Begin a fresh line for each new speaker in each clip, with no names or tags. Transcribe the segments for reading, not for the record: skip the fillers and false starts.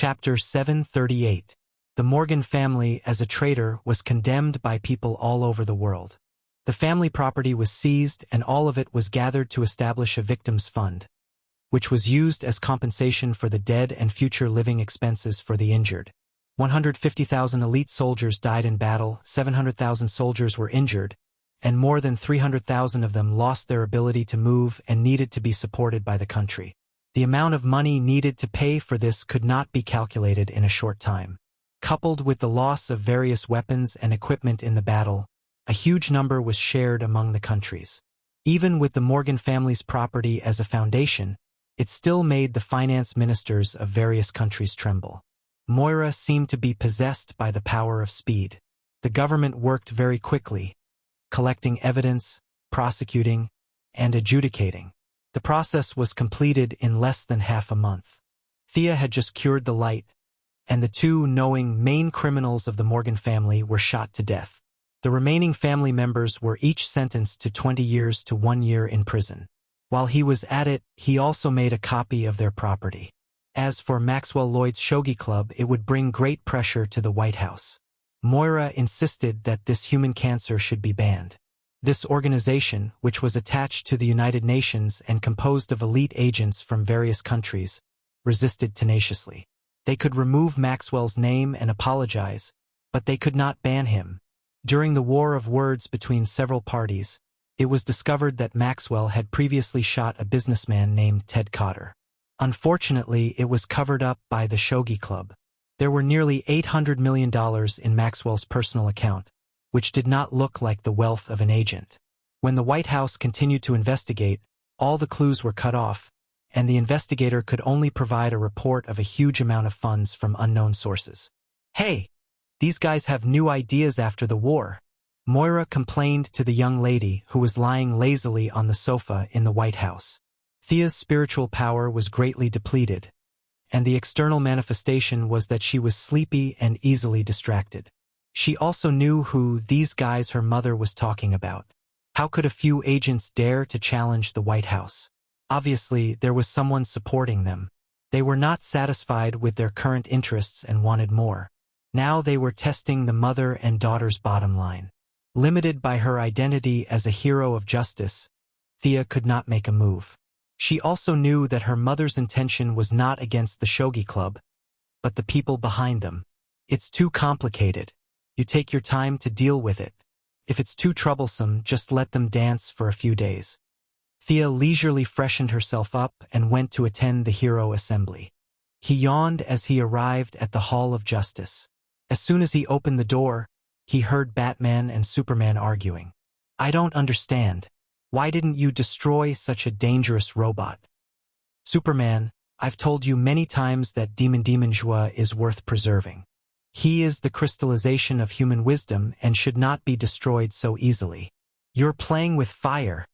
Chapter 738. The Morgan family as a traitor was condemned by people all over the world. The family property was seized and all of it was gathered to establish a victims' fund, which was used as compensation for the dead and future living expenses for the injured. 150,000 elite soldiers died in battle, 700,000 soldiers were injured, and more than 300,000 of them lost their ability to move and needed to be supported by the country. The amount of money needed to pay for this could not be calculated in a short time. Coupled with the loss of various weapons and equipment in the battle, a huge number was shared among the countries. Even with the Morgan family's property as a foundation, it still made the finance ministers of various countries tremble. Moira seemed to be possessed by the power of speed. The government worked very quickly, collecting evidence, prosecuting, and adjudicating. The process was completed in less than half a month. Thea had just cured the light, and the two knowing main criminals of the Morgan family were shot to death. The remaining family members were each sentenced to 20 years to 1 year in prison. While he was at it, he also made a copy of their property. As for Maxwell Lloyd's Shogi Club, it would bring great pressure to the White House. Moira insisted that this human cancer should be banned. This organization, which was attached to the United Nations and composed of elite agents from various countries, resisted tenaciously. They could remove Maxwell's name and apologize, but they could not ban him. During the war of words between several parties, it was discovered that Maxwell had previously shot a businessman named Ted Cotter. Unfortunately, it was covered up by the Shogi Club. There were nearly $800 million in Maxwell's personal account, which did not look like the wealth of an agent. When the White House continued to investigate, all the clues were cut off, and the investigator could only provide a report of a huge amount of funds from unknown sources. "Hey, these guys have new ideas after the war," Moira complained to the young lady who was lying lazily on the sofa in the White House. Thea's spiritual power was greatly depleted, and the external manifestation was that she was sleepy and easily distracted. She also knew who these guys her mother was talking about. How could a few agents dare to challenge the White House? Obviously, there was someone supporting them. They were not satisfied with their current interests and wanted more. Now they were testing the mother and daughter's bottom line. Limited by her identity as a hero of justice, Thea could not make a move. She also knew that her mother's intention was not against the Shogi Club, but the people behind them. It's too complicated. You take your time to deal with it. If it's too troublesome, just let them dance for a few days. Thea leisurely freshened herself up and went to attend the hero assembly. He yawned as he arrived at the Hall of Justice. As soon as he opened the door, he heard Batman and Superman arguing. "I don't understand. Why didn't you destroy such a dangerous robot?" "Superman, I've told you many times that Demon Jua is worth preserving. He is the crystallization of human wisdom and should not be destroyed so easily. You're playing with fire."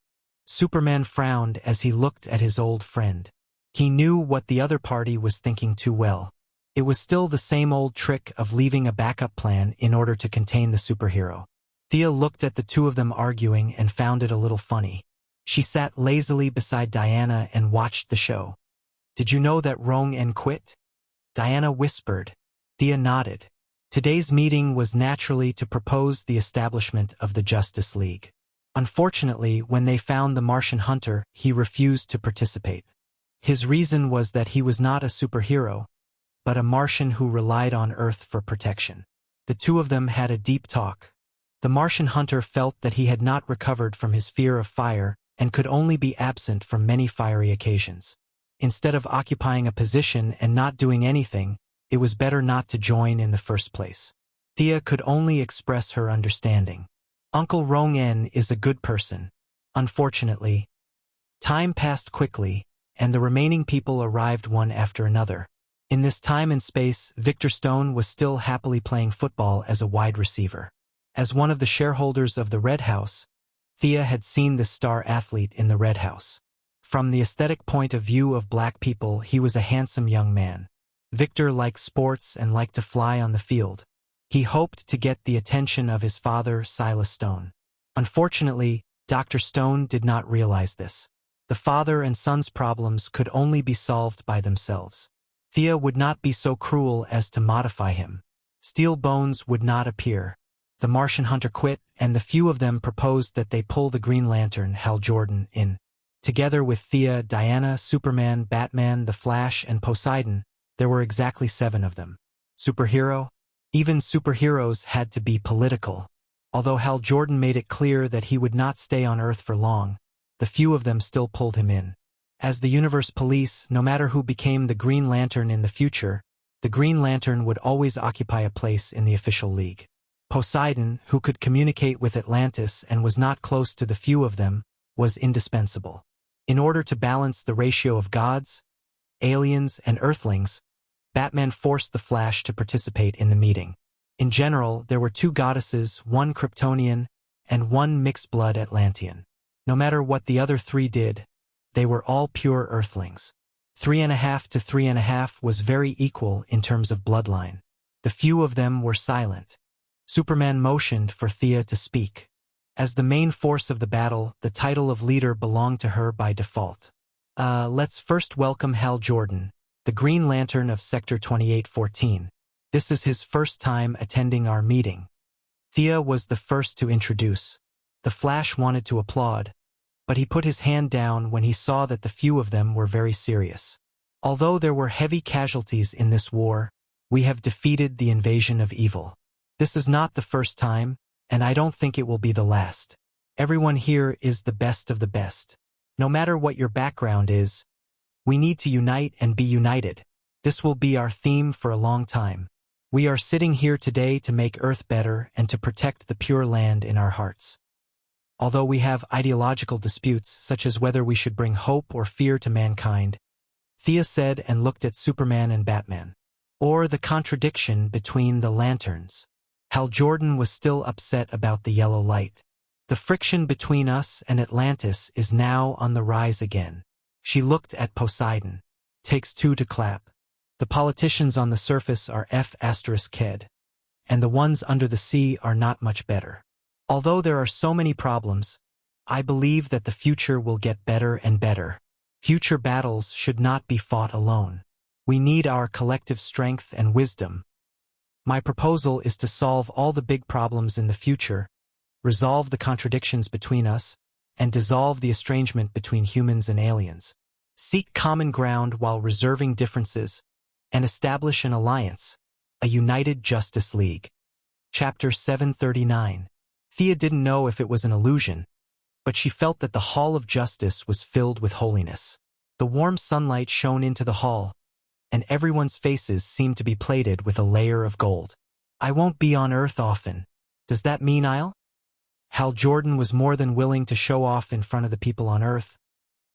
Superman frowned as he looked at his old friend. He knew what the other party was thinking too well. It was still the same old trick of leaving a backup plan in order to contain the superhero. Thea looked at the two of them arguing and found it a little funny. She sat lazily beside Diana and watched the show. "Did you know that Rong En quit?" Diana whispered. Thea nodded. Today's meeting was naturally to propose the establishment of the Justice League. Unfortunately, when they found the Martian hunter, he refused to participate. His reason was that he was not a superhero, but a Martian who relied on Earth for protection. The two of them had a deep talk. The Martian hunter felt that he had not recovered from his fear of fire and could only be absent from many fiery occasions. Instead of occupying a position and not doing anything, it was better not to join in the first place. Thea could only express her understanding. "Uncle Rong En is a good person." Unfortunately, time passed quickly, and the remaining people arrived one after another. In this time and space, Victor Stone was still happily playing football as a wide receiver. As one of the shareholders of the Red House, Thea had seen the star athlete in the Red House. From the aesthetic point of view of black people, he was a handsome young man. Victor liked sports and liked to fly on the field. He hoped to get the attention of his father, Silas Stone. Unfortunately, Dr. Stone did not realize this. The father and son's problems could only be solved by themselves. Thea would not be so cruel as to modify him. Steel bones would not appear. The Martian hunter quit, and the few of them proposed that they pull the Green Lantern, Hal Jordan, in. Together with Thea, Diana, Superman, Batman, the Flash, and Poseidon, there were exactly 7 of them. Superhero? Even superheroes had to be political. Although Hal Jordan made it clear that he would not stay on Earth for long, the few of them still pulled him in. As the universe police, no matter who became the Green Lantern in the future, the Green Lantern would always occupy a place in the official league. Poseidon, who could communicate with Atlantis and was not close to the few of them, was indispensable. In order to balance the ratio of gods, aliens, and Earthlings, Batman forced the Flash to participate in the meeting. In general, there were 2 goddesses, 1 Kryptonian, and 1 mixed-blood Atlantean. No matter what the other 3 did, they were all pure Earthlings. 3.5 to 3.5 was very equal in terms of bloodline. The few of them were silent. Superman motioned for Thea to speak. As the main force of the battle, the title of leader belonged to her by default. Let's first welcome Hal Jordan, the Green Lantern of Sector 2814. This is his first time attending our meeting. Thea was the first to introduce. The Flash wanted to applaud, but he put his hand down when he saw that the few of them were very serious. Although there were heavy casualties in this war, we have defeated the invasion of evil. This is not the first time, and I don't think it will be the last. Everyone here is the best of the best. No matter what your background is, we need to unite and be united. This will be our theme for a long time. We are sitting here today to make Earth better and to protect the pure land in our hearts. Although we have ideological disputes, such as whether we should bring hope or fear to mankind, Thea said and looked at Superman and Batman. Or the contradiction between the lanterns. Hal Jordan was still upset about the yellow light. The friction between us and Atlantis is now on the rise again. She looked at Poseidon. Takes 2 to clap. The politicians on the surface are F***ked, and the ones under the sea are not much better. Although there are so many problems, I believe that the future will get better and better. Future battles should not be fought alone. We need our collective strength and wisdom. My proposal is to solve all the big problems in the future, resolve the contradictions between us, and dissolve the estrangement between humans and aliens. Seek common ground while reserving differences, and establish an alliance, a united Justice League. Chapter 739. Thea didn't know if it was an illusion, but she felt that the Hall of Justice was filled with holiness. The warm sunlight shone into the hall, and everyone's faces seemed to be plated with a layer of gold. I won't be on Earth often. Does that mean I'll? Hal Jordan was more than willing to show off in front of the people on Earth,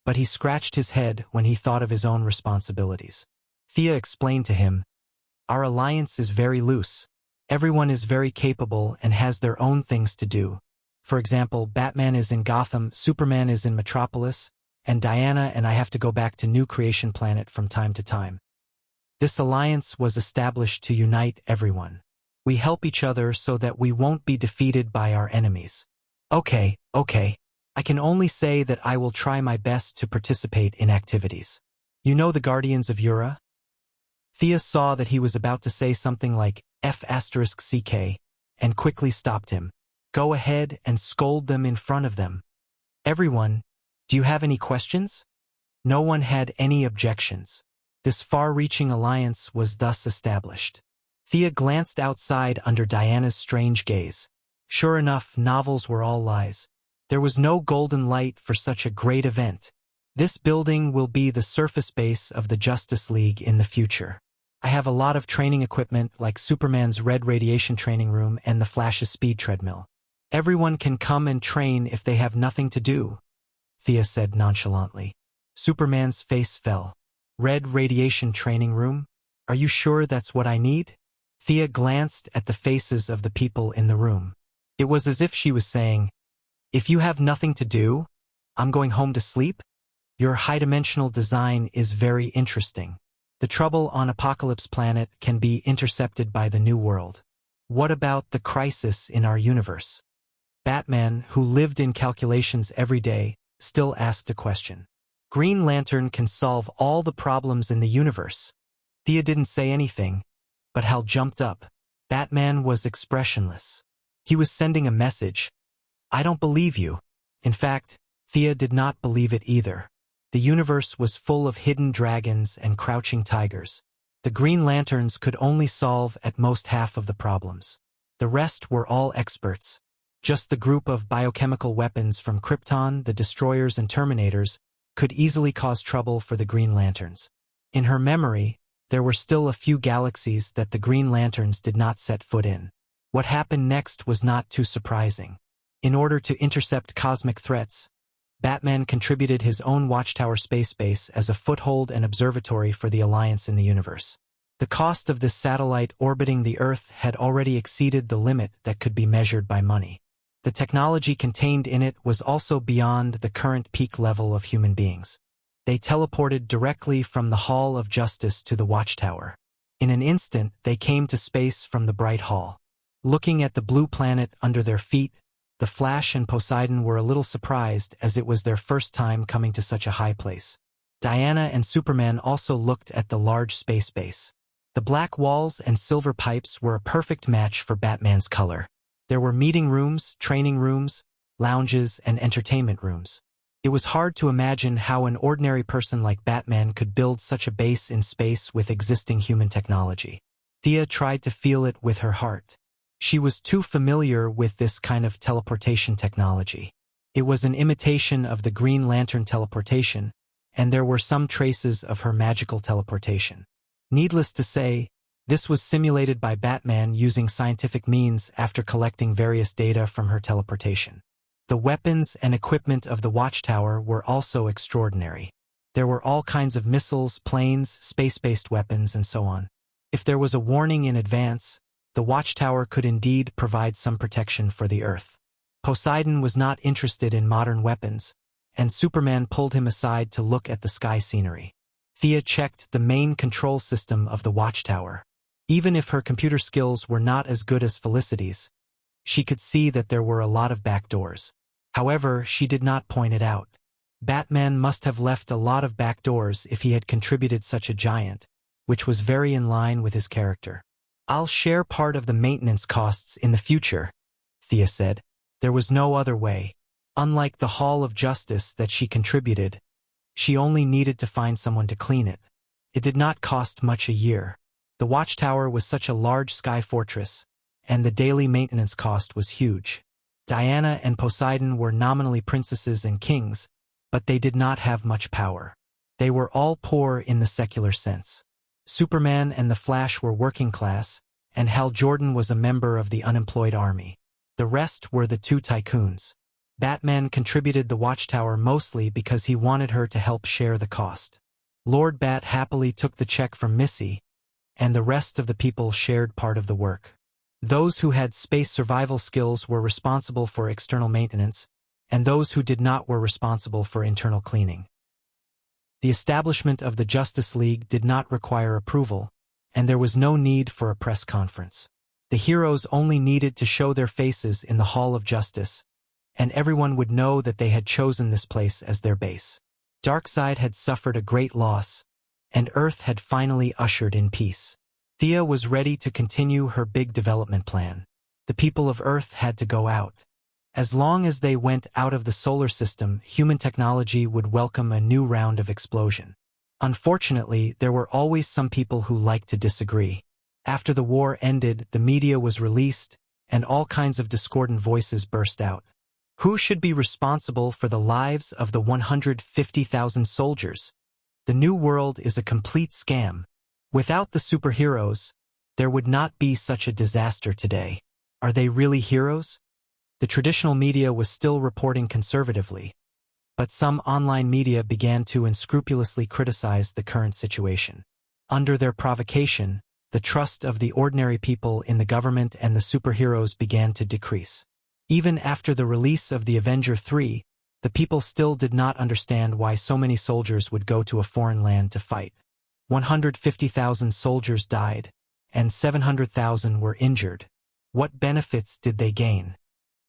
but he scratched his head when he thought of his own responsibilities. Thea explained to him, "Our alliance is very loose. Everyone is very capable and has their own things to do. For example, Batman is in Gotham, Superman is in Metropolis, and Diana and I have to go back to New Creation Planet from time to time. This alliance was established to unite everyone. We help each other so that we won't be defeated by our enemies." Okay. I can only say that I will try my best to participate in activities. You know the Guardians of Ura? Thea saw that he was about to say something like F***ck, and quickly stopped him. Go ahead and scold them in front of them. Everyone, do you have any questions? No one had any objections. This far-reaching alliance was thus established. Thea glanced outside under Diana's strange gaze. Sure enough, novels were all lies. There was no golden light for such a great event. This building will be the surface base of the Justice League in the future. I have a lot of training equipment like Superman's red radiation training room and the Flash's speed treadmill. Everyone can come and train if they have nothing to do, Thea said nonchalantly. Superman's face fell. Red radiation training room? Are you sure that's what I need? Thea glanced at the faces of the people in the room. It was as if she was saying, if you have nothing to do, I'm going home to sleep? Your high-dimensional design is very interesting. The trouble on Apocalypse Planet can be intercepted by the New World. What about the crisis in our universe? Batman, who lived in calculations every day, still asked a question. Green Lantern can solve all the problems in the universe. Thea didn't say anything, but Hal jumped up. Batman was expressionless. He was sending a message. I don't believe you. In fact, Thea did not believe it either. The universe was full of hidden dragons and crouching tigers. The Green Lanterns could only solve at most half of the problems. The rest were all experts. Just the group of biochemical weapons from Krypton, the Destroyers and Terminators, could easily cause trouble for the Green Lanterns. In her memory, there were still a few galaxies that the Green Lanterns did not set foot in. What happened next was not too surprising. In order to intercept cosmic threats, Batman contributed his own Watchtower space base as a foothold and observatory for the Alliance in the universe. The cost of this satellite orbiting the Earth had already exceeded the limit that could be measured by money. The technology contained in it was also beyond the current peak level of human beings. They teleported directly from the Hall of Justice to the Watchtower. In an instant, they came to space from the bright hall. Looking at the blue planet under their feet, the Flash and Poseidon were a little surprised as it was their first time coming to such a high place. Diana and Superman also looked at the large space base. The black walls and silver pipes were a perfect match for Batman's color. There were meeting rooms, training rooms, lounges, and entertainment rooms. It was hard to imagine how an ordinary person like Batman could build such a base in space with existing human technology. Thea tried to feel it with her heart. She was too familiar with this kind of teleportation technology. It was an imitation of the Green Lantern teleportation, and there were some traces of her magical teleportation. Needless to say, this was simulated by Batman using scientific means after collecting various data from her teleportation. The weapons and equipment of the Watchtower were also extraordinary. There were all kinds of missiles, planes, space-based weapons, and so on. If there was a warning in advance, the Watchtower could indeed provide some protection for the Earth. Poseidon was not interested in modern weapons, and Superman pulled him aside to look at the sky scenery. Thea checked the main control system of the Watchtower. Even if her computer skills were not as good as Felicity's, she could see that there were a lot of back doors. However, she did not point it out. Batman must have left a lot of back doors if he had contributed such a giant, which was very in line with his character. I'll share part of the maintenance costs in the future, Thea said. There was no other way. Unlike the Hall of Justice that she contributed, she only needed to find someone to clean it. It did not cost much a year. The Watchtower was such a large sky fortress, and the daily maintenance cost was huge. Diana and Poseidon were nominally princesses and kings, but they did not have much power. They were all poor in the secular sense. Superman and the Flash were working class, and Hal Jordan was a member of the unemployed army. The rest were the two tycoons. Batman contributed the Watchtower mostly because he wanted her to help share the cost. Lord Bat happily took the check from Missy, and the rest of the people shared part of the work. Those who had space survival skills were responsible for external maintenance, and those who did not were responsible for internal cleaning. The establishment of the Justice League did not require approval, and there was no need for a press conference. The heroes only needed to show their faces in the Hall of Justice, and everyone would know that they had chosen this place as their base. Darkseid had suffered a great loss, and Earth had finally ushered in peace. Thea was ready to continue her big development plan. The people of Earth had to go out. As long as they went out of the solar system, human technology would welcome a new round of explosion. Unfortunately, there were always some people who liked to disagree. After the war ended, the media was released, and all kinds of discordant voices burst out. Who should be responsible for the lives of the 150,000 soldiers? The New World is a complete scam. Without the superheroes, there would not be such a disaster today. Are they really heroes? The traditional media was still reporting conservatively, but some online media began to unscrupulously criticize the current situation. Under their provocation, the trust of the ordinary people in the government and the superheroes began to decrease. Even after the release of the Avenger 3, the people still did not understand why so many soldiers would go to a foreign land to fight. 150,000 soldiers died, and 700,000 were injured. What benefits did they gain?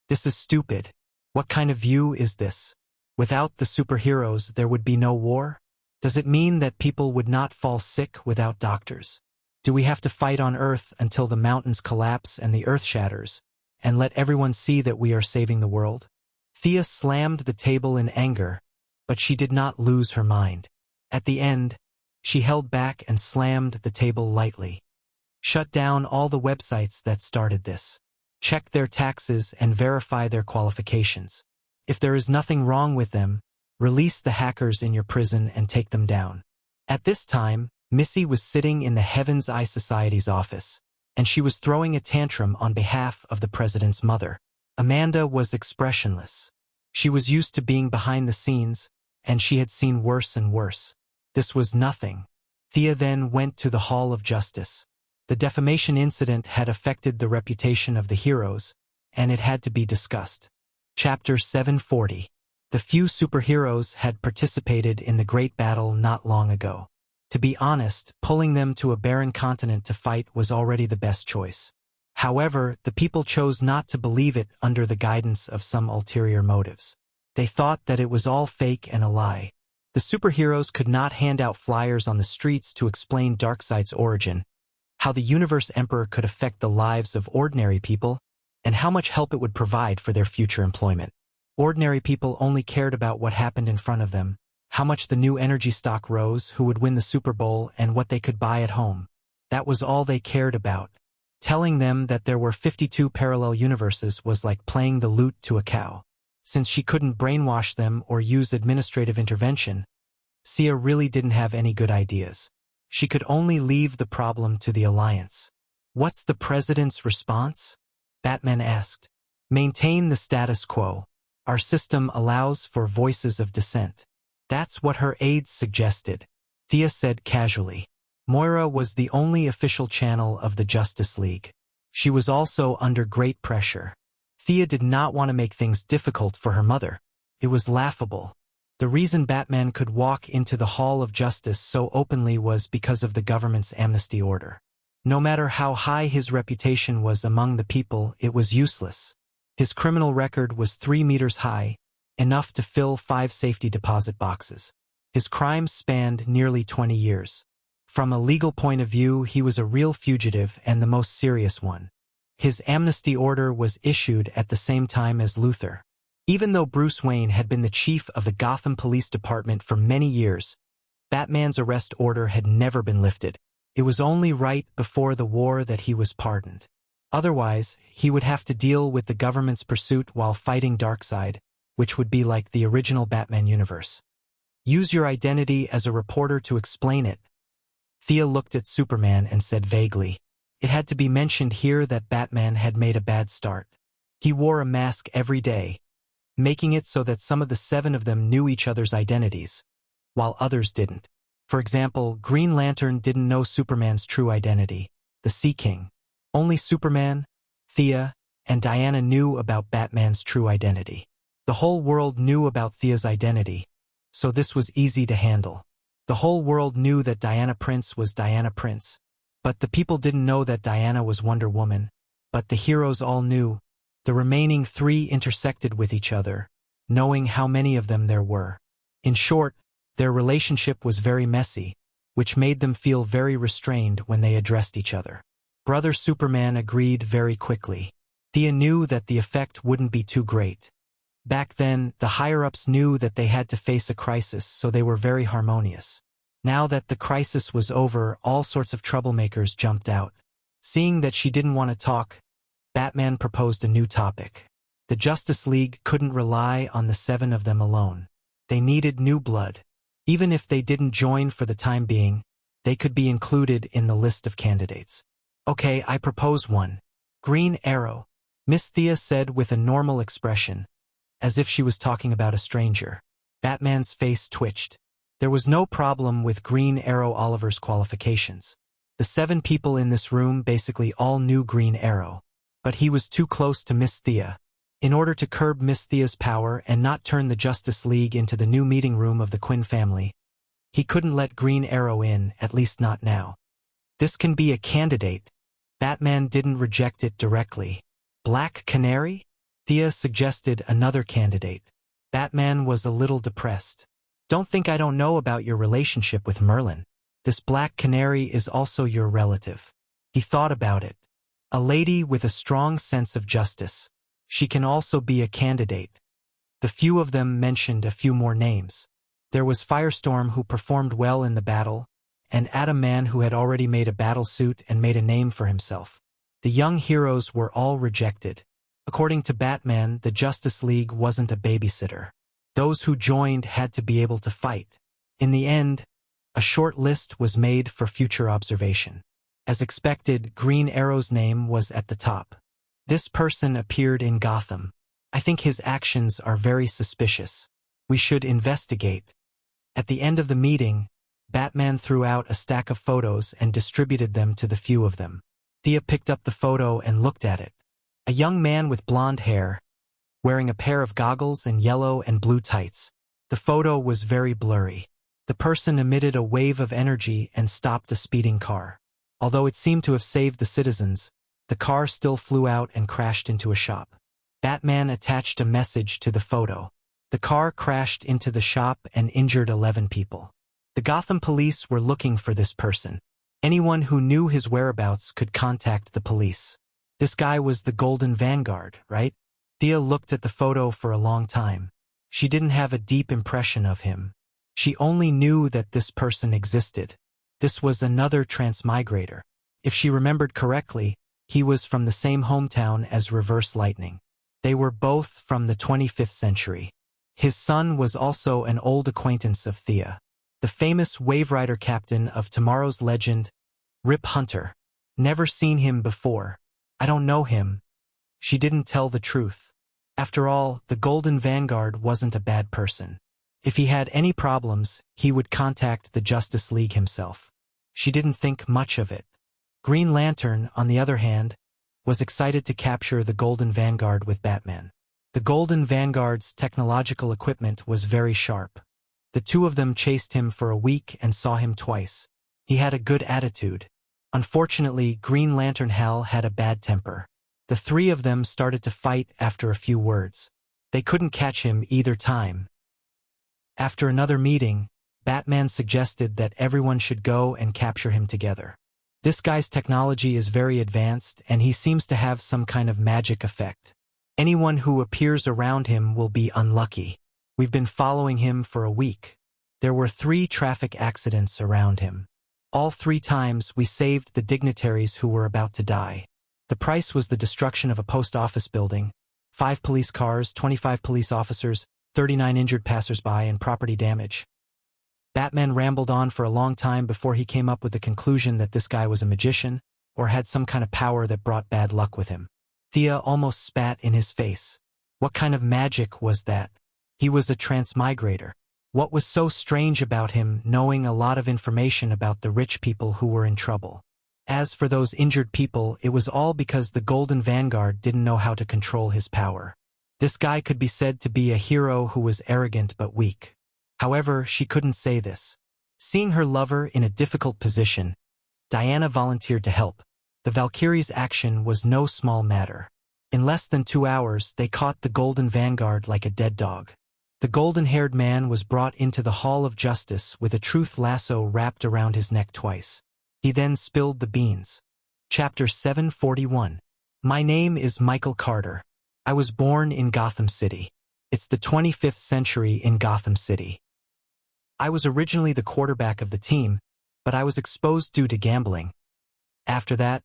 This is stupid. What kind of view is this? Without the superheroes, there would be no war? Does it mean that people would not fall sick without doctors? Do we have to fight on Earth until the mountains collapse and the Earth shatters, and let everyone see that we are saving the world? Thea slammed the table in anger, but she did not lose her mind. At the end, she held back and slammed the table lightly. Shut down all the websites that started this. Check their taxes and verify their qualifications. If there is nothing wrong with them, release the hackers in your prison and take them down. At this time, Missy was sitting in the Heaven's Eye Society's office, and she was throwing a tantrum on behalf of the president's mother. Amanda was expressionless. She was used to being behind the scenes, and she had seen worse and worse. This was nothing. Thea then went to the Hall of Justice. The defamation incident had affected the reputation of the heroes, and it had to be discussed. Chapter 740. The few superheroes had participated in the great battle not long ago. To be honest, pulling them to a barren continent to fight was already the best choice. However, the people chose not to believe it under the guidance of some ulterior motives. They thought that it was all fake and a lie. The superheroes could not hand out flyers on the streets to explain Darkseid's origin, how the Universe Emperor could affect the lives of ordinary people, and how much help it would provide for their future employment. Ordinary people only cared about what happened in front of them, how much the new energy stock rose, who would win the Super Bowl, and what they could buy at home. That was all they cared about. Telling them that there were 52 parallel universes was like playing the lute to a cow. Since she couldn't brainwash them or use administrative intervention, Sia really didn't have any good ideas. She could only leave the problem to the Alliance. What's the president's response? Batman asked. Maintain the status quo. Our system allows for voices of dissent. That's what her aides suggested, Thea said casually. Moira was the only official channel of the Justice League. She was also under great pressure. Thea did not want to make things difficult for her mother. It was laughable. The reason Batman could walk into the Hall of Justice so openly was because of the government's amnesty order. No matter how high his reputation was among the people, it was useless. His criminal record was 3 meters high, enough to fill 5 safety deposit boxes. His crimes spanned nearly 20 years. From a legal point of view, he was a real fugitive and the most serious one. His amnesty order was issued at the same time as Luthor. Even though Bruce Wayne had been the chief of the Gotham Police Department for many years, Batman's arrest order had never been lifted. It was only right before the war that he was pardoned. Otherwise, he would have to deal with the government's pursuit while fighting Darkseid, which would be like the original Batman universe. Use your identity as a reporter to explain it. Thea looked at Superman and said vaguely. It had to be mentioned here that Batman had made a bad start. He wore a mask every day, making it so that some of the 7 of them knew each other's identities, while others didn't. For example, Green Lantern didn't know Superman's true identity, the Sea King. Only Superman, Thea, and Diana knew about Batman's true identity. The whole world knew about Thea's identity, so this was easy to handle. The whole world knew that Diana Prince was Diana Prince, but the people didn't know that Diana was Wonder Woman. But the heroes all knew. The remaining 3 intersected with each other, knowing how many of them there were. In short, their relationship was very messy, which made them feel very restrained when they addressed each other. Brother Superman agreed very quickly. Thea knew that the effect wouldn't be too great. Back then, the higher-ups knew that they had to face a crisis, so they were very harmonious. Now that the crisis was over, all sorts of troublemakers jumped out. Seeing that she didn't want to talk, Batman proposed a new topic. The Justice League couldn't rely on the 7 of them alone. They needed new blood. Even if they didn't join for the time being, they could be included in the list of candidates. Okay, I propose one. Green Arrow, Miss Thea said with a normal expression, as if she was talking about a stranger. Batman's face twitched. There was no problem with Green Arrow Oliver's qualifications. The 7 people in this room basically all knew Green Arrow. But he was too close to Miss Thea. In order to curb Miss Thea's power and not turn the Justice League into the new meeting room of the Quinn family, he couldn't let Green Arrow in, at least not now. This can be a candidate. Batman didn't reject it directly. Black Canary? Thea suggested another candidate. Batman was a little depressed. Don't think I don't know about your relationship with Merlin. This black canary is also your relative. He thought about it. A lady with a strong sense of justice. She can also be a candidate. The few of them mentioned a few more names. There was Firestorm, who performed well in the battle, and Atom Man, who had already made a battle suit and made a name for himself. The young heroes were all rejected. According to Batman, the Justice League wasn't a babysitter. Those who joined had to be able to fight. In the end, a short list was made for future observation. As expected, Green Arrow's name was at the top. This person appeared in Gotham. I think his actions are very suspicious. We should investigate. At the end of the meeting, Batman threw out a stack of photos and distributed them to the few of them. Thea picked up the photo and looked at it. A young man with blonde hair, wearing a pair of goggles and yellow and blue tights. The photo was very blurry. The person emitted a wave of energy and stopped a speeding car. Although it seemed to have saved the citizens, the car still flew out and crashed into a shop. Batman attached a message to the photo. The car crashed into the shop and injured 11 people. The Gotham police were looking for this person. Anyone who knew his whereabouts could contact the police. This guy was the Golden Vanguard, right? Thea looked at the photo for a long time. She didn't have a deep impression of him. She only knew that this person existed. This was another transmigrator. If she remembered correctly, he was from the same hometown as Reverse Lightning. They were both from the 25th century. His son was also an old acquaintance of Thea. The famous Wave Rider captain of tomorrow's legend, Rip Hunter. Never seen him before. I don't know him. She didn't tell the truth. After all, the Golden Vanguard wasn't a bad person. If he had any problems, he would contact the Justice League himself. She didn't think much of it. Green Lantern, on the other hand, was excited to capture the Golden Vanguard with Batman. The Golden Vanguard's technological equipment was very sharp. The two of them chased him for a week and saw him twice. He had a good attitude. Unfortunately, Green Lantern Hal had a bad temper. The three of them started to fight after a few words. They couldn't catch him either time. After another meeting, Batman suggested that everyone should go and capture him together. This guy's technology is very advanced, and he seems to have some kind of magic effect. Anyone who appears around him will be unlucky. We've been following him for a week. There were 3 traffic accidents around him. All 3 times we saved the dignitaries who were about to die. The price was the destruction of a post office building, 5 police cars, 25 police officers, 39 injured passersby, and property damage. Batman rambled on for a long time before he came up with the conclusion that this guy was a magician, or had some kind of power that brought bad luck with him. Thea almost spat in his face. What kind of magic was that? He was a transmigrator. What was so strange about him knowing a lot of information about the rich people who were in trouble? As for those injured people, it was all because the Golden Vanguard didn't know how to control his power. This guy could be said to be a hero who was arrogant but weak. However, she couldn't say this. Seeing her lover in a difficult position, Diana volunteered to help. The Valkyrie's action was no small matter. In less than 2 hours, they caught the Golden Vanguard like a dead dog. The golden-haired man was brought into the Hall of Justice with a truth lasso wrapped around his neck twice. He then spilled the beans. Chapter 741. My name is Michael Carter. I was born in Gotham City. It's the 25th century in Gotham City. I was originally the quarterback of the team, but I was exposed due to gambling. After that,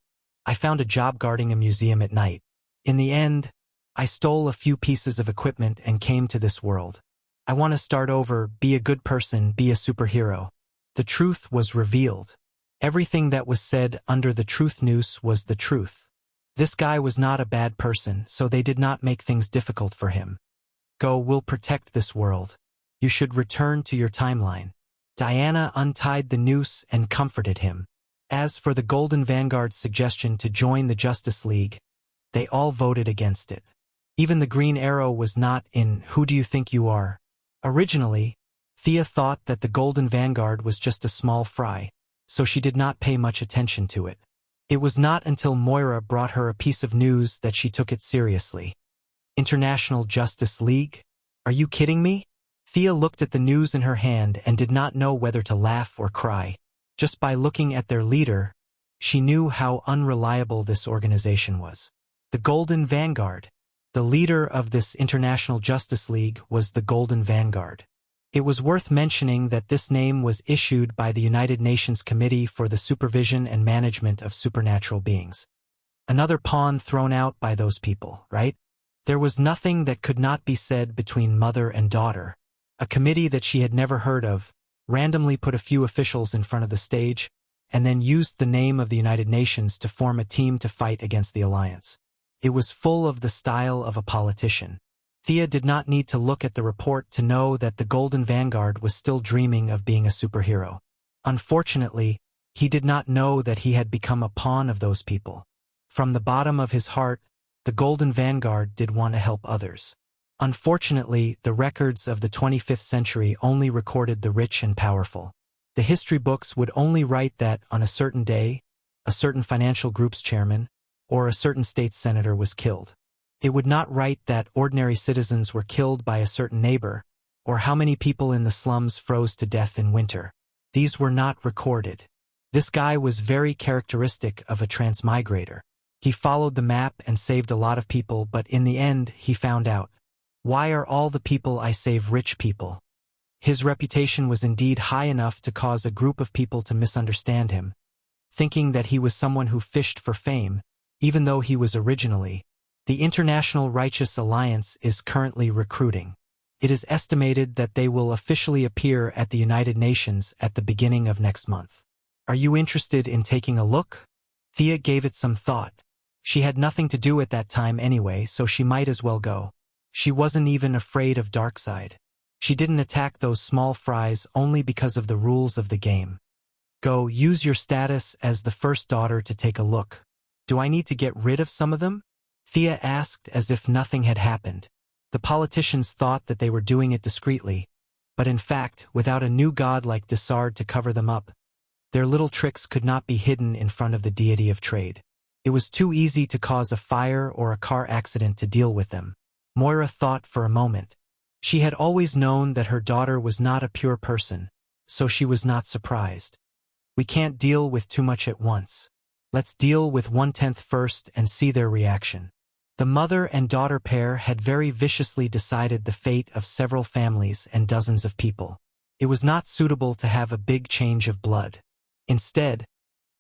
I found a job guarding a museum at night. In the end, I stole a few pieces of equipment and came to this world. I want to start over, be a good person, be a superhero. The truth was revealed. Everything that was said under the truth noose was the truth. This guy was not a bad person, so they did not make things difficult for him. Go, we'll protect this world. You should return to your timeline. Diana untied the noose and comforted him. As for the Golden Vanguard's suggestion to join the Justice League, they all voted against it. Even the Green Arrow was not in Who Do You Think You Are? Originally, Thea thought that the Golden Vanguard was just a small fry, so she did not pay much attention to it. It was not until Moira brought her a piece of news that she took it seriously. International Justice League? Are you kidding me? Thea looked at the news in her hand and did not know whether to laugh or cry. Just by looking at their leader, she knew how unreliable this organization was. The Golden Vanguard. The leader of this International Justice League was the Golden Vanguard. It was worth mentioning that this name was issued by the United Nations Committee for the Supervision and Management of Supernatural Beings. Another pawn thrown out by those people, right? There was nothing that could not be said between mother and daughter. A committee that she had never heard of randomly put a few officials in front of the stage and then used the name of the United Nations to form a team to fight against the alliance. It was full of the style of a politician. Thea did not need to look at the report to know that the Golden Vanguard was still dreaming of being a superhero. Unfortunately, he did not know that he had become a pawn of those people. From the bottom of his heart, the Golden Vanguard did want to help others. Unfortunately, the records of the 25th century only recorded the rich and powerful. The history books would only write that on a certain day, a certain financial group's chairman, or a certain state's senator was killed. It would not write that ordinary citizens were killed by a certain neighbor, or how many people in the slums froze to death in winter. These were not recorded. This guy was very characteristic of a transmigrator. He followed the map and saved a lot of people, but in the end, he found out, why are all the people I save rich people? His reputation was indeed high enough to cause a group of people to misunderstand him, thinking that he was someone who fished for fame, even though he was originally. The International Righteous Alliance is currently recruiting. It is estimated that they will officially appear at the United Nations at the beginning of next month. Are you interested in taking a look? Thea gave it some thought. She had nothing to do at that time anyway, so she might as well go. She wasn't even afraid of Darkseid. She didn't attack those small fries only because of the rules of the game. Go, use your status as the first daughter to take a look. Do I need to get rid of some of them? Thea asked as if nothing had happened. The politicians thought that they were doing it discreetly, but in fact, without a new god like Desard to cover them up, their little tricks could not be hidden in front of the deity of trade. It was too easy to cause a fire or a car accident to deal with them. Moira thought for a moment. She had always known that her daughter was not a pure person, so she was not surprised. We can't deal with too much at once. Let's deal with 1/10 first and see their reaction. The mother and daughter pair had very viciously decided the fate of several families and dozens of people. It was not suitable to have a big change of blood. Instead,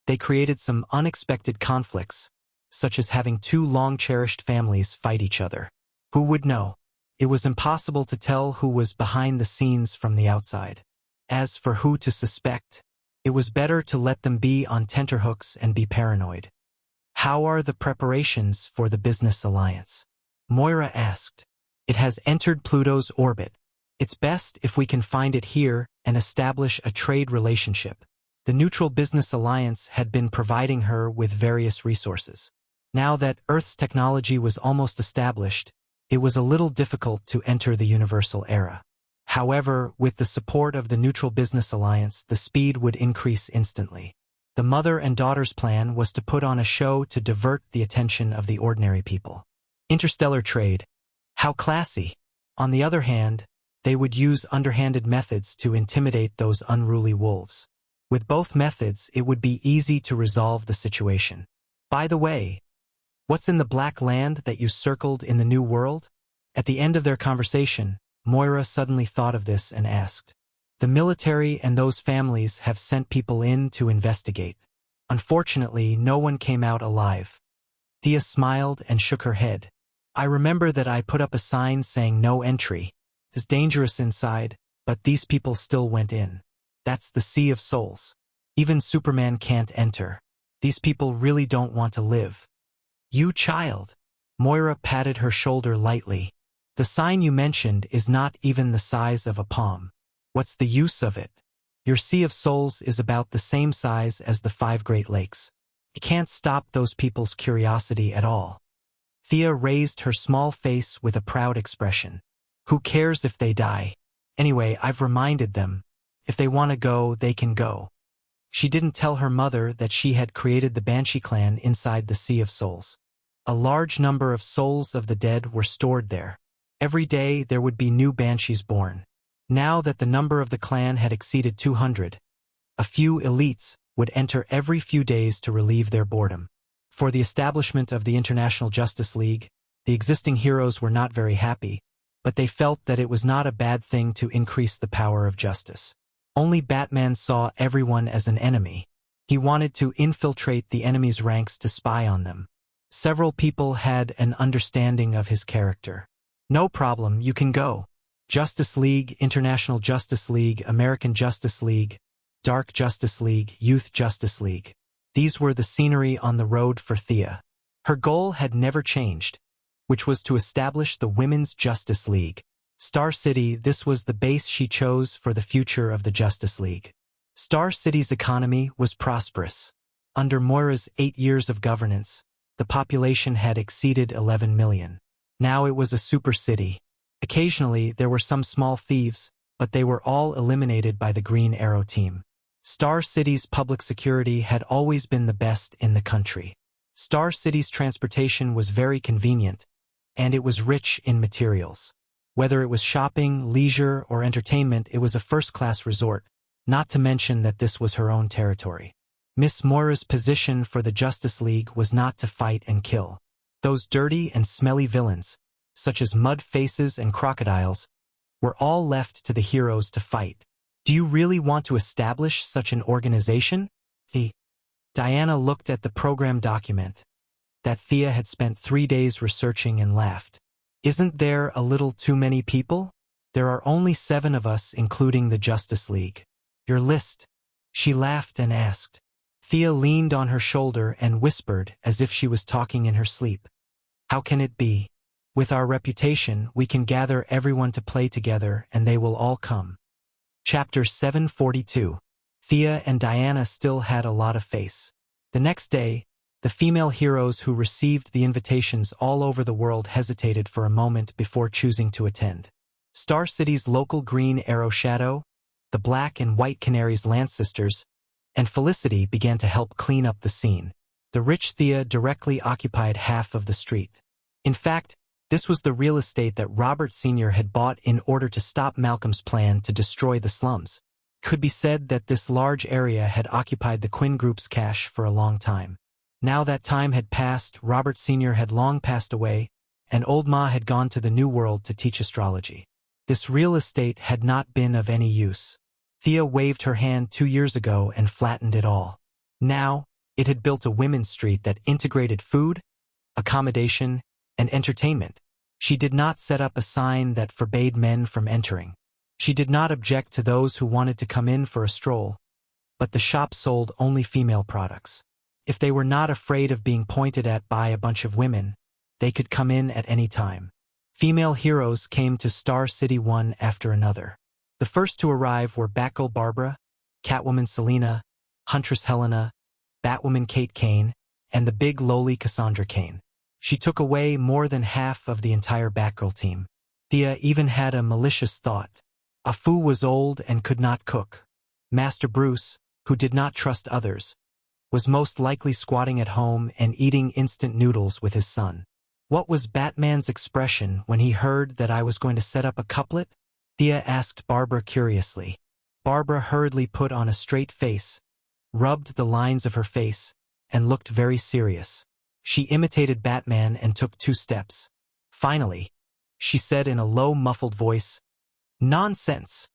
they created some unexpected conflicts, such as having two long-cherished families fight each other. Who would know? It was impossible to tell who was behind the scenes from the outside. As for who to suspect, it was better to let them be on tenterhooks and be paranoid. How are the preparations for the business alliance? Moira asked. It has entered Pluto's orbit. It's best if we can find it here and establish a trade relationship. The Neutral Business Alliance had been providing her with various resources. Now that Earth's technology was almost established, it was a little difficult to enter the universal era. However, with the support of the Neutral Business Alliance, the speed would increase instantly. The mother and daughter's plan was to put on a show to divert the attention of the ordinary people. Interstellar trade. How classy. On the other hand, they would use underhanded methods to intimidate those unruly wolves. With both methods, it would be easy to resolve the situation. By the way, what's in the black land that you circled in the New World? At the end of their conversation, Moira suddenly thought of this and asked. The military and those families have sent people in to investigate. Unfortunately, no one came out alive. Thea smiled and shook her head. I remember that I put up a sign saying no entry. It's dangerous inside, but these people still went in. That's the Sea of Souls. Even Superman can't enter. These people really don't want to live. You child. Moira patted her shoulder lightly. The sign you mentioned is not even the size of a palm. What's the use of it? Your Sea of Souls is about the same size as the 5 Great Lakes. It can't stop those people's curiosity at all. Thea raised her small face with a proud expression. Who cares if they die? Anyway, I've reminded them. If they want to go, they can go. She didn't tell her mother that she had created the Banshee clan inside the Sea of Souls. A large number of souls of the dead were stored there. Every day there would be new banshees born. Now that the number of the clan had exceeded 200, a few elites would enter every few days to relieve their boredom. For the establishment of the International Justice League, the existing heroes were not very happy, but they felt that it was not a bad thing to increase the power of justice. Only Batman saw everyone as an enemy. He wanted to infiltrate the enemy's ranks to spy on them. Several people had an understanding of his character. "No problem, you can go. Justice League, International Justice League, American Justice League, Dark Justice League, Youth Justice League." These were the scenery on the road for Thea. Her goal had never changed, which was to establish the Women's Justice League. Star City, this was the base she chose for the future of the Justice League. Star City's economy was prosperous. Under Moira's 8 years of governance, the population had exceeded 11 million. Now it was a super city. Occasionally, there were some small thieves, but they were all eliminated by the Green Arrow team. Star City's public security had always been the best in the country. Star City's transportation was very convenient, and it was rich in materials. Whether it was shopping, leisure, or entertainment, it was a first-class resort, not to mention that this was her own territory. Miss Moira's position for the Justice League was not to fight and kill. Those dirty and smelly villains, such as mud faces and crocodiles, were all left to the heroes to fight. "Do you really want to establish such an organization?" Diana looked at the program document that Thea had spent 3 days researching and laughed. "Isn't there a little too many people? There are only 7 of us, including the Justice League. Your list?" She laughed and asked. Thea leaned on her shoulder and whispered as if she was talking in her sleep. "How can it be? With our reputation, we can gather everyone to play together and they will all come." Chapter 742. Thea and Diana still had a lot of face. The next day, the female heroes who received the invitations all over the world hesitated for a moment before choosing to attend. Star City's local Green Arrow Shadow, the Black and White Canary's Lance Sisters, and Felicity began to help clean up the scene. The rich Thea directly occupied half of the street. In fact, this was the real estate that Robert Sr. had bought in order to stop Malcolm's plan to destroy the slums. It could be said that this large area had occupied the Quinn Group's cash for a long time. Now that time had passed, Robert Sr. had long passed away, and Old Ma had gone to the New World to teach astrology. This real estate had not been of any use. Thea waved her hand 2 years ago and flattened it all. Now, it had built a women's street that integrated food, accommodation, and entertainment. She did not set up a sign that forbade men from entering. She did not object to those who wanted to come in for a stroll, but the shop sold only female products. If they were not afraid of being pointed at by a bunch of women, they could come in at any time. Female heroes came to Star City one after another. The first to arrive were Batgirl Barbara, Catwoman Selena, Huntress Helena, Batwoman Kate Kane, and the big lowly Cassandra Kane. She took away more than half of the entire Batgirl team. Thea even had a malicious thought. Afu was old and could not cook. Master Bruce, who did not trust others, was most likely squatting at home and eating instant noodles with his son. What was Batman's expression when he heard that I was going to set up a couplet? Thea asked Barbara curiously. Barbara hurriedly put on a straight face, rubbed the lines of her face, and looked very serious. She imitated Batman and took 2 steps. Finally, she said in a low, muffled voice, "Nonsense!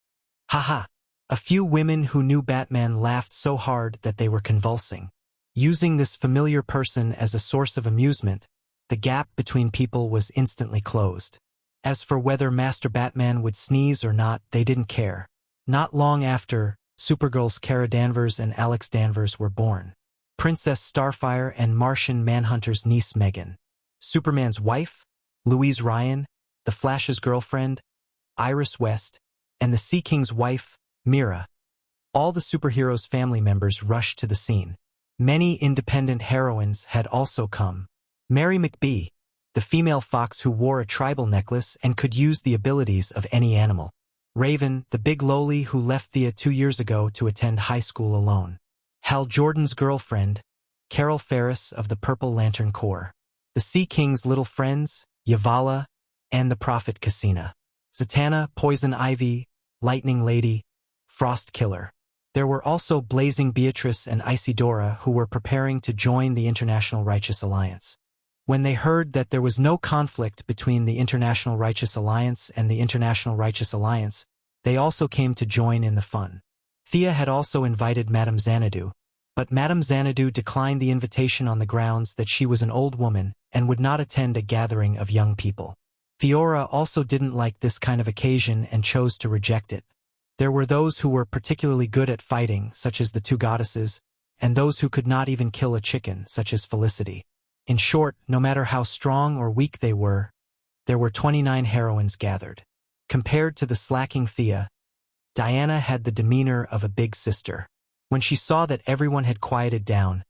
Ha-ha!" A few women who knew Batman laughed so hard that they were convulsing. Using this familiar person as a source of amusement, the gap between people was instantly closed. As for whether Master Batman would sneeze or not, they didn't care. Not long after, Supergirl's Kara Danvers and Alex Danvers were born. Princess Starfire and Martian Manhunter's niece Megan. Superman's wife, Louise Ryan, the Flash's girlfriend, Iris West, and the Sea King's wife, Mira. All the superheroes' family members rushed to the scene. Many independent heroines had also come. Mary McBee, the female fox who wore a tribal necklace and could use the abilities of any animal. Raven, the big lowly who left Thea 2 years ago to attend high school alone. Hal Jordan's girlfriend, Carol Ferris of the Purple Lantern Corps. The Sea King's little friends, Yavala, and the Prophet Cassina. Zatanna, Poison Ivy, Lightning Lady, Frost Killer. There were also Blazing Beatrice and Isidora who were preparing to join the International Righteous Alliance. When they heard that there was no conflict between the International Righteous Alliance and the International Righteous Alliance, they also came to join in the fun. Thea had also invited Madame Xanadu, but Madame Xanadu declined the invitation on the grounds that she was an old woman and would not attend a gathering of young people. Fiora also didn't like this kind of occasion and chose to reject it. There were those who were particularly good at fighting, such as the two goddesses, and those who could not even kill a chicken, such as Felicity. In short, no matter how strong or weak they were, there were 29 heroines gathered. Compared to the slacking Thea, Diana had the demeanor of a big sister. When she saw that everyone had quieted down,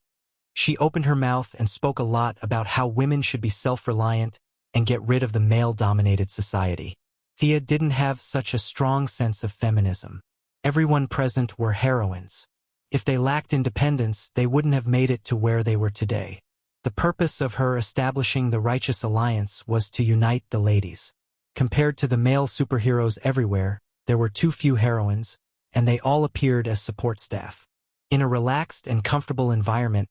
she opened her mouth and spoke a lot about how women should be self-reliant and get rid of the male-dominated society. Thea didn't have such a strong sense of feminism. Everyone present were heroines. If they lacked independence, they wouldn't have made it to where they were today. The purpose of her establishing the Righteous Alliance was to unite the ladies. Compared to the male superheroes everywhere, there were too few heroines, and they all appeared as support staff. In a relaxed and comfortable environment,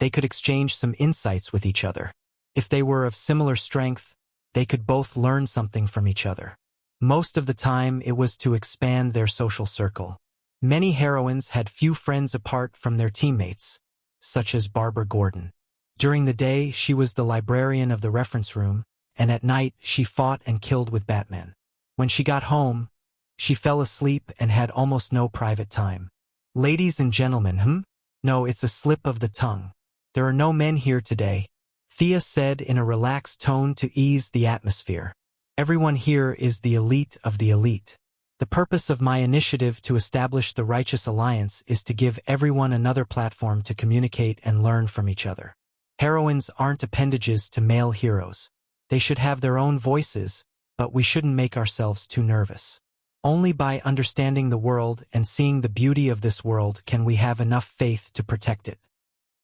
they could exchange some insights with each other. If they were of similar strength, they could both learn something from each other. Most of the time, it was to expand their social circle. Many heroines had few friends apart from their teammates, such as Barbara Gordon. During the day, she was the librarian of the reference room, and at night, she fought and killed with Batman. When she got home, she fell asleep and had almost no private time. Ladies and gentlemen, No, it's a slip of the tongue. There are no men here today, Thea said in a relaxed tone to ease the atmosphere. Everyone here is the elite of the elite. The purpose of my initiative to establish the Righteous Alliance is to give everyone another platform to communicate and learn from each other. Heroines aren't appendages to male heroes. They should have their own voices, but we shouldn't make ourselves too nervous. Only by understanding the world and seeing the beauty of this world can we have enough faith to protect it.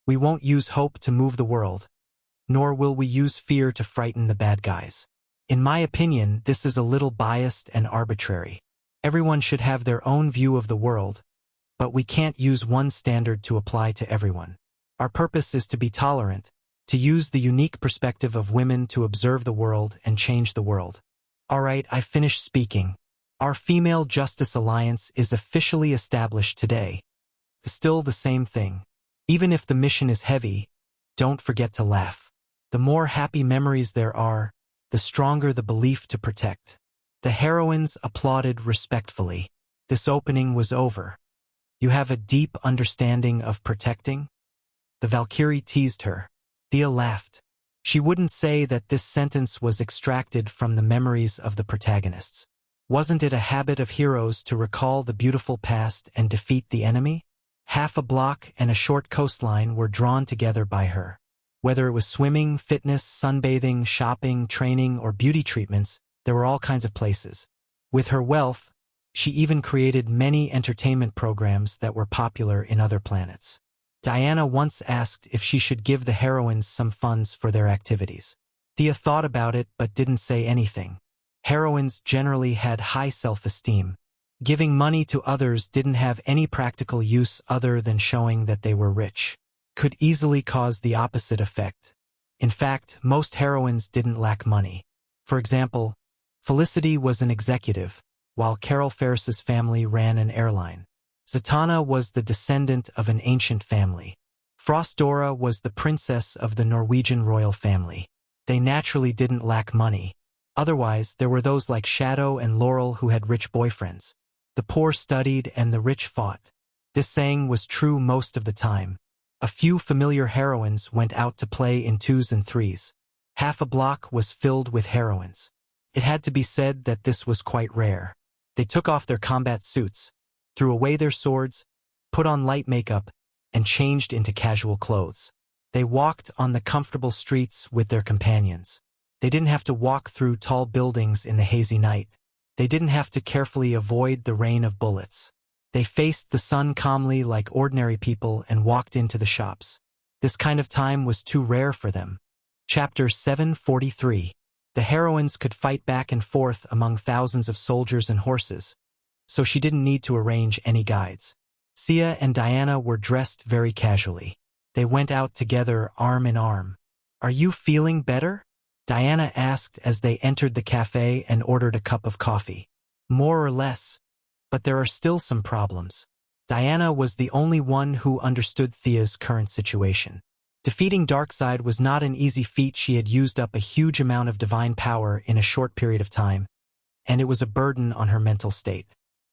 We won't use hope to move the world, nor will we use fear to frighten the bad guys. In my opinion, this is a little biased and arbitrary. Everyone should have their own view of the world, but we can't use one standard to apply to everyone. Our purpose is to be tolerant, to use the unique perspective of women to observe the world and change the world. All right, I finished speaking. Our Female Justice Alliance is officially established today. Still the same thing. Even if the mission is heavy, don't forget to laugh. The more happy memories there are, the stronger the belief to protect. The heroines applauded respectfully. This opening was over. You have a deep understanding of protecting? The Valkyrie teased her. Thea laughed. She wouldn't say that this sentence was extracted from the memories of the protagonists. Wasn't it a habit of heroes to recall the beautiful past and defeat the enemy? Half a block and a short coastline were drawn together by her. Whether it was swimming, fitness, sunbathing, shopping, training, or beauty treatments, there were all kinds of places. With her wealth, she even created many entertainment programs that were popular in other planets. Diana once asked if she should give the heroines some funds for their activities. Thea thought about it but didn't say anything. Heroines generally had high self-esteem. Giving money to others didn't have any practical use other than showing that they were rich. Could easily cause the opposite effect. In fact, most heroines didn't lack money. For example, Felicity was an executive, while Carol Ferris's family ran an airline. Zatanna was the descendant of an ancient family. Frostdora was the princess of the Norwegian royal family. They naturally didn't lack money. Otherwise, there were those like Shadow and Laurel who had rich boyfriends. The poor studied and the rich fought. This saying was true most of the time. A few familiar heroines went out to play in 2s and 3s. Half a block was filled with heroines. It had to be said that this was quite rare. They took off their combat suits, threw away their swords, put on light makeup, and changed into casual clothes. They walked on the comfortable streets with their companions. They didn't have to walk through tall buildings in the hazy night. They didn't have to carefully avoid the rain of bullets. They faced the sun calmly like ordinary people and walked into the shops. This kind of time was too rare for them. Chapter 743. The heroines could fight back and forth among thousands of soldiers and horses, so she didn't need to arrange any guides. Sia and Diana were dressed very casually. They went out together arm in arm. "Are you feeling better?" Diana asked as they entered the cafe and ordered a cup of coffee. "More or less, but there are still some problems." Diana was the only one who understood Thea's current situation. Defeating Darkseid was not an easy feat. She had used up a huge amount of divine power in a short period of time, and it was a burden on her mental state.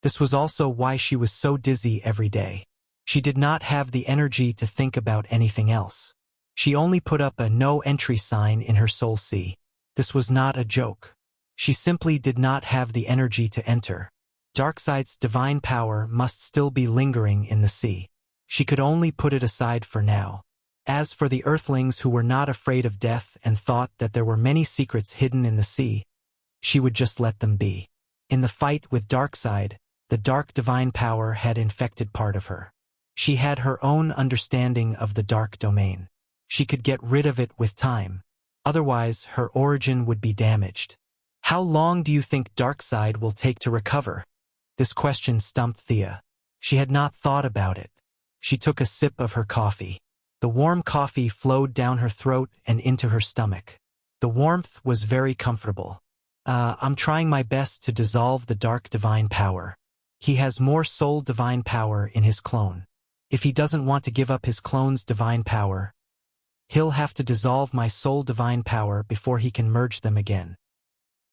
This was also why she was so dizzy every day. She did not have the energy to think about anything else. She only put up a no-entry sign in her soul sea. This was not a joke. She simply did not have the energy to enter. Darkseid's divine power must still be lingering in the sea. She could only put it aside for now. As for the Earthlings who were not afraid of death and thought that there were many secrets hidden in the sea, she would just let them be. In the fight with Darkseid, the dark divine power had infected part of her. She had her own understanding of the dark domain. She could get rid of it with time. Otherwise, her origin would be damaged. "How long do you think Darkseid will take to recover?" This question stumped Thea. She had not thought about it. She took a sip of her coffee. The warm coffee flowed down her throat and into her stomach. The warmth was very comfortable. I'm trying my best to dissolve the dark divine power. He has more soul divine power in his clone. If he doesn't want to give up his clone's divine power, he'll have to dissolve my soul divine power before he can merge them again.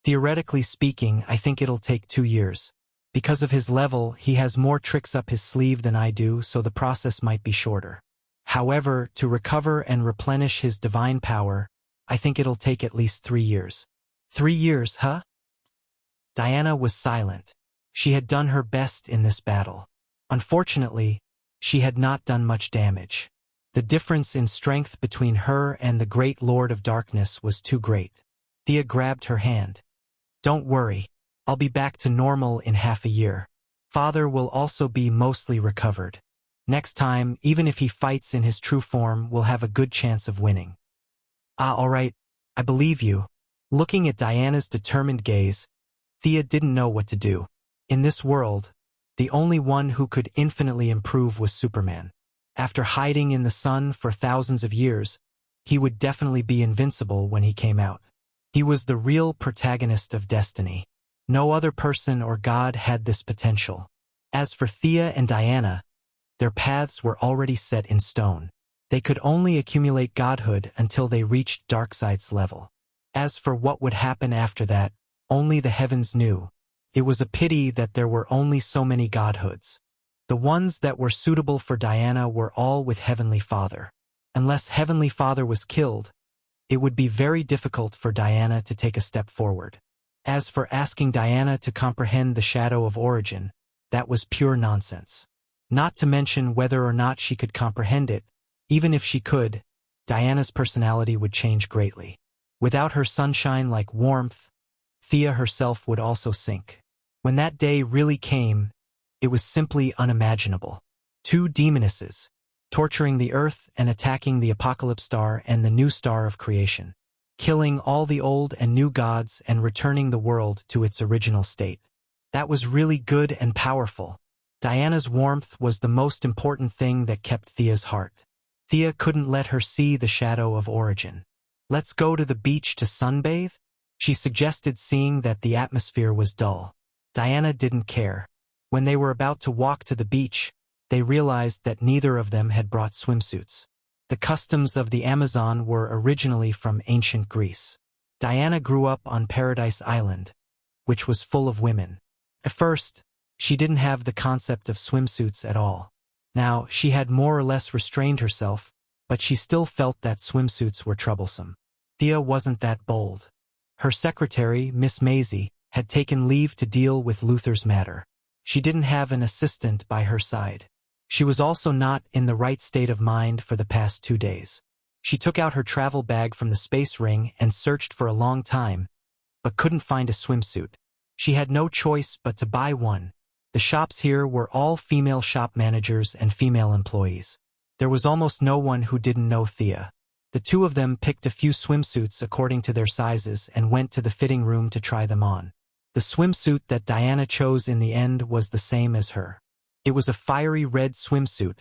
Theoretically speaking, I think it'll take 2 years. Because of his level, he has more tricks up his sleeve than I do, so the process might be shorter. However, to recover and replenish his divine power, I think it'll take at least 3 years. 3 years, huh? Diana was silent. She had done her best in this battle. Unfortunately, she had not done much damage. The difference in strength between her and the great Lord of Darkness was too great. Thea grabbed her hand. "Don't worry. I'll be back to normal in half a year. Father will also be mostly recovered. Next time, even if he fights in his true form, we'll have a good chance of winning." All right. I believe you." Looking at Diana's determined gaze, Thea didn't know what to do. In this world, the only one who could infinitely improve was Superman. After hiding in the sun for thousands of years, he would definitely be invincible when he came out. He was the real protagonist of destiny. No other person or god had this potential. As for Thea and Diana, their paths were already set in stone. They could only accumulate godhood until they reached Darkseid's level. As for what would happen after that, only the heavens knew. It was a pity that there were only so many godhoods. The ones that were suitable for Diana were all with Heavenly Father. Unless Heavenly Father was killed, it would be very difficult for Diana to take a step forward. As for asking Diana to comprehend the shadow of origin, that was pure nonsense. Not to mention whether or not she could comprehend it, even if she could, Diana's personality would change greatly. Without her sunshine-like warmth, Thea herself would also sink. When that day really came, it was simply unimaginable. 2 demonesses, torturing the earth and attacking the apocalypse star and the new star of creation, killing all the old and new gods and returning the world to its original state. That was really good and powerful. Diana's warmth was the most important thing that kept Thea's heart. Thea couldn't let her see the shadow of origin. "Let's go to the beach to sunbathe?" she suggested, seeing that the atmosphere was dull. Diana didn't care. When they were about to walk to the beach, they realized that neither of them had brought swimsuits. The customs of the Amazon were originally from ancient Greece. Diana grew up on Paradise Island, which was full of women. At first, she didn't have the concept of swimsuits at all. Now, she had more or less restrained herself, but she still felt that swimsuits were troublesome. Thea wasn't that bold. Her secretary, Miss Maisie, had taken leave to deal with Luther's matter. She didn't have an assistant by her side. She was also not in the right state of mind for the past 2 days. She took out her travel bag from the space ring and searched for a long time, but couldn't find a swimsuit. She had no choice but to buy one. The shops here were all female shop managers and female employees. There was almost no one who didn't know Thea. The 2 of them picked a few swimsuits according to their sizes and went to the fitting room to try them on. The swimsuit that Diana chose in the end was the same as her. It was a fiery red swimsuit,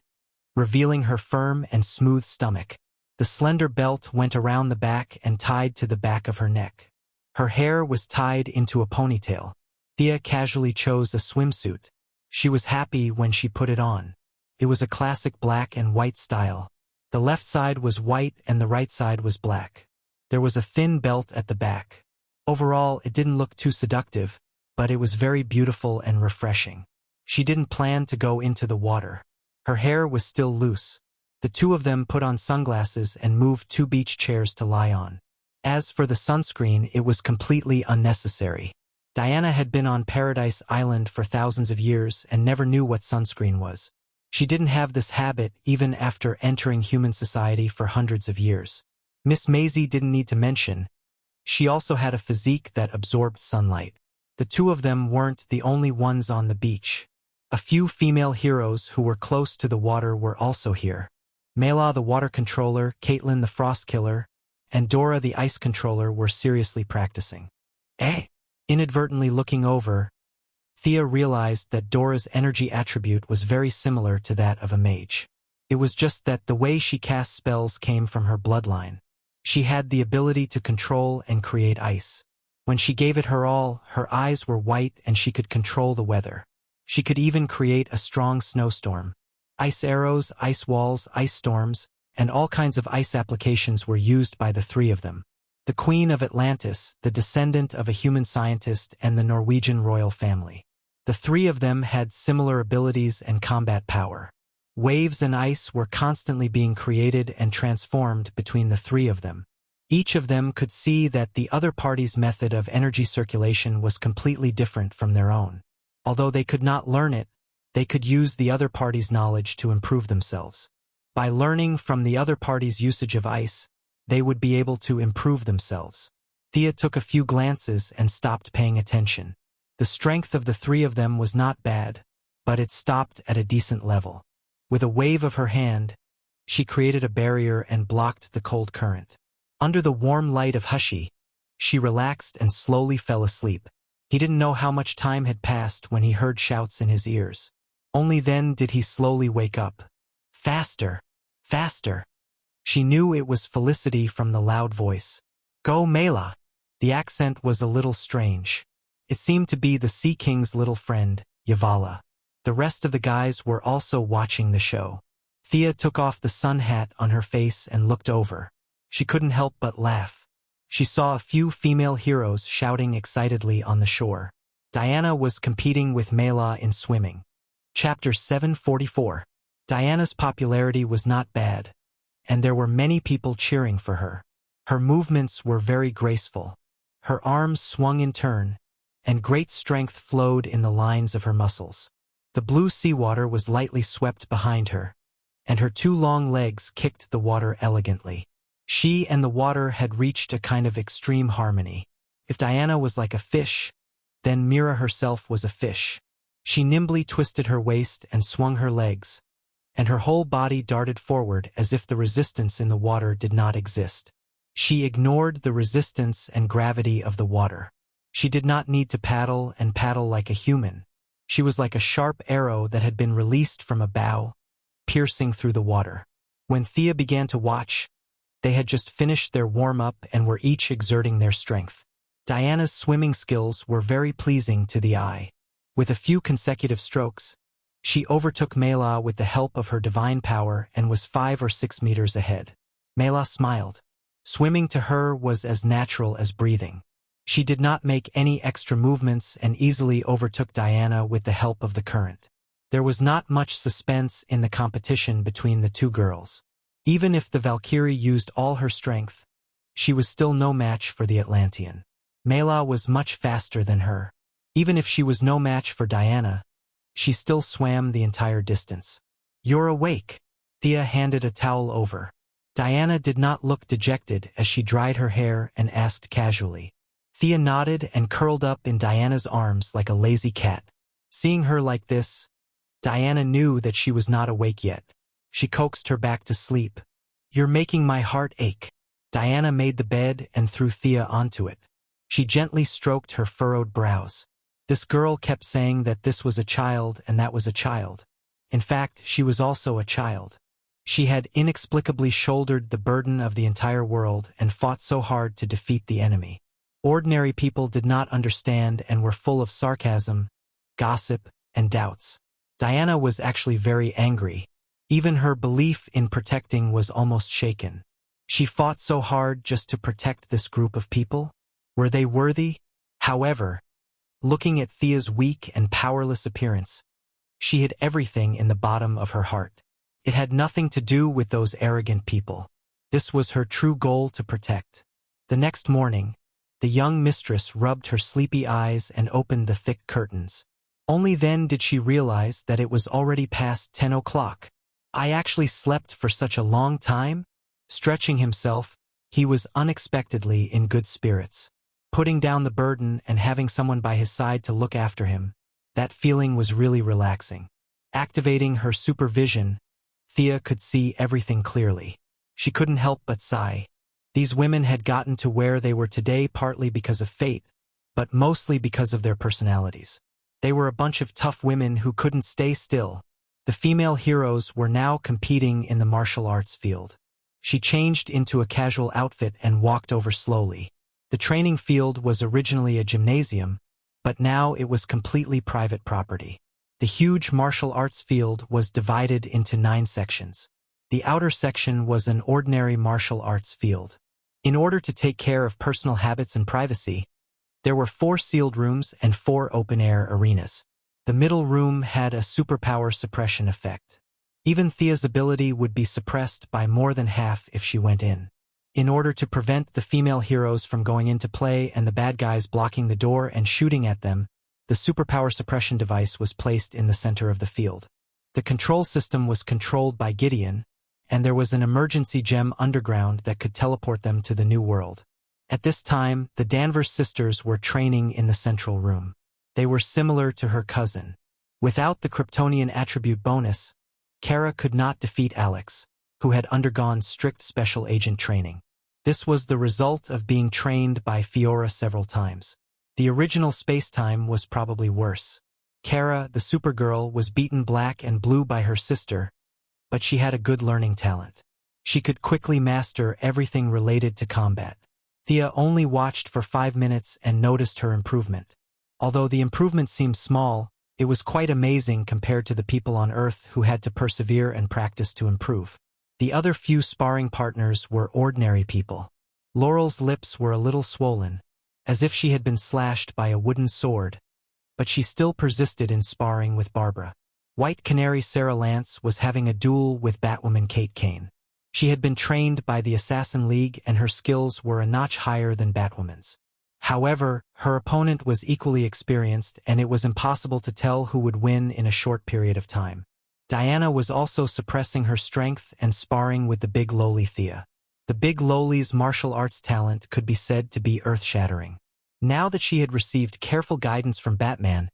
revealing her firm and smooth stomach. The slender belt went around the back and tied to the back of her neck. Her hair was tied into a ponytail. Thea casually chose a swimsuit. She was happy when she put it on. It was a classic black and white style. The left side was white and the right side was black. There was a thin belt at the back. Overall, it didn't look too seductive, but it was very beautiful and refreshing. She didn't plan to go into the water. Her hair was still loose. The two of them put on sunglasses and moved 2 beach chairs to lie on. As for the sunscreen, it was completely unnecessary. Diana had been on Paradise Island for thousands of years and never knew what sunscreen was. She didn't have this habit even after entering human society for hundreds of years. Miss Maisie didn't need to mention. She also had a physique that absorbed sunlight. The two of them weren't the only ones on the beach. A few female heroes who were close to the water were also here. Mela the water controller, Caitlin the frost killer, and Dora the ice controller were seriously practicing. Inadvertently looking over, Thea realized that Dora's energy attribute was very similar to that of a mage. It was just that the way she cast spells came from her bloodline. She had the ability to control and create ice. When she gave it her all, her eyes were white and she could control the weather. She could even create a strong snowstorm. Ice arrows, ice walls, ice storms, and all kinds of ice applications were used by the three of them. The Queen of Atlantis, the descendant of a human scientist, and the Norwegian royal family. The three of them had similar abilities and combat power. Waves and ice were constantly being created and transformed between the three of them. Each of them could see that the other party's method of energy circulation was completely different from their own. Although they could not learn it, they could use the other party's knowledge to improve themselves. By learning from the other party's usage of ice, they would be able to improve themselves. Thea took a few glances and stopped paying attention. The strength of the three of them was not bad, but it stopped at a decent level. With a wave of her hand, she created a barrier and blocked the cold current. Under the warm light of Hushi, she relaxed and slowly fell asleep. He didn't know how much time had passed when he heard shouts in his ears. Only then did he slowly wake up. Faster! Faster! She knew it was Felicity from the loud voice. Go Mela! The accent was a little strange. It seemed to be the Sea King's little friend, Yavala. The rest of the guys were also watching the show. Thea took off the sun hat on her face and looked over. She couldn't help but laugh. She saw a few female heroes shouting excitedly on the shore. Diana was competing with Mela in swimming. Chapter 744. Diana's popularity was not bad, and there were many people cheering for her. Her movements were very graceful. Her arms swung in turn, and great strength flowed in the lines of her muscles. The blue seawater was lightly swept behind her, and her 2 long legs kicked the water elegantly. She and the water had reached a kind of extreme harmony. If Diana was like a fish, then Mira herself was a fish. She nimbly twisted her waist and swung her legs, and her whole body darted forward as if the resistance in the water did not exist. She ignored the resistance and gravity of the water. She did not need to paddle and paddle like a human. She was like a sharp arrow that had been released from a bow, piercing through the water. When Thea began to watch, they had just finished their warm-up and were each exerting their strength. Diana's swimming skills were very pleasing to the eye. With a few consecutive strokes, she overtook Mela with the help of her divine power and was 5 or 6 meters ahead. Mela smiled. Swimming to her was as natural as breathing. She did not make any extra movements and easily overtook Diana with the help of the current. There was not much suspense in the competition between the two girls. Even if the Valkyrie used all her strength, she was still no match for the Atlantean. Mela was much faster than her. Even if she was no match for Diana, she still swam the entire distance. You're awake. Thea handed a towel over. Diana did not look dejected as she dried her hair and asked casually. Thea nodded and curled up in Diana's arms like a lazy cat. Seeing her like this, Diana knew that she was not awake yet. She coaxed her back to sleep. You're making my heart ache. Diana made the bed and threw Thea onto it. She gently stroked her furrowed brows. This girl kept saying that this was a child and that was a child. In fact, she was also a child. She had inexplicably shouldered the burden of the entire world and fought so hard to defeat the enemy. Ordinary people did not understand and were full of sarcasm, gossip, and doubts. Diana was actually very angry. Even her belief in protecting was almost shaken. She fought so hard just to protect this group of people. Were they worthy? However, looking at Thea's weak and powerless appearance, she hid everything in the bottom of her heart. It had nothing to do with those arrogant people. This was her true goal to protect. The next morning, the young mistress rubbed her sleepy eyes and opened the thick curtains. Only then did she realize that it was already past 10 o'clock. I actually slept for such a long time? Stretching himself, he was unexpectedly in good spirits. Putting down the burden and having someone by his side to look after him, that feeling was really relaxing. Activating her supervision, Thea could see everything clearly. She couldn't help but sigh. These women had gotten to where they were today partly because of fate, but mostly because of their personalities. They were a bunch of tough women who couldn't stay still. The female heroes were now competing in the martial arts field. She changed into a casual outfit and walked over slowly. The training field was originally a gymnasium, but now it was completely private property. The huge martial arts field was divided into 9 sections. The outer section was an ordinary martial arts field. In order to take care of personal habits and privacy, there were 4 sealed rooms and 4 open-air arenas. The middle room had a superpower suppression effect. Even Thea's ability would be suppressed by more than half if she went in. In order to prevent the female heroes from going into play and the bad guys blocking the door and shooting at them, the superpower suppression device was placed in the center of the field. The control system was controlled by Gideon, and there was an emergency gem underground that could teleport them to the new world. At this time, the Danvers sisters were training in the central room. They were similar to her cousin. Without the Kryptonian attribute bonus, Kara could not defeat Alex, who had undergone strict special agent training. This was the result of being trained by Fiora several times. The original space-time was probably worse. Kara, the Supergirl, was beaten black and blue by her sister, but she had a good learning talent. She could quickly master everything related to combat. Thea only watched for 5 minutes and noticed her improvement. Although the improvement seemed small, it was quite amazing compared to the people on Earth who had to persevere and practice to improve. The other few sparring partners were ordinary people. Laurel's lips were a little swollen, as if she had been slashed by a wooden sword, but she still persisted in sparring with Barbara. White Canary Sarah Lance was having a duel with Batwoman Kate Kane. She had been trained by the Assassin League and her skills were a notch higher than Batwoman's. However, her opponent was equally experienced and it was impossible to tell who would win in a short period of time. Diana was also suppressing her strength and sparring with the big lowly Thea. The big lowly's martial arts talent could be said to be earth-shattering. Now that she had received careful guidance from Batman,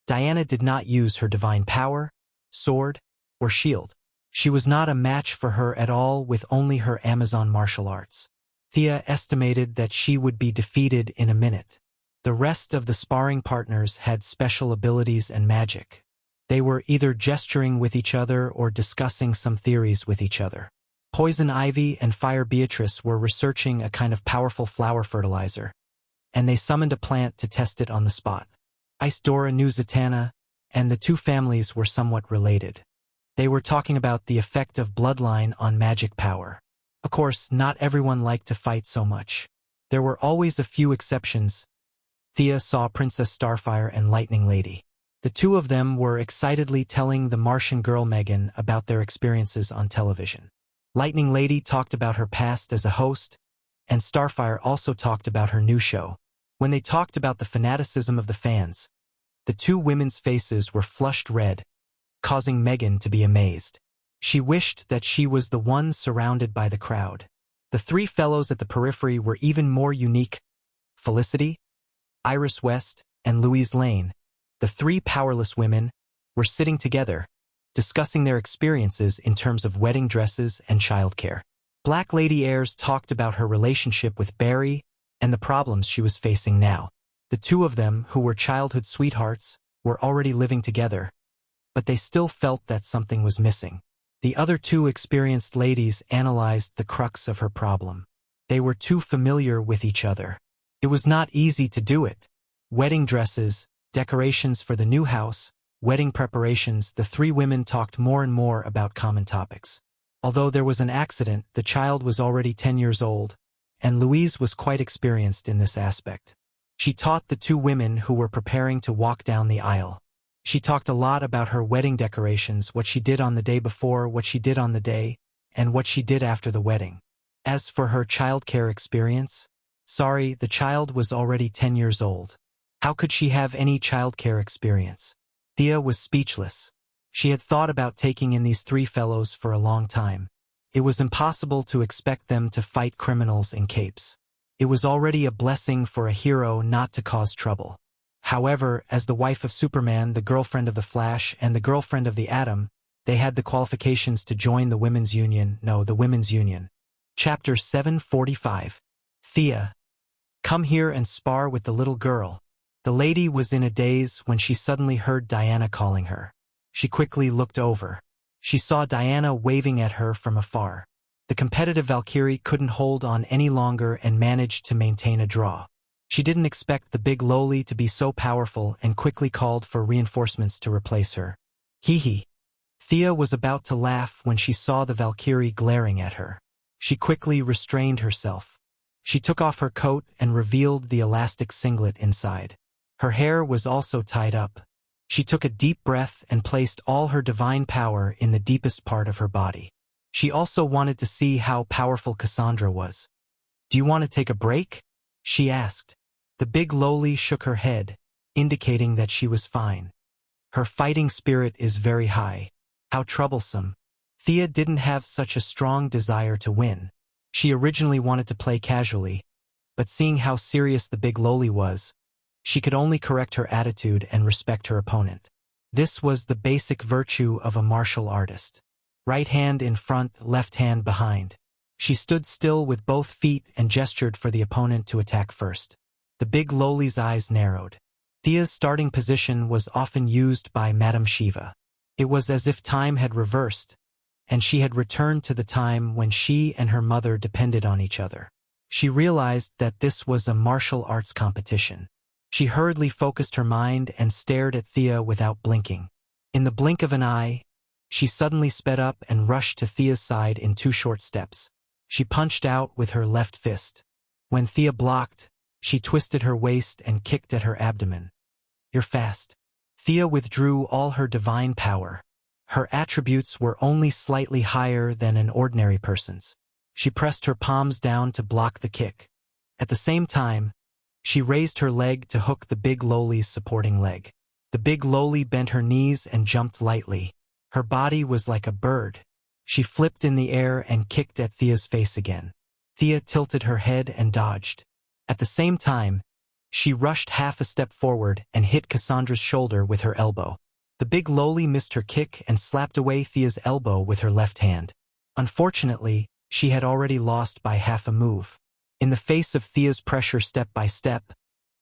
Diana did not use her divine power, sword, or shield. She was not a match for her at all with only her Amazon martial arts. Thea estimated that she would be defeated in a minute. The rest of the sparring partners had special abilities and magic. They were either gesturing with each other or discussing some theories with each other. Poison Ivy and Fire Beatrice were researching a kind of powerful flower fertilizer, and they summoned a plant to test it on the spot. Ice Dora knew Zatanna, and the two families were somewhat related. They were talking about the effect of bloodline on magic power. Of course, not everyone liked to fight so much. There were always a few exceptions. Thea saw Princess Starfire and Lightning Lady. The two of them were excitedly telling the Martian girl Megan about their experiences on television. Lightning Lady talked about her past as a host, and Starfire also talked about her new show. When they talked about the fanaticism of the fans, the two women's faces were flushed red, causing Megan to be amazed. She wished that she was the one surrounded by the crowd. The three fellows at the periphery were even more unique. Felicity, Iris West, and Louise Lane, the three powerless women, were sitting together, discussing their experiences in terms of wedding dresses and childcare. Black Lady Ayres talked about her relationship with Barry, and the problems she was facing now. The two of them, who were childhood sweethearts, were already living together, but they still felt that something was missing. The other two experienced ladies analyzed the crux of her problem. They were too familiar with each other. It was not easy to do it. Wedding dresses, decorations for the new house, wedding preparations, the three women talked more and more about common topics. Although there was an accident, the child was already 10 years old, and Louise was quite experienced in this aspect. She taught the two women who were preparing to walk down the aisle. She talked a lot about her wedding decorations, what she did on the day before, what she did on the day, and what she did after the wedding. As for her childcare experience, the child was already 10 years old. How could she have any childcare experience? Thea was speechless. She had thought about taking in these three fellows for a long time. It was impossible to expect them to fight criminals in capes. It was already a blessing for a hero not to cause trouble. However, as the wife of Superman, the girlfriend of the Flash, and the girlfriend of the Atom, they had the qualifications to join the Women's Union. Chapter 745. Thea. Come here and spar with the little girl. The lady was in a daze when she suddenly heard Diana calling her. She quickly looked over. She saw Diana waving at her from afar. The competitive Valkyrie couldn't hold on any longer and managed to maintain a draw. She didn't expect the big loli to be so powerful and quickly called for reinforcements to replace her. Hee. Thea was about to laugh when she saw the Valkyrie glaring at her. She quickly restrained herself. She took off her coat and revealed the elastic singlet inside. Her hair was also tied up. She took a deep breath and placed all her divine power in the deepest part of her body. She also wanted to see how powerful Cassandra was. Do you want to take a break? She asked. The big loli shook her head, indicating that she was fine. Her fighting spirit is very high. How troublesome. Thea didn't have such a strong desire to win. She originally wanted to play casually, but seeing how serious the big loli was, she could only correct her attitude and respect her opponent. This was the basic virtue of a martial artist. Right hand in front, left hand behind. She stood still with both feet and gestured for the opponent to attack first. The big loli's eyes narrowed. Thea's starting position was often used by Madame Shiva. It was as if time had reversed, and she had returned to the time when she and her mother depended on each other. She realized that this was a martial arts competition. She hurriedly focused her mind and stared at Thea without blinking. In the blink of an eye, she suddenly sped up and rushed to Thea's side in 2 short steps. She punched out with her left fist. When Thea blocked, she twisted her waist and kicked at her abdomen. You're fast. Thea withdrew all her divine power. Her attributes were only slightly higher than an ordinary person's. She pressed her palms down to block the kick. At the same time, she raised her leg to hook the big loli's supporting leg. The big loli bent her knees and jumped lightly. Her body was like a bird. She flipped in the air and kicked at Thea's face again. Thea tilted her head and dodged. At the same time, she rushed half a step forward and hit Cassandra's shoulder with her elbow. The big loli missed her kick and slapped away Thea's elbow with her left hand. Unfortunately, she had already lost by half a move. In the face of Thea's pressure step by step,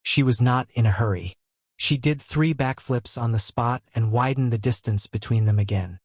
she was not in a hurry. She did 3 backflips on the spot and widened the distance between them again.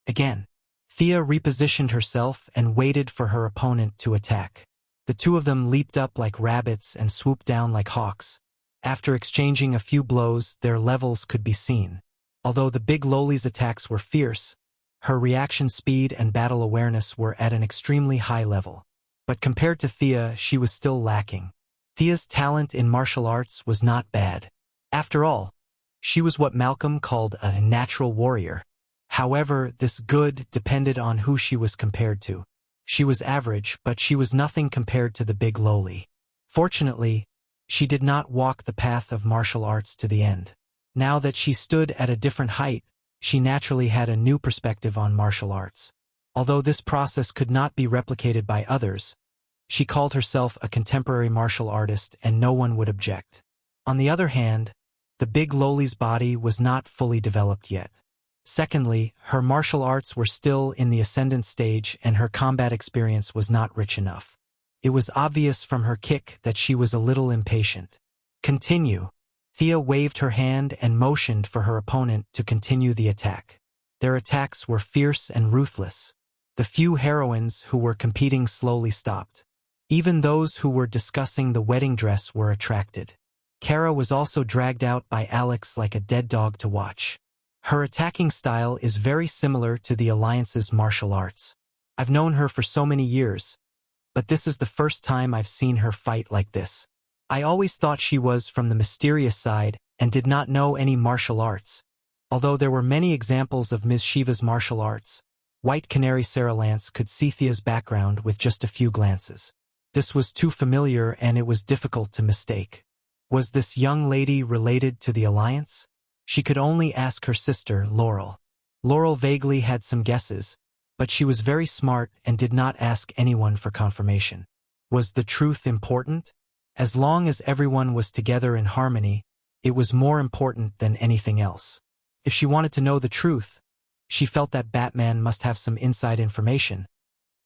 Thea repositioned herself and waited for her opponent to attack. The two of them leaped up like rabbits and swooped down like hawks. After exchanging a few blows, their levels could be seen. Although the big loli's attacks were fierce, her reaction speed and battle awareness were at an extremely high level. But compared to Thea, she was still lacking. Thea's talent in martial arts was not bad. After all, she was what Malcolm called a natural warrior. However, this good depended on who she was compared to. She was average, but she was nothing compared to the big loli. Fortunately, she did not walk the path of martial arts to the end. Now that she stood at a different height, she naturally had a new perspective on martial arts. Although this process could not be replicated by others, she called herself a contemporary martial artist and no one would object. On the other hand, the big loli's body was not fully developed yet. Secondly, her martial arts were still in the ascendant stage and her combat experience was not rich enough. It was obvious from her kick that she was a little impatient. Continue. Thea waved her hand and motioned for her opponent to continue the attack. Their attacks were fierce and ruthless. The few heroines who were competing slowly stopped. Even those who were discussing the wedding dress were attracted. Kara was also dragged out by Alex like a dead dog to watch. Her attacking style is very similar to the Alliance's martial arts. I've known her for so many years, but this is the first time I've seen her fight like this. I always thought she was from the mysterious side and did not know any martial arts. Although there were many examples of Ms. Shiva's martial arts, White Canary Sarah Lance could see Thea's background with just a few glances. This was too familiar and it was difficult to mistake. Was this young lady related to the Alliance? She could only ask her sister, Laurel. Laurel vaguely had some guesses, but she was very smart and did not ask anyone for confirmation. Was the truth important? As long as everyone was together in harmony, it was more important than anything else. If she wanted to know the truth, she felt that Batman must have some inside information,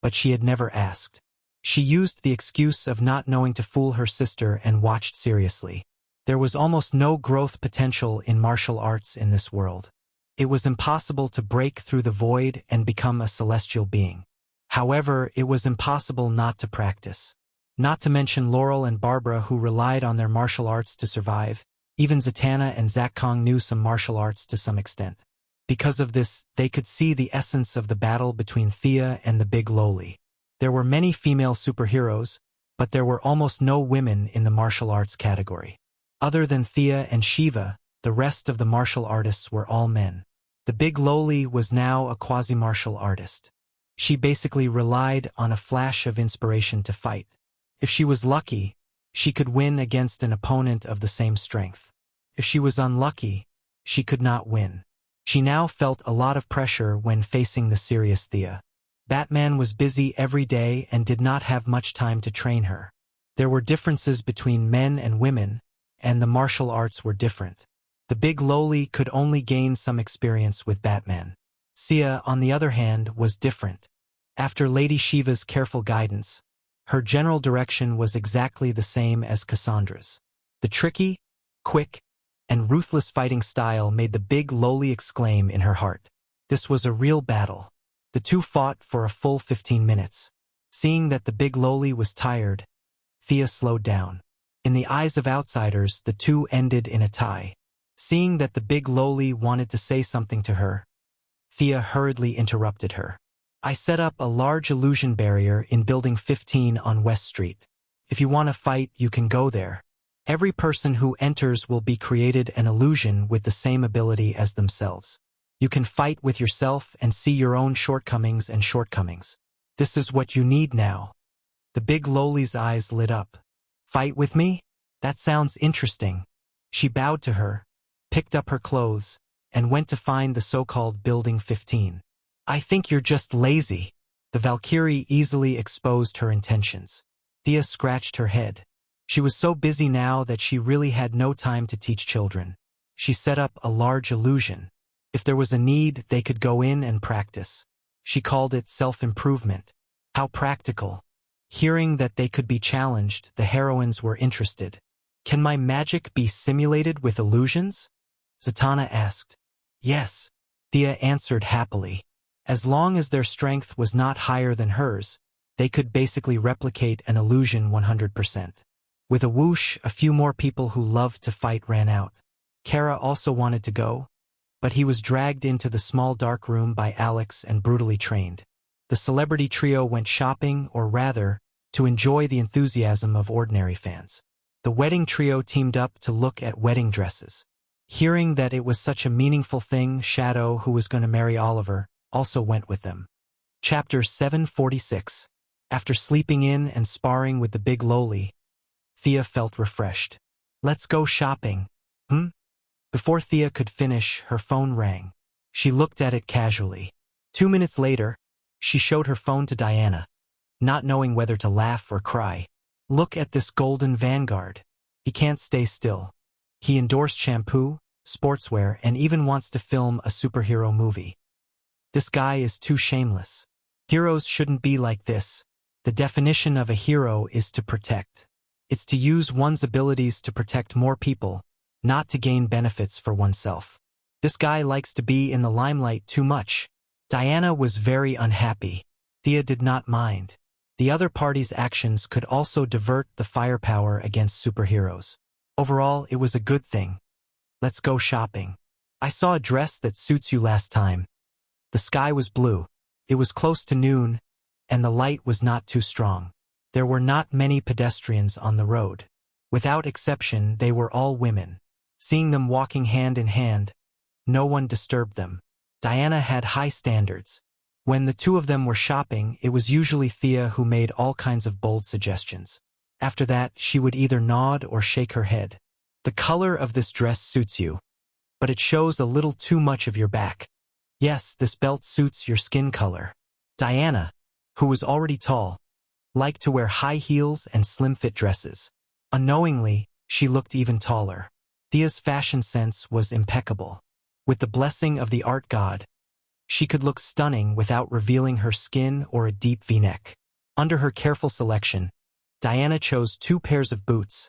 but she had never asked. She used the excuse of not knowing to fool her sister and watched seriously. There was almost no growth potential in martial arts in this world. It was impossible to break through the void and become a celestial being. However, it was impossible not to practice. Not to mention Laurel and Barbara, who relied on their martial arts to survive. Even Zatanna and Zach Kong knew some martial arts to some extent. Because of this, they could see the essence of the battle between Thea and the Big Lowly. There were many female superheroes, but there were almost no women in the martial arts category. Other than Thea and Shiva, the rest of the martial artists were all men. The Big Lowly was now a quasi-martial artist. She basically relied on a flash of inspiration to fight. If she was lucky, she could win against an opponent of the same strength. If she was unlucky, she could not win. She now felt a lot of pressure when facing the serious Thea. Batman was busy every day and did not have much time to train her. There were differences between men and women, and the martial arts were different. The Big Lowly could only gain some experience with Batman. Sia, on the other hand, was different. After Lady Shiva's careful guidance, her general direction was exactly the same as Cassandra's. The tricky, quick, and ruthless fighting style made the Big Lowly exclaim in her heart. This was a real battle. The two fought for a full 15 minutes. Seeing that the Big Lowly was tired, Thea slowed down. In the eyes of outsiders, the two ended in a tie. Seeing that the Big Lowly wanted to say something to her, Thea hurriedly interrupted her. I set up a large illusion barrier in Building 15 on West Street. If you want to fight, you can go there. Every person who enters will be created an illusion with the same ability as themselves. You can fight with yourself and see your own shortcomings and shortcomings. This is what you need now. The Big Lowly's eyes lit up. Fight with me? That sounds interesting. She bowed to her, picked up her clothes, and went to find the so-called Building 15. I think you're just lazy. The Valkyrie easily exposed her intentions. Thea scratched her head. She was so busy now that she really had no time to teach children. She set up a large illusion. If there was a need, they could go in and practice. She called it self-improvement. How practical. Hearing that they could be challenged, the heroines were interested. Can my magic be simulated with illusions? Zatanna asked. Yes. Thea answered happily. As long as their strength was not higher than hers, they could basically replicate an illusion 100%. With a whoosh, a few more people who loved to fight ran out. Kara also wanted to go, but he was dragged into the small dark room by Alex and brutally trained. The celebrity trio went shopping, or rather, to enjoy the enthusiasm of ordinary fans. The wedding trio teamed up to look at wedding dresses. Hearing that it was such a meaningful thing, Shadow, who was going to marry Oliver, also went with them. Chapter 746. After sleeping in and sparring with the Big Lowly, Thea felt refreshed. Let's go shopping. Before Thea could finish, her phone rang. She looked at it casually. 2 minutes later, she showed her phone to Diana, not knowing whether to laugh or cry. Look at this golden Vanguard. He can't stay still. He endorsed shampoo, sportswear, and even wants to film a superhero movie. This guy is too shameless. Heroes shouldn't be like this. The definition of a hero is to protect. It's to use one's abilities to protect more people, not to gain benefits for oneself. This guy likes to be in the limelight too much. Diana was very unhappy. Thea did not mind. The other party's actions could also divert the firepower against superheroes. Overall, it was a good thing. Let's go shopping. I saw a dress that suits you last time. The sky was blue. It was close to noon, and the light was not too strong. There were not many pedestrians on the road. Without exception, they were all women. Seeing them walking hand in hand, no one disturbed them. Diana had high standards. When the two of them were shopping, it was usually Thea who made all kinds of bold suggestions. After that, she would either nod or shake her head. The color of this dress suits you, but it shows a little too much of your back. Yes, this belt suits your skin color. Diana, who was already tall, liked to wear high heels and slim-fit dresses. Unknowingly, she looked even taller. Thea's fashion sense was impeccable. With the blessing of the art god, she could look stunning without revealing her skin or a deep V-neck. Under her careful selection, Diana chose 2 pairs of boots,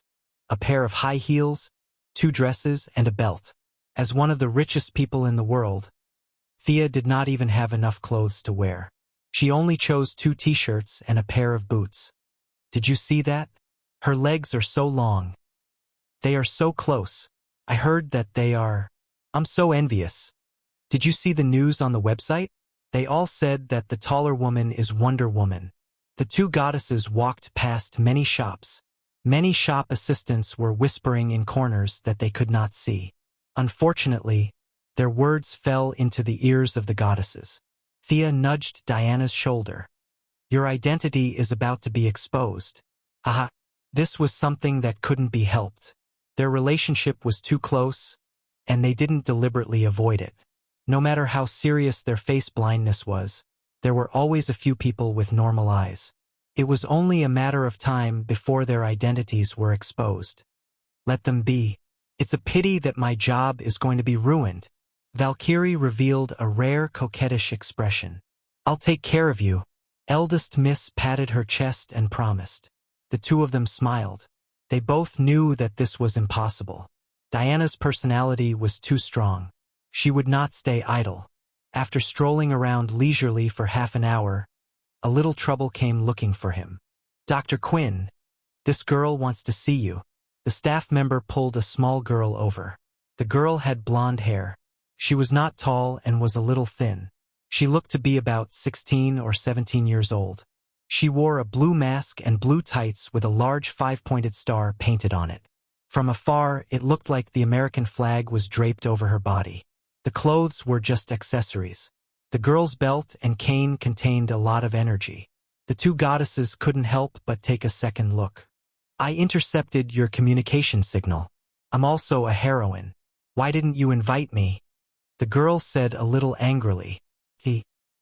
a pair of high heels, 2 dresses, and a belt. As one of the richest people in the world, Thea did not even have enough clothes to wear. She only chose 2 t-shirts and a pair of boots. Did you see that? Her legs are so long. They are so close. I heard that they are. I'm so envious. Did you see the news on the website? They all said that the taller woman is Wonder Woman. The 2 goddesses walked past many shops. Many shop assistants were whispering in corners that they could not see. Unfortunately, their words fell into the ears of the goddesses. Thea nudged Diana's shoulder. Your identity is about to be exposed. Haha. This was something that couldn't be helped. Their relationship was too close, and they didn't deliberately avoid it. No matter how serious their face blindness was, there were always a few people with normal eyes. It was only a matter of time before their identities were exposed. Let them be. It's a pity that my job is going to be ruined. Valkyrie revealed a rare coquettish expression. I'll take care of you. Eldest Miss patted her chest and promised. The 2 of them smiled. They both knew that this was impossible. Diana's personality was too strong. She would not stay idle. After strolling around leisurely for half an hour, a little trouble came looking for him. Dr. Quinn, this girl wants to see you. The staff member pulled a small girl over. The girl had blonde hair. She was not tall and was a little thin. She looked to be about 16 or 17 years old. She wore a blue mask and blue tights with a large 5-pointed star painted on it. From afar, it looked like the American flag was draped over her body. The clothes were just accessories. The girl's belt and cane contained a lot of energy. The 2 goddesses couldn't help but take a second look. I intercepted your communication signal. I'm also a heroine. Why didn't you invite me? The girl said a little angrily.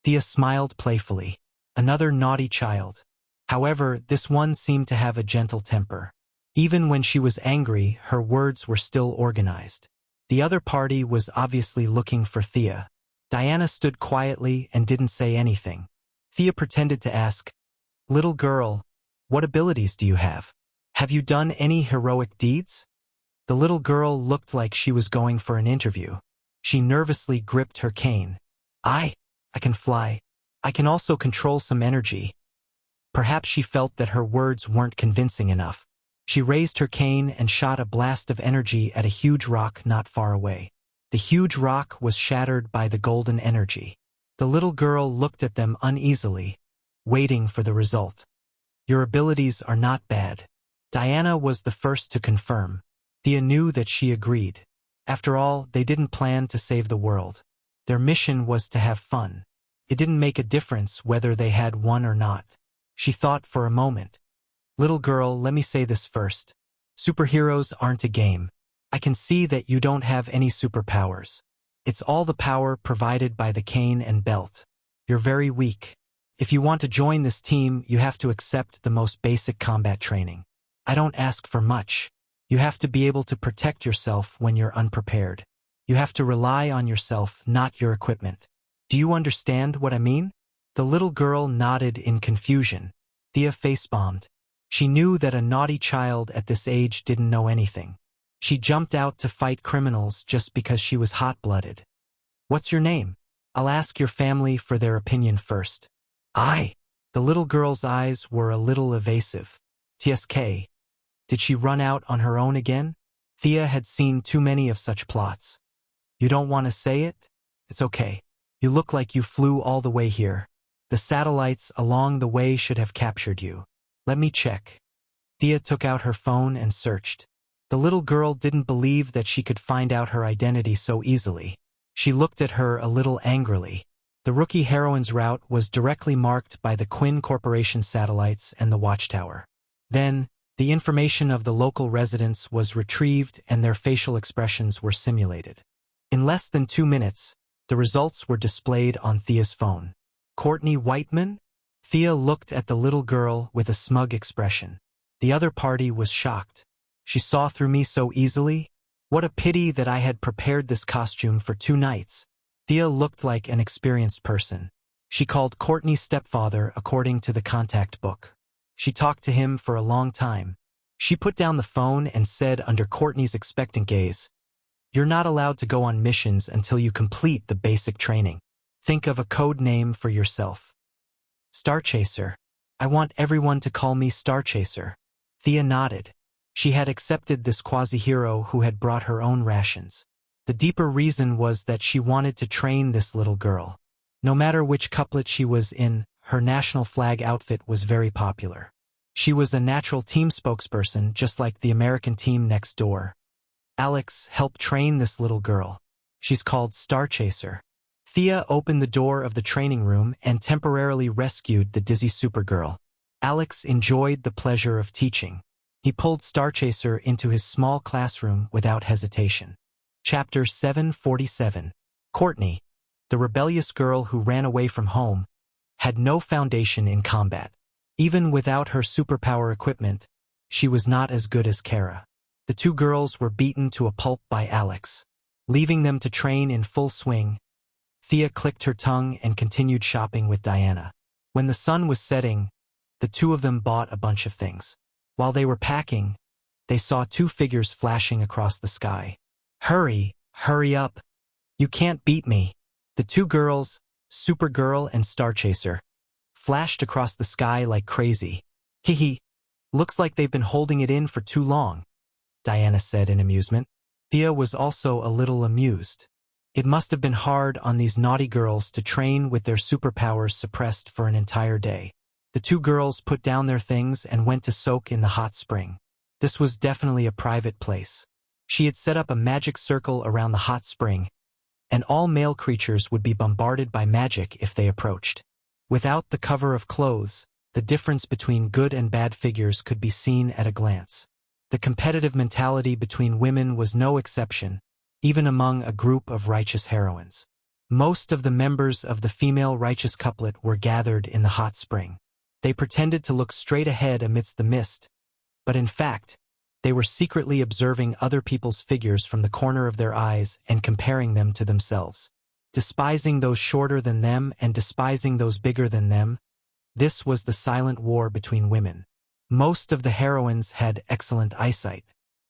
Thea smiled playfully. Another naughty child. However, this one seemed to have a gentle temper. Even when she was angry, her words were still organized. The other party was obviously looking for Thea. Diana stood quietly and didn't say anything. Thea pretended to ask, "Little girl, what abilities do you have? Have you done any heroic deeds?" The little girl looked like she was going for an interview. She nervously gripped her cane. I can fly. I can also control some energy." Perhaps she felt that her words weren't convincing enough. She raised her cane and shot a blast of energy at a huge rock not far away. The huge rock was shattered by the golden energy. The little girl looked at them uneasily, waiting for the result. "Your abilities are not bad." Diana was the first to confirm. Thea knew that she agreed. After all, they didn't plan to save the world. Their mission was to have fun. It didn't make a difference whether they had won or not. She thought for a moment. "Little girl, let me say this first. Superheroes aren't a game. I can see that you don't have any superpowers. It's all the power provided by the cane and belt. You're very weak. If you want to join this team, you have to accept the most basic combat training. I don't ask for much. You have to be able to protect yourself when you're unprepared. You have to rely on yourself, not your equipment. Do you understand what I mean?" The little girl nodded in confusion. Thea face-bombed. She knew that a naughty child at this age didn't know anything. She jumped out to fight criminals just because she was hot-blooded. "What's your name? I'll ask your family for their opinion first." "I." The little girl's eyes were a little evasive. "TSK. Did she run out on her own again?" Thea had seen too many of such plots. "You don't want to say it? It's okay. You look like you flew all the way here. The satellites along the way should have captured you. Let me check." Thea took out her phone and searched. The little girl didn't believe that she could find out her identity so easily. She looked at her a little angrily. The rookie heroine's route was directly marked by the Quinn Corporation satellites and the watchtower. Then, the information of the local residents was retrieved and their facial expressions were simulated. In less than 2 minutes, the results were displayed on Thea's phone. "Courtney Whiteman?" Thea looked at the little girl with a smug expression. The other party was shocked. "She saw through me so easily? What a pity that I had prepared this costume for 2 nights. Thea looked like an experienced person. She called Courtney's stepfather according to the contact book. She talked to him for a long time. She put down the phone and said under Courtney's expectant gaze, "You're not allowed to go on missions until you complete the basic training. Think of a code name for yourself." "Starchaser. I want everyone to call me Starchaser." Thea nodded. She had accepted this quasi-hero who had brought her own rations. The deeper reason was that she wanted to train this little girl. No matter which couplet she was in, her national flag outfit was very popular. She was a natural team spokesperson, just like the American team next door. Alex helped train this little girl. She's called Starchaser. Thea opened the door of the training room and temporarily rescued the dizzy Supergirl. Alex enjoyed the pleasure of teaching. He pulled Starchaser into his small classroom without hesitation. Chapter 747. Courtney, the rebellious girl who ran away from home, had no foundation in combat. Even without her superpower equipment, she was not as good as Kara. The 2 girls were beaten to a pulp by Alex. Leaving them to train in full swing, Thea clicked her tongue and continued shopping with Diana. When the sun was setting, the 2 of them bought a bunch of things. While they were packing, they saw 2 figures flashing across the sky. "Hurry, hurry up. You can't beat me." The 2 girls, Supergirl and Starchaser, flashed across the sky like crazy. "Hee. Looks like they've been holding it in for too long," Diana said in amusement. Thea was also a little amused. It must have been hard on these naughty girls to train with their superpowers suppressed for an entire day. The 2 girls put down their things and went to soak in the hot spring. This was definitely a private place. She had set up a magic circle around the hot spring, and all male creatures would be bombarded by magic if they approached. Without the cover of clothes, the difference between good and bad figures could be seen at a glance. The competitive mentality between women was no exception, even among a group of righteous heroines. Most of the members of the female righteous couplet were gathered in the hot spring. They pretended to look straight ahead amidst the mist, but in fact, they were secretly observing other people's figures from the corner of their eyes and comparing them to themselves. Despising those shorter than them and despising those bigger than them, this was the silent war between women. Most of the heroines had excellent eyesight.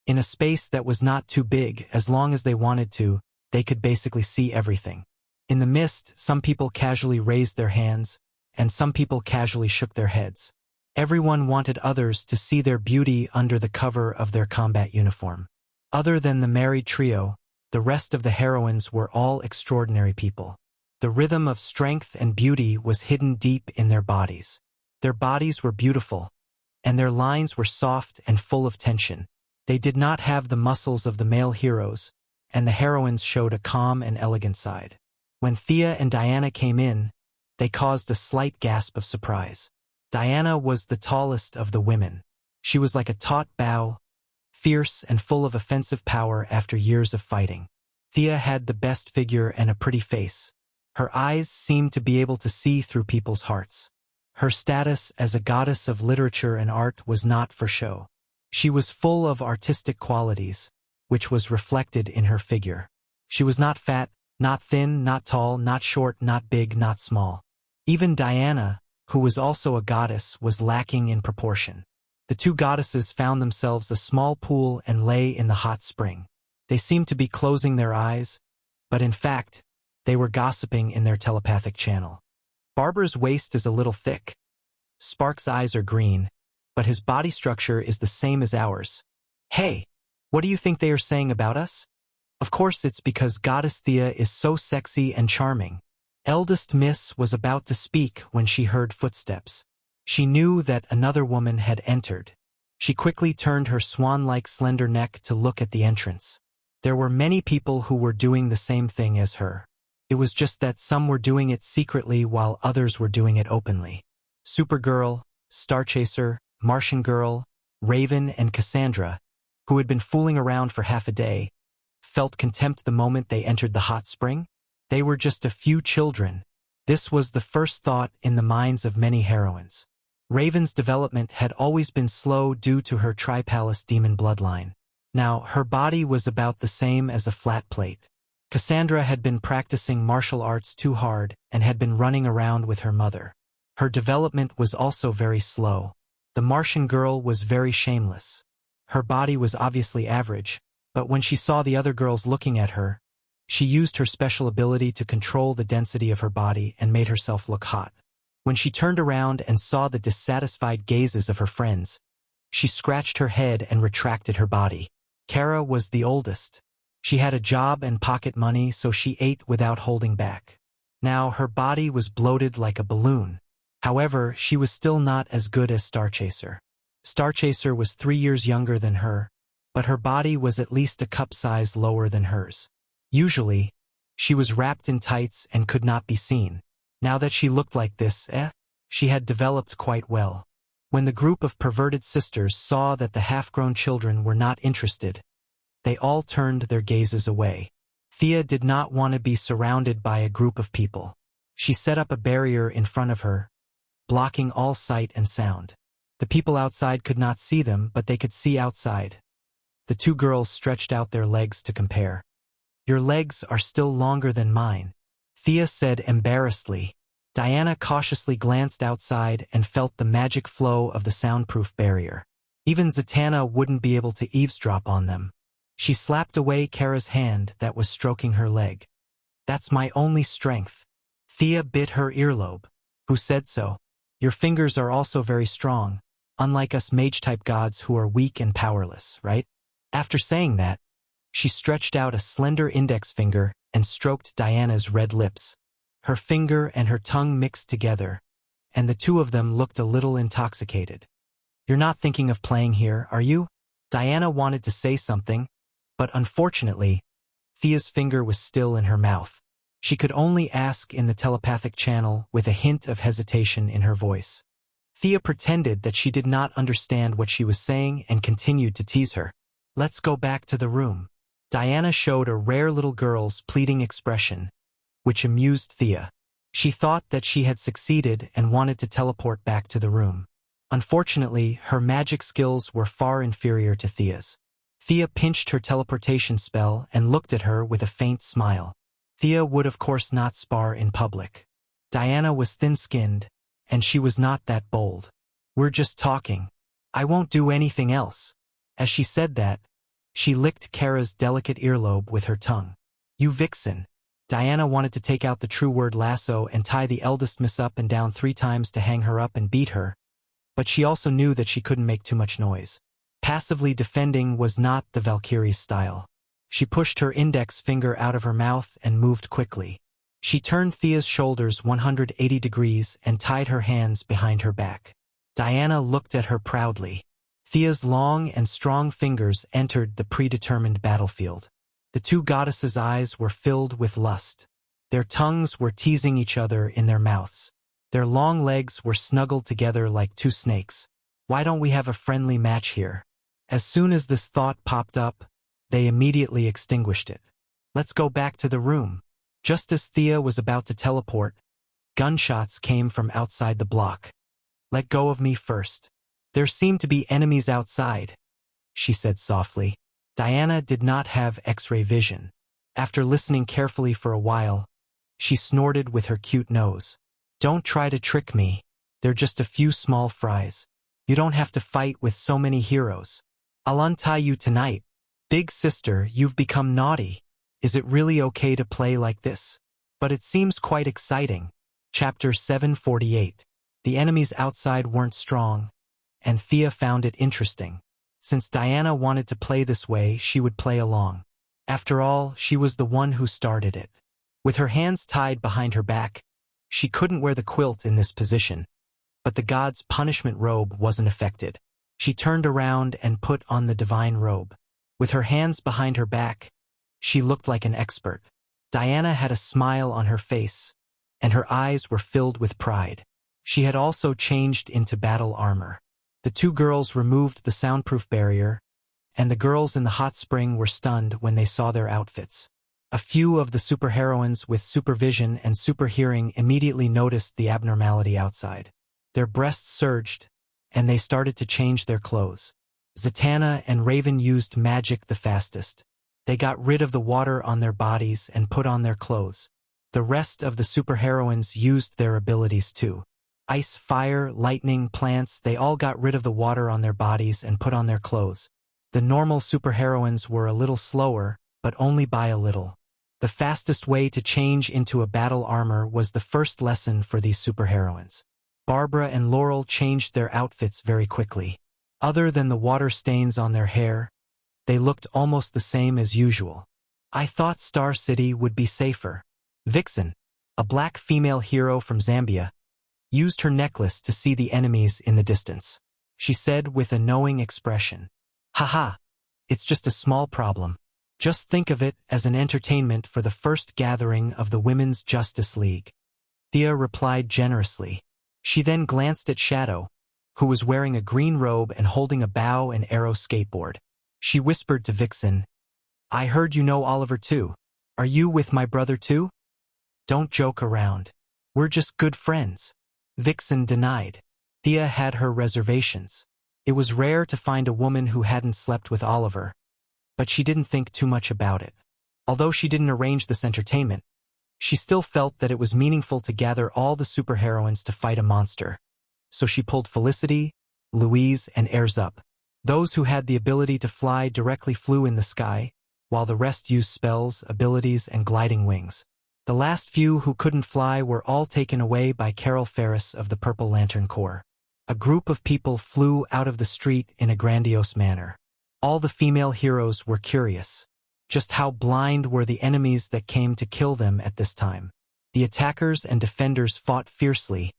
In a space that was not too big, as long as they wanted to, they could basically see everything. In the mist, some people casually raised their hands, and some people casually shook their heads. Everyone wanted others to see their beauty under the cover of their combat uniform. Other than the married trio, the rest of the heroines were all extraordinary people. The rhythm of strength and beauty was hidden deep in their bodies. Their bodies were beautiful, and their lines were soft and full of tension. They did not have the muscles of the male heroes, and the heroines showed a calm and elegant side. When Thea and Diana came in, they caused a slight gasp of surprise. Diana was the tallest of the women. She was like a taut bow, fierce and full of offensive power after years of fighting. Thea had the best figure and a pretty face. Her eyes seemed to be able to see through people's hearts. Her status as a goddess of literature and art was not for show. She was full of artistic qualities, which was reflected in her figure. She was not fat, not thin, not tall, not short, not big, not small. Even Diana, who was also a goddess, was lacking in proportion. The two goddesses found themselves a small pool and lay in the hot spring. They seemed to be closing their eyes, but in fact, they were gossiping in their telepathic channel. Barber's waist is a little thick. Spark's eyes are green, but his body structure is the same as ours. Hey, what do you think they are saying about us? Of course it's because Goddess Thea is so sexy and charming. Eldest Miss was about to speak when she heard footsteps. She knew that another woman had entered. She quickly turned her swan-like slender neck to look at the entrance. There were many people who were doing the same thing as her. It was just that some were doing it secretly while others were doing it openly. Supergirl, Starchaser, Martian Girl, Raven, and Cassandra, who had been fooling around for half a day, felt contempt the moment they entered the hot spring. They were just a few children. This was the first thought in the minds of many heroines. Raven's development had always been slow due to her Tripalace demon bloodline. Now, her body was about the same as a flat plate. Cassandra had been practicing martial arts too hard and had been running around with her mother. Her development was also very slow. The Martian Girl was very shameless. Her body was obviously average, but when she saw the other girls looking at her, she used her special ability to control the density of her body and made herself look hot. When she turned around and saw the dissatisfied gazes of her friends, she scratched her head and retracted her body. Kara was the oldest. She had a job and pocket money, so she ate without holding back. Now her body was bloated like a balloon. However, she was still not as good as Starchaser. Starchaser was 3 years younger than her, but her body was at least a cup size lower than hers. Usually, she was wrapped in tights and could not be seen. Now that she looked like this, she had developed quite well. When the group of perverted sisters saw that the half-grown children were not interested, they all turned their gazes away. Thea did not want to be surrounded by a group of people. She set up a barrier in front of her, blocking all sight and sound. The people outside could not see them, but they could see outside. The two girls stretched out their legs to compare. "Your legs are still longer than mine," Thea said embarrassedly. Diana cautiously glanced outside and felt the magic flow of the soundproof barrier. Even Zatanna wouldn't be able to eavesdrop on them. She slapped away Kara's hand that was stroking her leg. "That's my only strength." Thea bit her earlobe. "Who said so? Your fingers are also very strong, unlike us mage-type gods who are weak and powerless, right?" After saying that, she stretched out a slender index finger and stroked Diana's red lips. Her finger and her tongue mixed together, and the two of them looked a little intoxicated. "You're not thinking of playing here, are you?" Diana wanted to say something, but unfortunately, Thea's finger was still in her mouth. She could only ask in the telepathic channel with a hint of hesitation in her voice. Thea pretended that she did not understand what she was saying and continued to tease her. "Let's go back to the room." Diana showed a rare little girl's pleading expression, which amused Thea. She thought that she had succeeded and wanted to teleport back to the room. Unfortunately, her magic skills were far inferior to Thea's. Thea pinched her teleportation spell and looked at her with a faint smile. Thea would of course not spar in public. Diana was thin-skinned, and she was not that bold. "We're just talking. I won't do anything else." As she said that, she licked Kara's delicate earlobe with her tongue. "You vixen." Diana wanted to take out the true word lasso and tie the eldest miss up and down 3 times to hang her up and beat her, but she also knew that she couldn't make too much noise. Passively defending was not the Valkyrie's style. She pushed her index finger out of her mouth and moved quickly. She turned Thea's shoulders 180 degrees and tied her hands behind her back. Diana looked at her proudly. Thea's long and strong fingers entered the predetermined battlefield. The two goddesses' eyes were filled with lust. Their tongues were teasing each other in their mouths. Their long legs were snuggled together like 2 snakes. "Why don't we have a friendly match here?" As soon as this thought popped up, they immediately extinguished it. "Let's go back to the room." Just as Thea was about to teleport, gunshots came from outside the block. "Let go of me first. There seem to be enemies outside," she said softly. Diana did not have X-ray vision. After listening carefully for a while, she snorted with her cute nose. "Don't try to trick me." They're just a few small fries. You don't have to fight with so many heroes. I'll untie you tonight. Big sister, you've become naughty. Is it really okay to play like this? But it seems quite exciting. Chapter 748. The enemies outside weren't strong, and Thea found it interesting. Since Diana wanted to play this way, she would play along. After all, she was the one who started it. With her hands tied behind her back, she couldn't wear the quilt in this position. But the god's punishment robe wasn't affected. She turned around and put on the divine robe. With her hands behind her back, she looked like an expert. Diana had a smile on her face, and her eyes were filled with pride. She had also changed into battle armor. The two girls removed the soundproof barrier, and the girls in the hot spring were stunned when they saw their outfits. A few of the superheroines with supervision and superhearing immediately noticed the abnormality outside. Their breasts surged, and they started to change their clothes. Zatanna and Raven used magic the fastest. They got rid of the water on their bodies and put on their clothes. The rest of the superheroines used their abilities too. Ice, fire, lightning, plants, they all got rid of the water on their bodies and put on their clothes. The normal superheroines were a little slower, but only by a little. The fastest way to change into a battle armor was the first lesson for these superheroines. Barbara and Laurel changed their outfits very quickly. Other than the water stains on their hair, they looked almost the same as usual. I thought Star City would be safer. Vixen, a black female hero from Zambia, used her necklace to see the enemies in the distance. She said with a knowing expression, "Haha, it's just a small problem. Just think of it as an entertainment for the first gathering of the Women's Justice League." Thea replied generously. She then glanced at Shadow, who was wearing a green robe and holding a bow and arrow skateboard. She whispered to Vixen, "I heard you know Oliver too. Are you with my brother too?" "Don't joke around. We're just good friends." Vixen denied. Thea had her reservations. It was rare to find a woman who hadn't slept with Oliver, but she didn't think too much about it. Although she didn't arrange this entertainment, she still felt that it was meaningful to gather all the superheroines to fight a monster. So she pulled Felicity, Louise, and Airs up. Those who had the ability to fly directly flew in the sky, while the rest used spells, abilities, and gliding wings. The last few who couldn't fly were all taken away by Carol Ferris of the Purple Lantern Corps. A group of people flew out of the street in a grandiose manner. All the female heroes were curious. Just how blind were the enemies that came to kill them at this time? The attackers and defenders fought fiercely,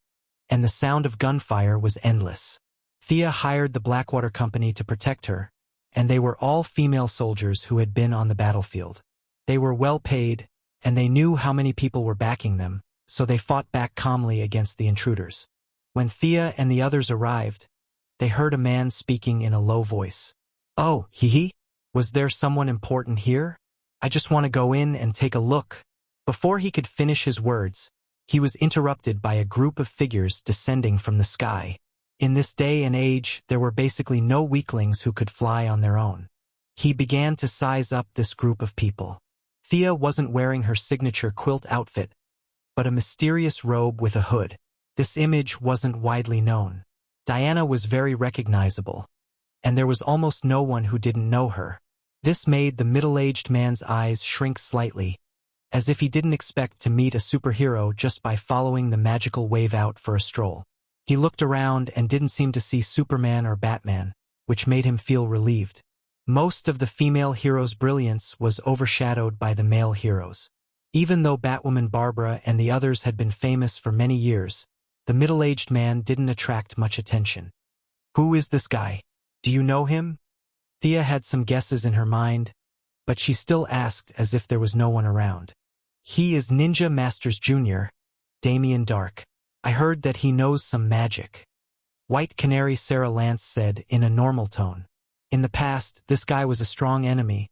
and the sound of gunfire was endless. Thea hired the Blackwater Company to protect her, and they were all female soldiers who had been on the battlefield. They were well paid, and they knew how many people were backing them, so they fought back calmly against the intruders. When Thea and the others arrived, they heard a man speaking in a low voice. "Oh, hee. Was there someone important here? I just want to go in and take a look." Before he could finish his words, he was interrupted by a group of figures descending from the sky. In this day and age, there were basically no weaklings who could fly on their own. He began to size up this group of people. Thea wasn't wearing her signature quilt outfit, but a mysterious robe with a hood. This image wasn't widely known. Diana was very recognizable, and there was almost no one who didn't know her. This made the middle-aged man's eyes shrink slightly, as if he didn't expect to meet a superhero just by following the magical wave out for a stroll. He looked around and didn't seem to see Superman or Batman, which made him feel relieved. Most of the female heroes' brilliance was overshadowed by the male heroes. Even though Batwoman Barbara and the others had been famous for many years, the middle-aged man didn't attract much attention. "Who is this guy? Do you know him?" Thea had some guesses in her mind, but she still asked as if there was no one around. "He is Ninja Masters Jr., Damien Dark. I heard that he knows some magic." White Canary Sarah Lance said in a normal tone. In the past, this guy was a strong enemy,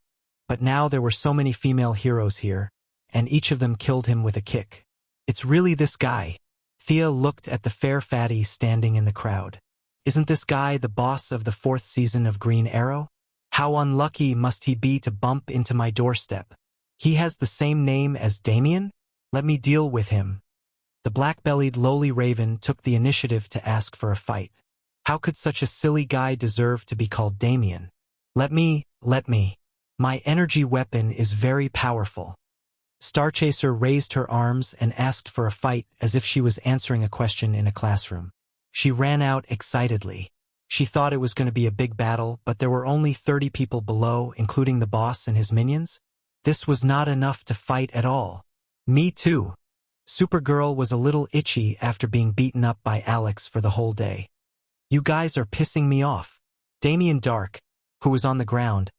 but now there were so many female heroes here, and each of them killed him with a kick. "It's really this guy." Thea looked at the fair fatty standing in the crowd. "Isn't this guy the boss of the 4th season of Green Arrow? How unlucky must he be to bump into my doorstep? He has the same name as Damien? Let me deal with him." The black-bellied lowly raven took the initiative to ask for a fight. How could such a silly guy deserve to be called Damien? Let me. My energy weapon is very powerful. Starchaser raised her arms and asked for a fight as if she was answering a question in a classroom. She ran out excitedly. She thought it was going to be a big battle, but there were only 30 people below, including the boss and his minions. This was not enough to fight at all. Me too. Supergirl was a little itchy after being beaten up by Alex for the whole day. You guys are pissing me off. Damien Dark, who was on the ground,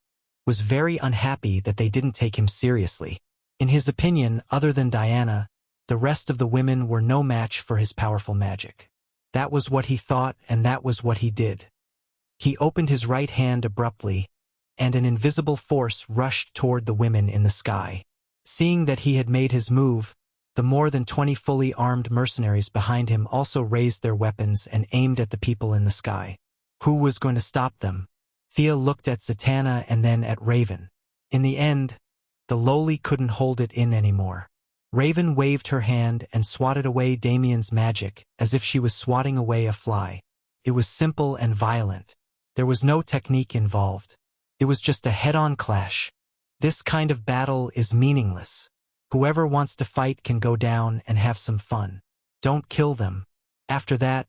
was very unhappy that they didn't take him seriously. In his opinion, other than Diana, the rest of the women were no match for his powerful magic. That was what he thought, and that was what he did. He opened his right hand abruptly, and an invisible force rushed toward the women in the sky. Seeing that he had made his move, the more than 20 fully armed mercenaries behind him also raised their weapons and aimed at the people in the sky. Who was going to stop them? Thea looked at Zatanna and then at Raven. In the end, the lowly couldn't hold it in anymore. Raven waved her hand and swatted away Damien's magic as if she was swatting away a fly. It was simple and violent. There was no technique involved. It was just a head-on clash. This kind of battle is meaningless. Whoever wants to fight can go down and have some fun. Don't kill them. After that,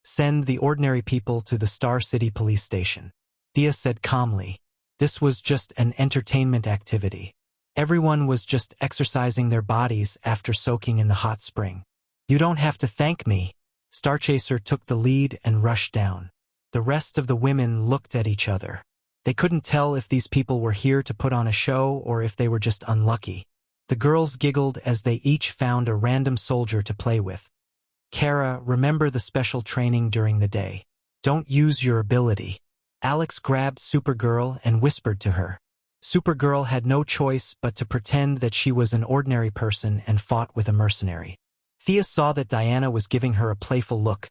send the ordinary people to the Star City police station. Thea said calmly. This was just an entertainment activity. Everyone was just exercising their bodies after soaking in the hot spring. You don't have to thank me. Starchaser took the lead and rushed down. The rest of the women looked at each other. They couldn't tell if these people were here to put on a show or if they were just unlucky. The girls giggled as they each found a random soldier to play with. Kara, remember the special training during the day. Don't use your ability. Alex grabbed Supergirl and whispered to her. Supergirl had no choice but to pretend that she was an ordinary person and fought with a mercenary. Thea saw that Diana was giving her a playful look,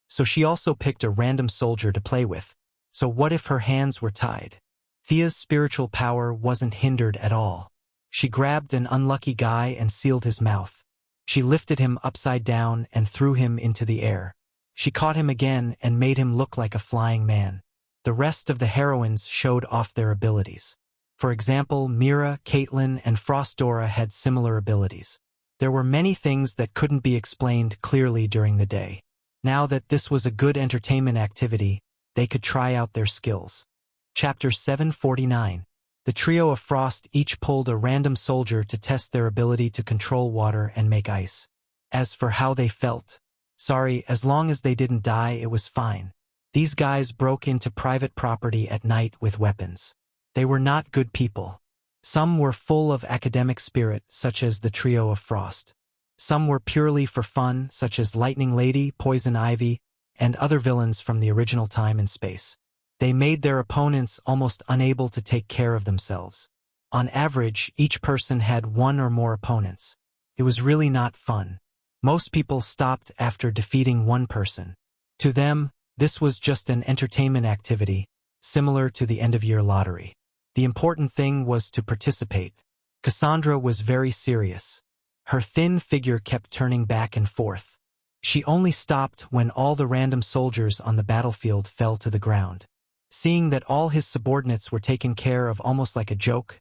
so she also picked a random soldier to play with. So what if her hands were tied? Thea's spiritual power wasn't hindered at all. She grabbed an unlucky guy and sealed his mouth. She lifted him upside down and threw him into the air. She caught him again and made him look like a flying man. The rest of the heroines showed off their abilities. For example, Mira, Caitlin, and Frostdora had similar abilities. There were many things that couldn't be explained clearly during the day. Now that this was a good entertainment activity, they could try out their skills. Chapter 749. The trio of Frost each pulled a random soldier to test their ability to control water and make ice. As for how they felt, sorry, as long as they didn't die, it was fine. These guys broke into private property at night with weapons. They were not good people. Some were full of academic spirit, such as the trio of Frost. Some were purely for fun, such as Lightning Lady, Poison Ivy, and other villains from the original Time and Space. They made their opponents almost unable to take care of themselves. On average, each person had one or more opponents. It was really not fun. Most people stopped after defeating one person. To them, this was just an entertainment activity, similar to the end-of-year lottery. The important thing was to participate. Cassandra was very serious. Her thin figure kept turning back and forth. She only stopped when all the random soldiers on the battlefield fell to the ground. Seeing that all his subordinates were taken care of almost like a joke,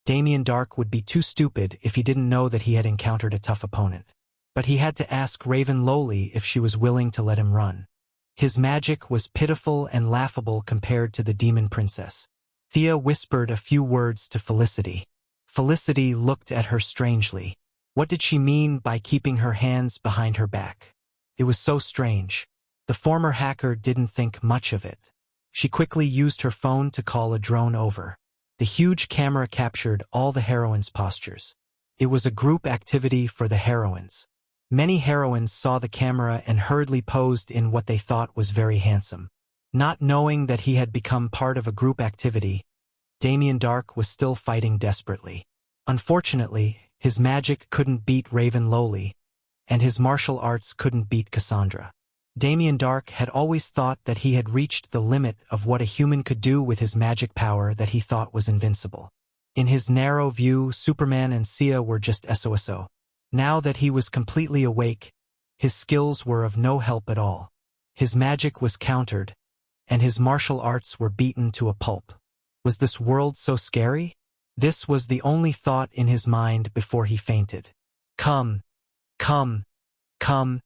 Damien Dark would be too stupid if he didn't know that he had encountered a tough opponent. But he had to ask Raven Lowly if she was willing to let him run. His magic was pitiful and laughable compared to the demon princess. Thea whispered a few words to Felicity. Felicity looked at her strangely. What did she mean by keeping her hands behind her back? It was so strange. The former hacker didn't think much of it. She quickly used her phone to call a drone over. The huge camera captured all the heroines' postures. It was a group activity for the heroines. Many heroines saw the camera and hurriedly posed in what they thought was very handsome. Not knowing that he had become part of a group activity, Damien Dark was still fighting desperately. Unfortunately, his magic couldn't beat Raven Lowly, and his martial arts couldn't beat Cassandra. Damien Dark had always thought that he had reached the limit of what a human could do with his magic power that he thought was invincible. In his narrow view, Superman and Sia were just SOSO. Now that he was completely awake, His skills were of no help at all. His magic was countered, and his martial arts were beaten to a pulp. Was this world so scary? This was the only thought in his mind before he fainted. Come, come, come,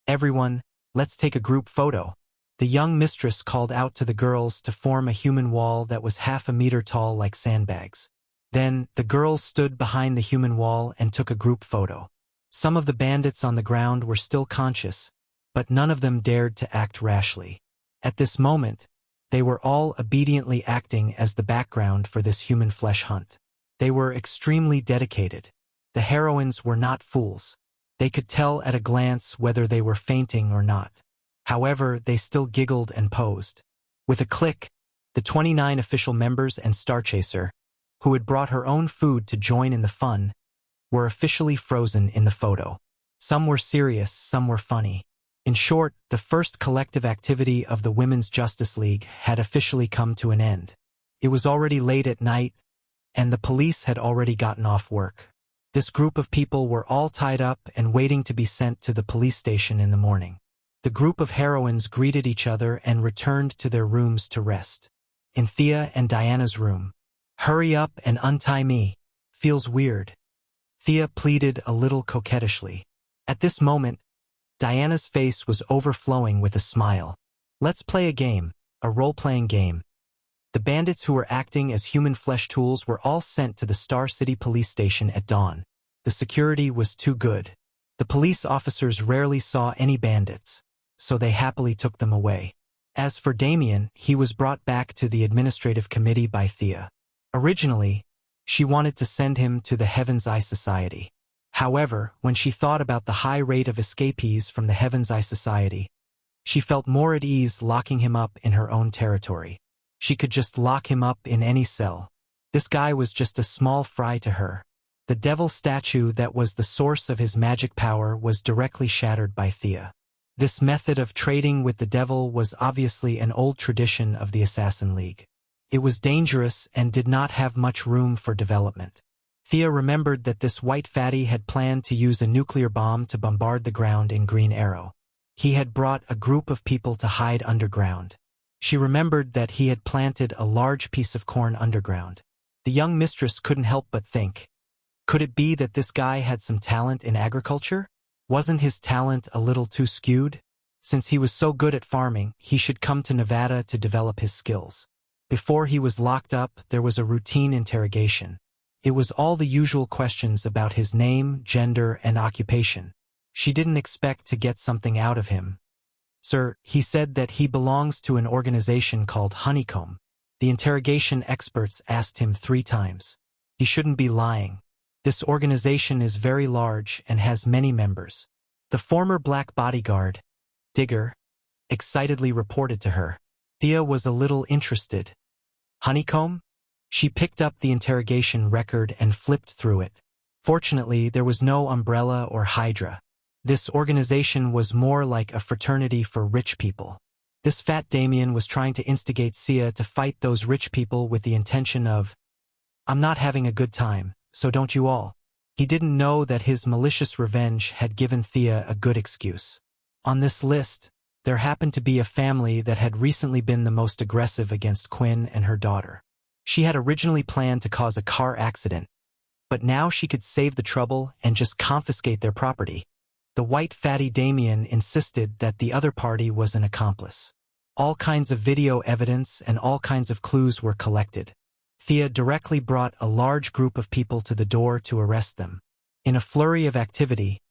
everyone, let's take a group photo. The young mistress called out to the girls to form a human wall that was half a meter tall like sandbags. Then, the girls stood behind the human wall and took a group photo. Some of the bandits on the ground were still conscious, but none of them dared to act rashly. At this moment, they were all obediently acting as the background for this human flesh hunt. They were extremely dedicated. The heroines were not fools. They could tell at a glance whether they were fainting or not. However, they still giggled and posed. With a click, the 29 official members and Starchaser, who had brought her own food to join in the fun, were officially frozen in the photo. Some were serious, some were funny. In short, the first collective activity of the Women's Justice League had officially come to an end. It was already late at night, and the police had already gotten off work. This group of people were all tied up and waiting to be sent to the police station in the morning. The group of heroines greeted each other and returned to their rooms to rest. In Thea and Diana's room. "Hurry up and untie me. Feels weird." Thea pleaded a little coquettishly. At this moment, Diana's face was overflowing with a smile. "Let's play a game, a role-playing game." The bandits who were acting as human flesh tools were all sent to the Star City police station at dawn. The security was too good. The police officers rarely saw any bandits, so they happily took them away. As for Damien, he was brought back to the administrative committee by Thea. Originally, she wanted to send him to the Heaven's Eye Society. However, when she thought about the high rate of escapees from the Heaven's Eye Society, she felt more at ease locking him up in her own territory. She could just lock him up in any cell. This guy was just a small fry to her. The devil statue that was the source of his magic power was directly shattered by Thea. This method of trading with the devil was obviously an old tradition of the Assassin League. It was dangerous and did not have much room for development. Thea remembered that this white fatty had planned to use a nuclear bomb to bombard the ground in Green Arrow. He had brought a group of people to hide underground. She remembered that he had planted a large piece of corn underground. The young mistress couldn't help but think, could it be that this guy had some talent in agriculture? Wasn't his talent a little too skewed? Since he was so good at farming, he should come to Nevada to develop his skills. Before he was locked up, there was a routine interrogation. It was all the usual questions about his name, gender, and occupation. She didn't expect to get something out of him. "Sir," he said that he belongs to an organization called Honeycomb. The interrogation experts asked him 3 times. He shouldn't be lying. This organization is very large and has many members. The former black bodyguard, Digger, excitedly reported to her. Thea was a little interested. Honeycomb? She picked up the interrogation record and flipped through it. Fortunately, there was no umbrella or hydra. This organization was more like a fraternity for rich people. This fat Damien was trying to instigate Sia to fight those rich people with the intention of, "I'm not having a good time, so don't you all." He didn't know that his malicious revenge had given Thea a good excuse. On this list, there happened to be a family that had recently been the most aggressive against Quinn and her daughter. She had originally planned to cause a car accident, but now she could save the trouble and just confiscate their property. The white fatty Damien insisted that the other party was an accomplice. All kinds of video evidence and all kinds of clues were collected. Thea directly brought a large group of people to the door to arrest them. In a flurry of activity,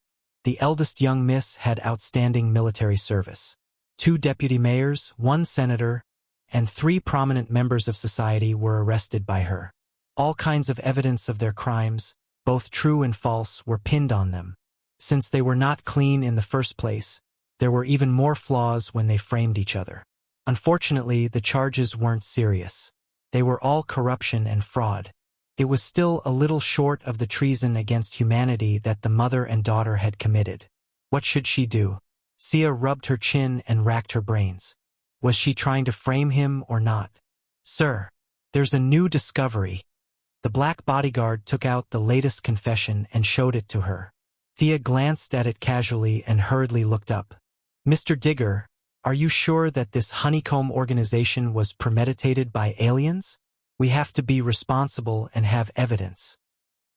the eldest young miss had outstanding military service. 2 deputy mayors, 1 senator, and 3 prominent members of society were arrested by her. All kinds of evidence of their crimes, both true and false, were pinned on them. Since they were not clean in the first place, there were even more flaws when they framed each other. Unfortunately, the charges weren't serious. They were all corruption and fraud. It was still a little short of the treason against humanity that the mother and daughter had committed. What should she do? Sia rubbed her chin and racked her brains. Was she trying to frame him or not? "Sir, there's a new discovery." The black bodyguard took out the latest confession and showed it to her. Thea glanced at it casually and hurriedly looked up. Mr. Digger, are you sure that this honeycomb organization was premeditated by aliens? We have to be responsible and have evidence.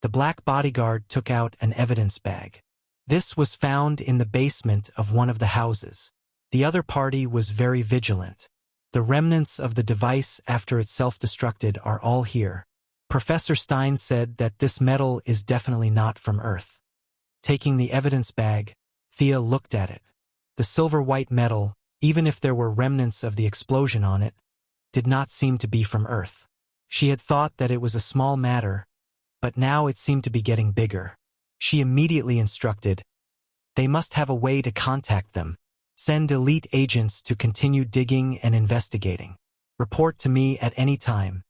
The black bodyguard took out an evidence bag. This was found in the basement of one of the houses. The other party was very vigilant. The remnants of the device after it self-destructed are all here. Professor Stein said that this metal is definitely not from Earth. Taking the evidence bag, Thea looked at it. The silver-white metal, even if there were remnants of the explosion on it, did not seem to be from Earth. She had thought that it was a small matter, but now it seemed to be getting bigger. She immediately instructed, "They must have a way to contact them. Send elite agents to continue digging and investigating. Report to me at any time."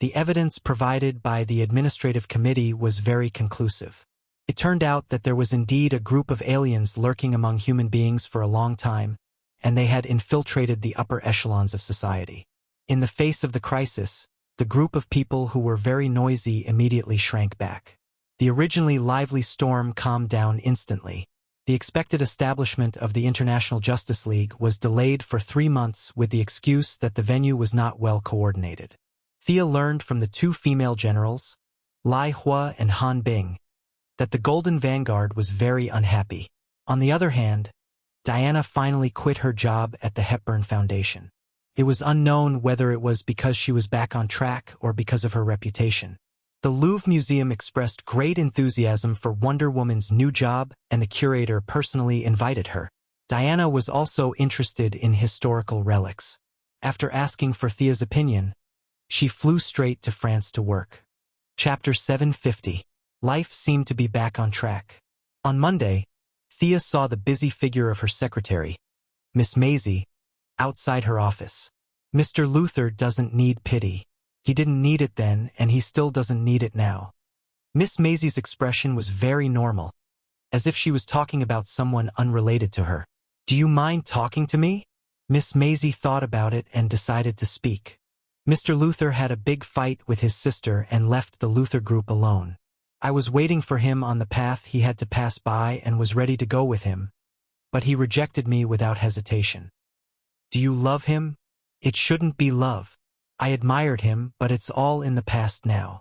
The evidence provided by the administrative committee was very conclusive. It turned out that there was indeed a group of aliens lurking among human beings for a long time, and they had infiltrated the upper echelons of society. In the face of the crisis, the group of people who were very noisy immediately shrank back. The originally lively storm calmed down instantly. The expected establishment of the International Justice League was delayed for 3 months with the excuse that the venue was not well coordinated. Thea learned from the 2 female generals, Lai Hua and Han Bing, that the Golden Vanguard was very unhappy. On the other hand, Diana finally quit her job at the Hepburn Foundation. It was unknown whether it was because she was back on track or because of her reputation. The Louvre Museum expressed great enthusiasm for Wonder Woman's new job, and the curator personally invited her. Diana was also interested in historical relics. After asking for Thea's opinion, she flew straight to France to work. Chapter 750. Life seemed to be back on track. On Monday, Thea saw the busy figure of her secretary, Miss Maisie, outside her office. "Mr. Luther doesn't need pity. He didn't need it then, and he still doesn't need it now." Miss Maisie's expression was very normal, as if she was talking about someone unrelated to her. "Do you mind talking to me?" Miss Maisie thought about it and decided to speak. "Mr. Luther had a big fight with his sister and left the Luther group alone. I was waiting for him on the path he had to pass by and was ready to go with him, but he rejected me without hesitation." "Do you love him?" "It shouldn't be love. I admired him, but it's all in the past now."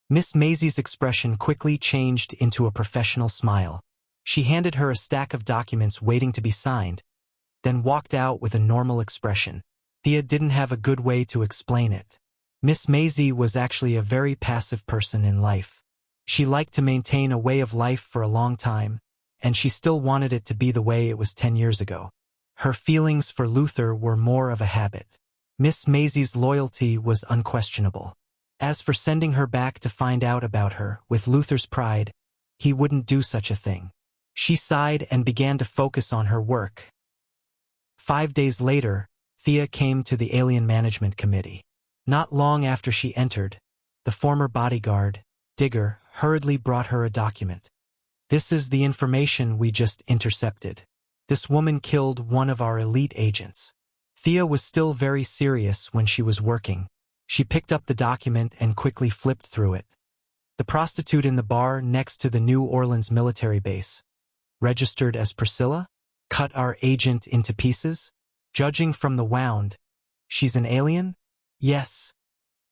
Miss Maisie's expression quickly changed into a professional smile. She handed her a stack of documents waiting to be signed, then walked out with a normal expression. Thea didn't have a good way to explain it. Miss Maisie was actually a very passive person in life. She liked to maintain a way of life for a long time, and she still wanted it to be the way it was 10 years ago. Her feelings for Luther were more of a habit. Miss Maisie's loyalty was unquestionable. As for sending her back to find out about her, with Luther's pride, he wouldn't do such a thing. She sighed and began to focus on her work. 5 days later, Thea came to the Alien Management Committee. Not long after she entered, the former bodyguard, Digger, hurriedly brought her a document. "This is the information we just intercepted. This woman killed one of our elite agents." Thea was still very serious when she was working. She picked up the document and quickly flipped through it. The prostitute in the bar next to the New Orleans military base, registered as Priscilla, cut our agent into pieces? Judging from the wound, she's an alien? Yes.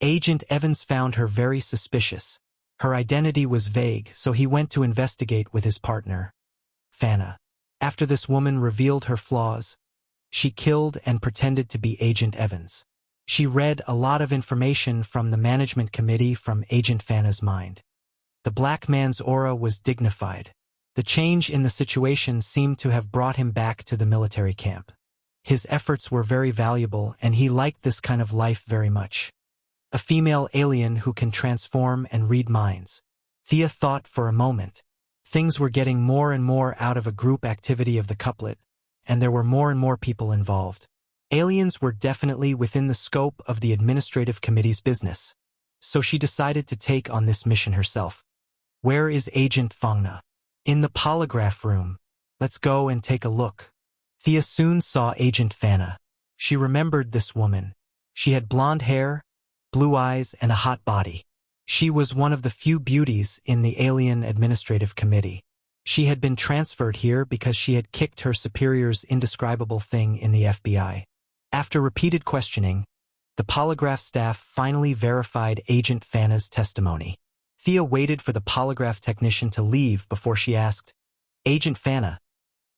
Agent Evans found her very suspicious. Her identity was vague, so he went to investigate with his partner, Fana. After this woman revealed her flaws, she killed and pretended to be Agent Evans. She read a lot of information from the management committee from Agent Fana's mind. The black man's aura was dignified. The change in the situation seemed to have brought him back to the military camp. His efforts were very valuable, and he liked this kind of life very much. A female alien who can transform and read minds. Thea thought for a moment. Things were getting more and more out of a group activity of the couplet, and there were more and more people involved. Aliens were definitely within the scope of the administrative committee's business, so she decided to take on this mission herself. "Where is Agent Fangna?" "In the polygraph room. Let's go and take a look." Thea soon saw Agent Fana. She remembered this woman. She had blonde hair, blue eyes, and a hot body. She was one of the few beauties in the Alien Administrative Committee. She had been transferred here because she had kicked her superior's indescribable thing in the FBI. After repeated questioning, the polygraph staff finally verified Agent Fana's testimony. Thea waited for the polygraph technician to leave before she asked, "Agent Fana,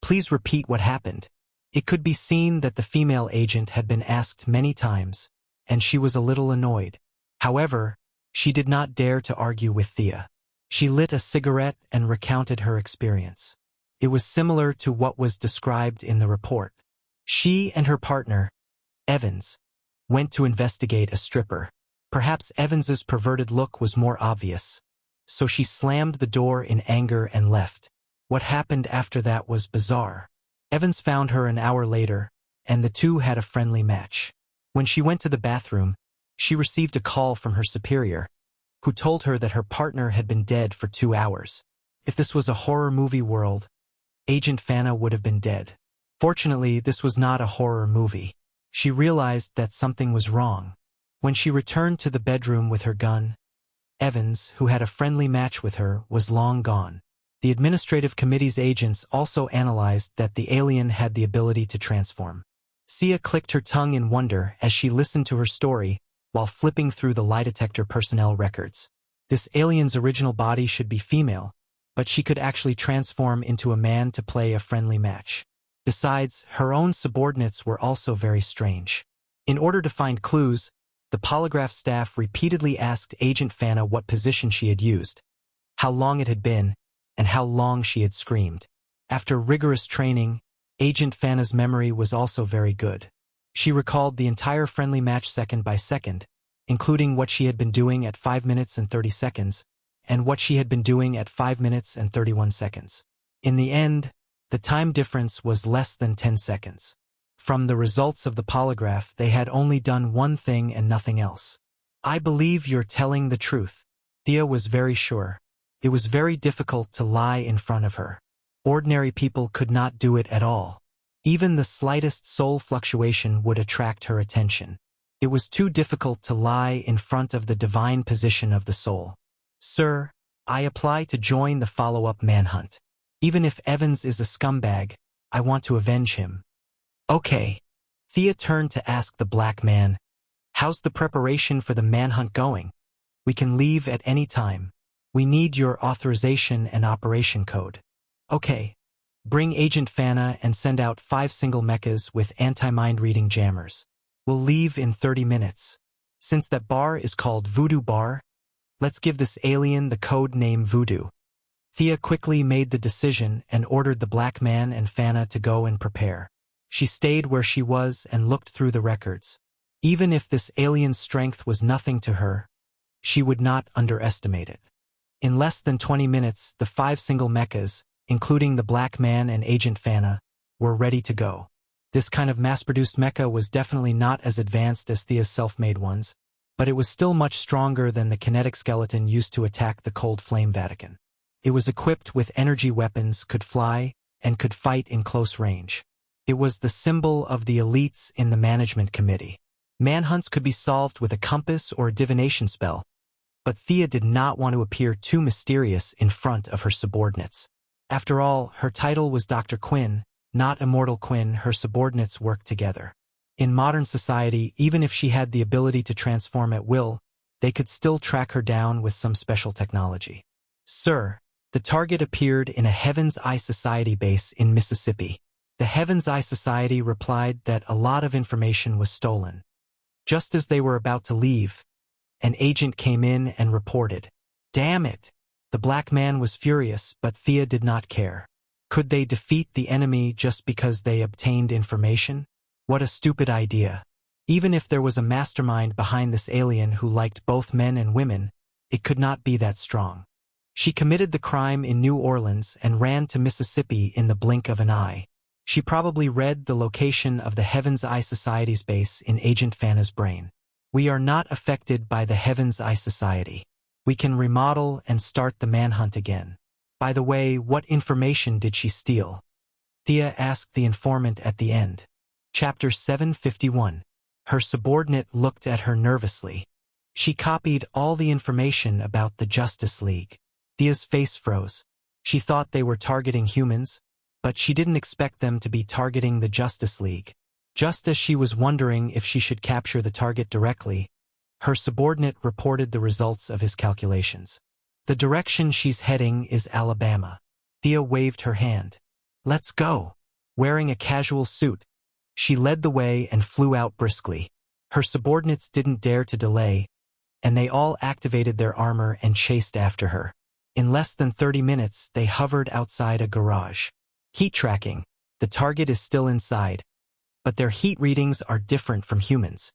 please repeat what happened." It could be seen that the female agent had been asked many times, and she was a little annoyed. However, she did not dare to argue with Thea. She lit a cigarette and recounted her experience. It was similar to what was described in the report. She and her partner, Evans, went to investigate a stripper. Perhaps Evans's perverted look was more obvious, so she slammed the door in anger and left. What happened after that was bizarre. Evans found her an hour later, and the two had a friendly match. When she went to the bathroom, she received a call from her superior, who told her that her partner had been dead for 2 hours. If this was a horror movie world, Agent Fana would have been dead. Fortunately, this was not a horror movie. She realized that something was wrong. When she returned to the bedroom with her gun, Evans, who had a friendly match with her, was long gone. The administrative committee's agents also analyzed that the alien had the ability to transform. Sia clicked her tongue in wonder as she listened to her story while flipping through the lie detector personnel records. This alien's original body should be female, but she could actually transform into a man to play a friendly match. Besides, her own subordinates were also very strange. In order to find clues, the polygraph staff repeatedly asked Agent Fana what position she had used, how long it had been, and how long she had screamed. After rigorous training, Agent Fana's memory was also very good. She recalled the entire friendly match second by second, including what she had been doing at 5 minutes and 30 seconds, and what she had been doing at 5 minutes and 31 seconds. In the end, the time difference was less than 10 seconds. From the results of the polygraph, they had only done one thing and nothing else. "I believe you're telling the truth." Thea was very sure. It was very difficult to lie in front of her. Ordinary people could not do it at all. Even the slightest soul fluctuation would attract her attention. It was too difficult to lie in front of the divine position of the soul. "Sir, I apply to join the follow-up manhunt. Even if Evans is a scumbag, I want to avenge him." "Okay." Thea turned to ask the black man, "How's the preparation for the manhunt going? We can leave at any time. We need your authorization and operation code." "Okay. Bring Agent Fana and send out 5 single mechas with anti-mind-reading jammers. We'll leave in 30 minutes. Since that bar is called Voodoo Bar, let's give this alien the code name Voodoo." Thea quickly made the decision and ordered the black man and Fana to go and prepare. She stayed where she was and looked through the records. Even if this alien's strength was nothing to her, she would not underestimate it. In less than 20 minutes, the 5 single mechas, including the black man and Agent Fana, were ready to go. This kind of mass-produced mecha was definitely not as advanced as Thea's self-made ones, but it was still much stronger than the kinetic skeleton used to attack the Cold Flame Vatican. It was equipped with energy weapons, could fly, and could fight in close range. It was the symbol of the elites in the management committee. Manhunts could be solved with a compass or a divination spell, but Thea did not want to appear too mysterious in front of her subordinates. After all, her title was Dr. Quinn, not Immortal Quinn. Her subordinates worked together. In modern society, even if she had the ability to transform at will, they could still track her down with some special technology. "Sir, the target appeared in a Heaven's Eye Society base in Mississippi." The Heaven's Eye Society replied that a lot of information was stolen. Just as they were about to leave, an agent came in and reported. "Damn it!" The black man was furious, but Thea did not care. Could they defeat the enemy just because they obtained information? What a stupid idea. Even if there was a mastermind behind this alien who liked both men and women, it could not be that strong. She committed the crime in New Orleans and ran to Mississippi in the blink of an eye. She probably read the location of the Heaven's Eye Society's base in Agent Fana's brain. "We are not affected by the Heaven's Eye Society. We can remodel and start the manhunt again." By the way, what information did she steal? Thea asked the informant at the end. Chapter 751. Her subordinate looked at her nervously. She copied all the information about the Justice League. Thea's face froze. She thought they were targeting humans, but she didn't expect them to be targeting the Justice League. Just as she was wondering if she should capture the target directly, her subordinate reported the results of his calculations. The direction she's heading is Alabama. Thea waved her hand. Let's go. Wearing a casual suit, she led the way and flew out briskly. Her subordinates didn't dare to delay, and they all activated their armor and chased after her. In less than 30 minutes, they hovered outside a garage. Heat tracking. The target is still inside, but their heat readings are different from humans.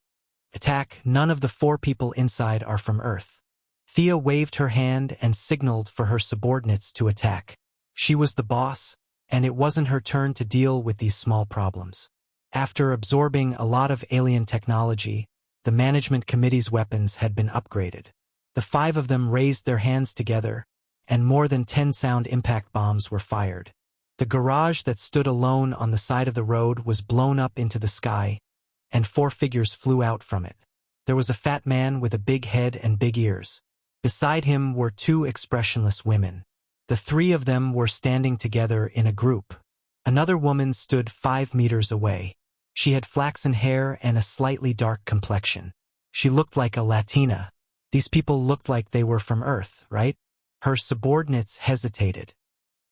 Attack. None of the 4 people inside are from Earth. Thea waved her hand and signaled for her subordinates to attack. She was the boss, and it wasn't her turn to deal with these small problems. After absorbing a lot of alien technology, the management committee's weapons had been upgraded. The 5 of them raised their hands together, and more than 10 sound impact bombs were fired. The garage that stood alone on the side of the road was blown up into the sky, and 4 figures flew out from it. There was a fat man with a big head and big ears. Beside him were 2 expressionless women. The 3 of them were standing together in a group. Another woman stood 5 meters away. She had flaxen hair and a slightly dark complexion. She looked like a Latina. These people looked like they were from Earth, right? Her subordinates hesitated.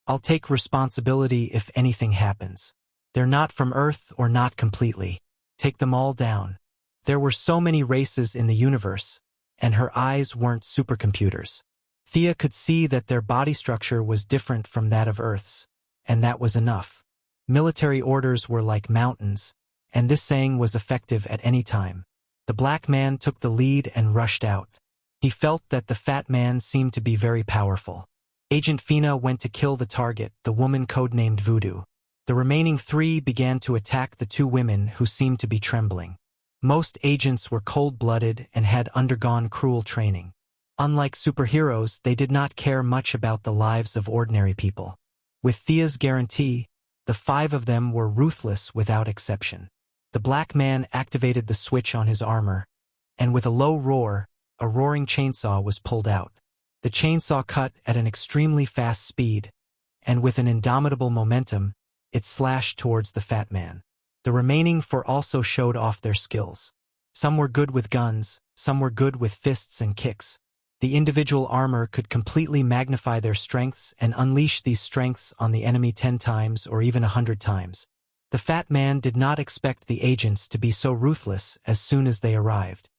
I'll take responsibility if anything happens. They're not from Earth or not completely. Take them all down. There were so many races in the universe, and her eyes weren't supercomputers. Thea could see that their body structure was different from that of Earth's, and that was enough. Military orders were like mountains, and this saying was effective at any time. The black man took the lead and rushed out. He felt that the fat man seemed to be very powerful. Agent Fina went to kill the target, the woman codenamed Voodoo. The remaining 3 began to attack the 2 women who seemed to be trembling. Most agents were cold-blooded and had undergone cruel training. Unlike superheroes, they did not care much about the lives of ordinary people. With Thea's guarantee, the 5 of them were ruthless without exception. The black man activated the switch on his armor, and with a low roar, a roaring chainsaw was pulled out. The chainsaw cut at an extremely fast speed, and with an indomitable momentum, it slashed towards the fat man. The remaining 4 also showed off their skills. Some were good with guns, some were good with fists and kicks. The individual armor could completely magnify their strengths and unleash these strengths on the enemy 10 times or even 100 times. The fat man did not expect the agents to be so ruthless as soon as they arrived.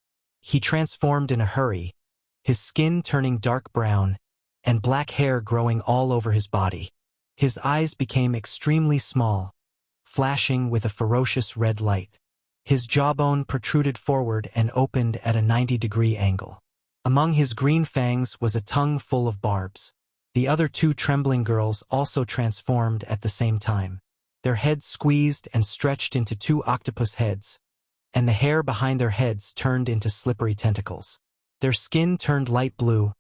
He transformed in a hurry, his skin turning dark brown, and black hair growing all over his body. His eyes became extremely small, flashing with a ferocious red light. His jawbone protruded forward and opened at a 90-degree angle. Among his green fangs was a tongue full of barbs. The other 2 trembling girls also transformed at the same time. Their heads squeezed and stretched into 2 octopus heads, and the hair behind their heads turned into slippery tentacles. Their skin turned light blue,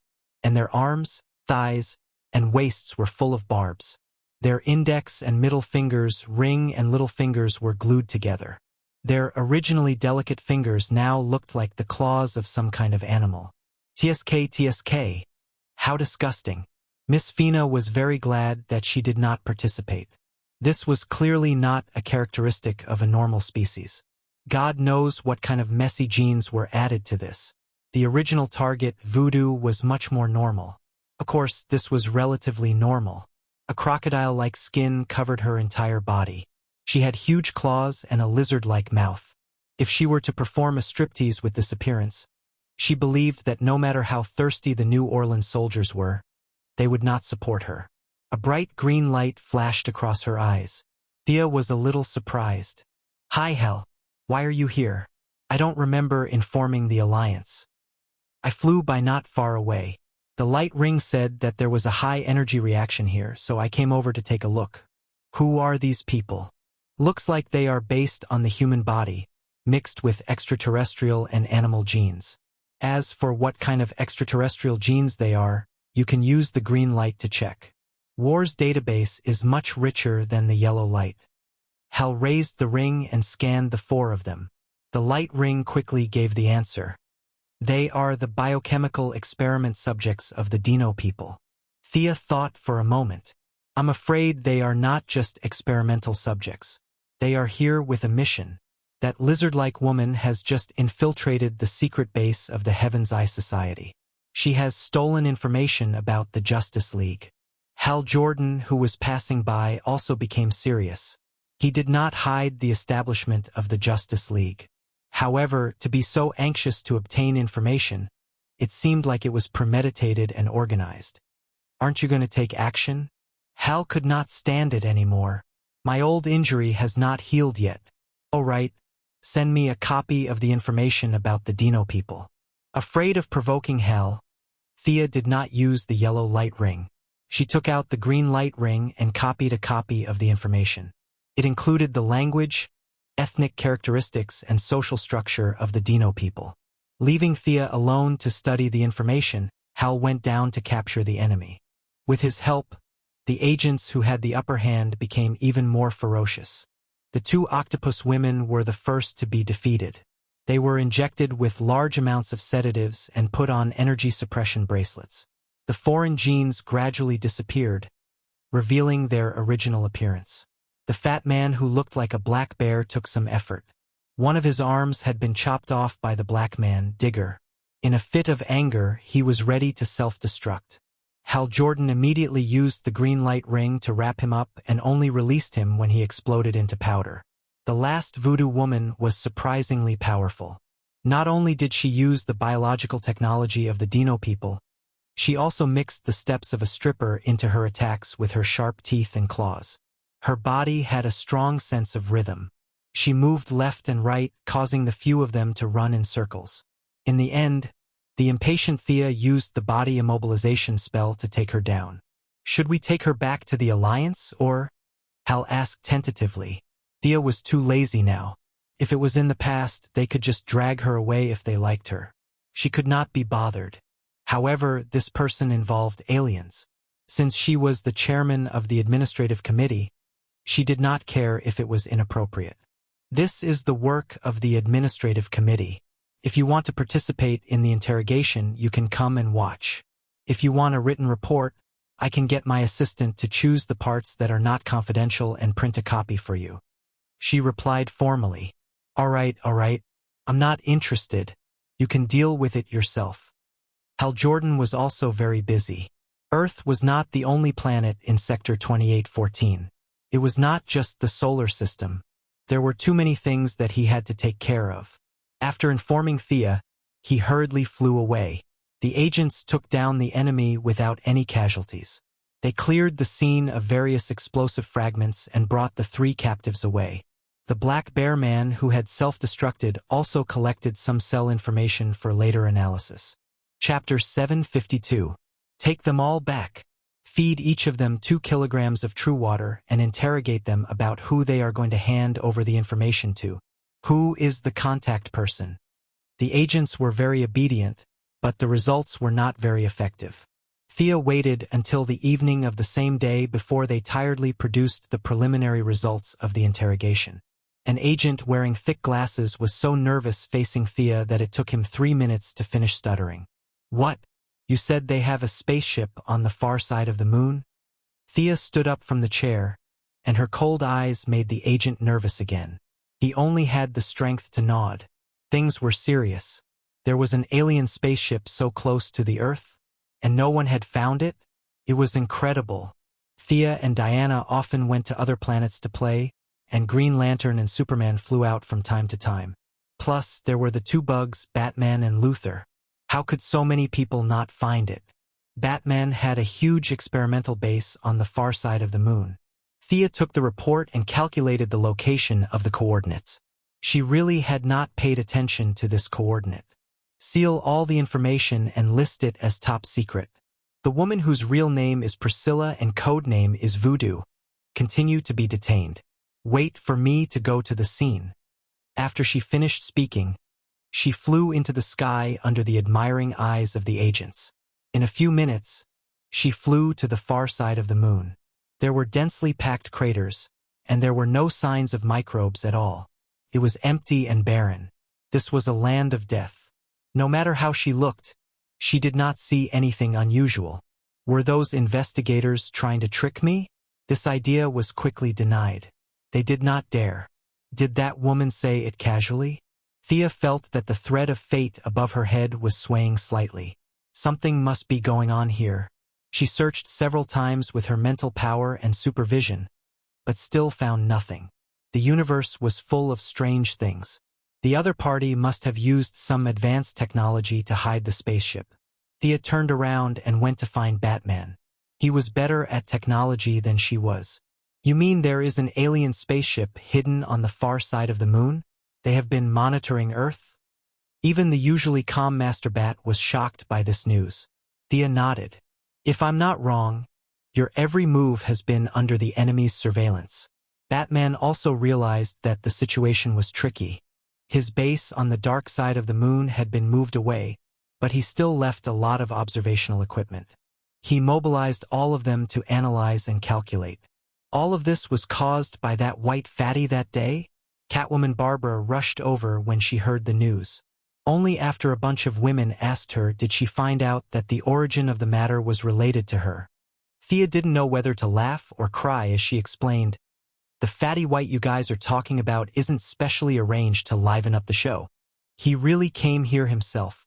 and their arms, thighs, and waists were full of barbs. Their index and middle fingers, ring and little fingers were glued together. Their originally delicate fingers now looked like the claws of some kind of animal. TSK. How disgusting. Miss Fina was very glad that she did not participate. This was clearly not a characteristic of a normal species. God knows what kind of messy genes were added to this. The original target, Voodoo, was much more normal. Of course, this was relatively normal. A crocodile-like skin covered her entire body. She had huge claws and a lizard-like mouth. If she were to perform a striptease with this appearance, she believed that no matter how thirsty the New Orleans soldiers were, they would not support her. A bright green light flashed across her eyes. Thea was a little surprised. Hi, Hell. Why are you here? I don't remember informing the Alliance. I flew by not far away. The light ring said that there was a high-energy reaction here, so I came over to take a look. Who are these people? Looks like they are based on the human body, mixed with extraterrestrial and animal genes. As for what kind of extraterrestrial genes they are, you can use the green light to check. War's database is much richer than the yellow light. Hal raised the ring and scanned the 4 of them. The light ring quickly gave the answer. They are the biochemical experiment subjects of the Dino people. Thea thought for a moment. I'm afraid they are not just experimental subjects. They are here with a mission. That lizard-like woman has just infiltrated the secret base of the Heaven's Eye Society. She has stolen information about the Justice League. Hal Jordan, who was passing by, also became serious. He did not hide the establishment of the Justice League. However, to be so anxious to obtain information, it seemed like it was premeditated and organized. Aren't you going to take action? Hal could not stand it anymore. My old injury has not healed yet. All right, send me a copy of the information about the Dino people. Afraid of provoking Hal, Thea did not use the yellow light ring. She took out the green light ring and copied a copy of the information. It included the language, ethnic characteristics, and social structure of the Dino people. Leaving Thea alone to study the information, Hal went down to capture the enemy. With his help, the agents who had the upper hand became even more ferocious. The two octopus women were the first to be defeated. They were injected with large amounts of sedatives and put on energy suppression bracelets. The foreign genes gradually disappeared, revealing their original appearance. The fat man who looked like a black bear took some effort. One of his arms had been chopped off by the black man, Digger. In a fit of anger, he was ready to self-destruct. Hal Jordan immediately used the green light ring to wrap him up and only released him when he exploded into powder. The last voodoo woman was surprisingly powerful. Not only did she use the biological technology of the Dino people, she also mixed the steps of a stripper into her attacks with her sharp teeth and claws. Her body had a strong sense of rhythm. She moved left and right, causing the few of them to run in circles. In the end, the impatient Thea used the body immobilization spell to take her down. Should we take her back to the Alliance, or? Hal asked tentatively. Thea was too lazy now. If it was in the past, they could just drag her away if they liked her. She could not be bothered. However, this person involved aliens. Since she was the chairman of the administrative committee, she did not care if it was inappropriate. This is the work of the administrative committee. If you want to participate in the interrogation, you can come and watch. If you want a written report, I can get my assistant to choose the parts that are not confidential and print a copy for you. She replied formally. All right, I'm not interested. You can deal with it yourself. Hal Jordan was also very busy. Earth was not the only planet in Sector 2814. It was not just the solar system. There were too many things that he had to take care of. After informing Thea, he hurriedly flew away. The agents took down the enemy without any casualties. They cleared the scene of various explosive fragments and brought the three captives away. The Black Bear Man who had self-destructed also collected some cell information for later analysis. Chapter 752. Take them all back. Feed each of them 2 kilograms of true water and interrogate them about who they are going to hand over the information to. Who is the contact person? The agents were very obedient, but the results were not very effective. Thea waited until the evening of the same day before they tiredly produced the preliminary results of the interrogation. An agent wearing thick glasses was so nervous facing Thea that it took him 3 minutes to finish stuttering. What? You said they have a spaceship on the far side of the moon? Thea stood up from the chair, and her cold eyes made the agent nervous again. He only had the strength to nod. Things were serious. There was an alien spaceship so close to the Earth, and no one had found it? It was incredible. Thea and Diana often went to other planets to play, and Green Lantern and Superman flew out from time to time. Plus, there were the 2 bugs, Batman and Luther. How could so many people not find it? Batman had a huge experimental base on the far side of the moon. Thea took the report and calculated the location of the coordinates. She really had not paid attention to this coordinate. Seal all the information and list it as top secret. The woman whose real name is Priscilla and code name is Voodoo continue to be detained. Wait for me to go to the scene. After she finished speaking, she flew into the sky under the admiring eyes of the agents. In a few minutes, she flew to the far side of the moon. There were densely packed craters, and there were no signs of microbes at all. It was empty and barren. This was a land of death. No matter how she looked, she did not see anything unusual. Were those investigators trying to trick me? This idea was quickly denied. They did not dare. Did that woman say it casually? Thea felt that the thread of fate above her head was swaying slightly. Something must be going on here. She searched several times with her mental power and supervision, but still found nothing. The universe was full of strange things. The other party must have used some advanced technology to hide the spaceship. Thea turned around and went to find Batman. He was better at technology than she was. You mean there is an alien spaceship hidden on the far side of the moon? They have been monitoring Earth? Even the usually calm Master Bat was shocked by this news. Thea nodded. If I'm not wrong, your every move has been under the enemy's surveillance. Batman also realized that the situation was tricky. His base on the dark side of the moon had been moved away, but he still left a lot of observational equipment. He mobilized all of them to analyze and calculate. All of this was caused by that white fatty that day? Catwoman Barbara rushed over when she heard the news. Only after a bunch of women asked her did she find out that the origin of the matter was related to her. Thea didn't know whether to laugh or cry as she explained, "The fatty white you guys are talking about isn't specially arranged to liven up the show. He really came here himself.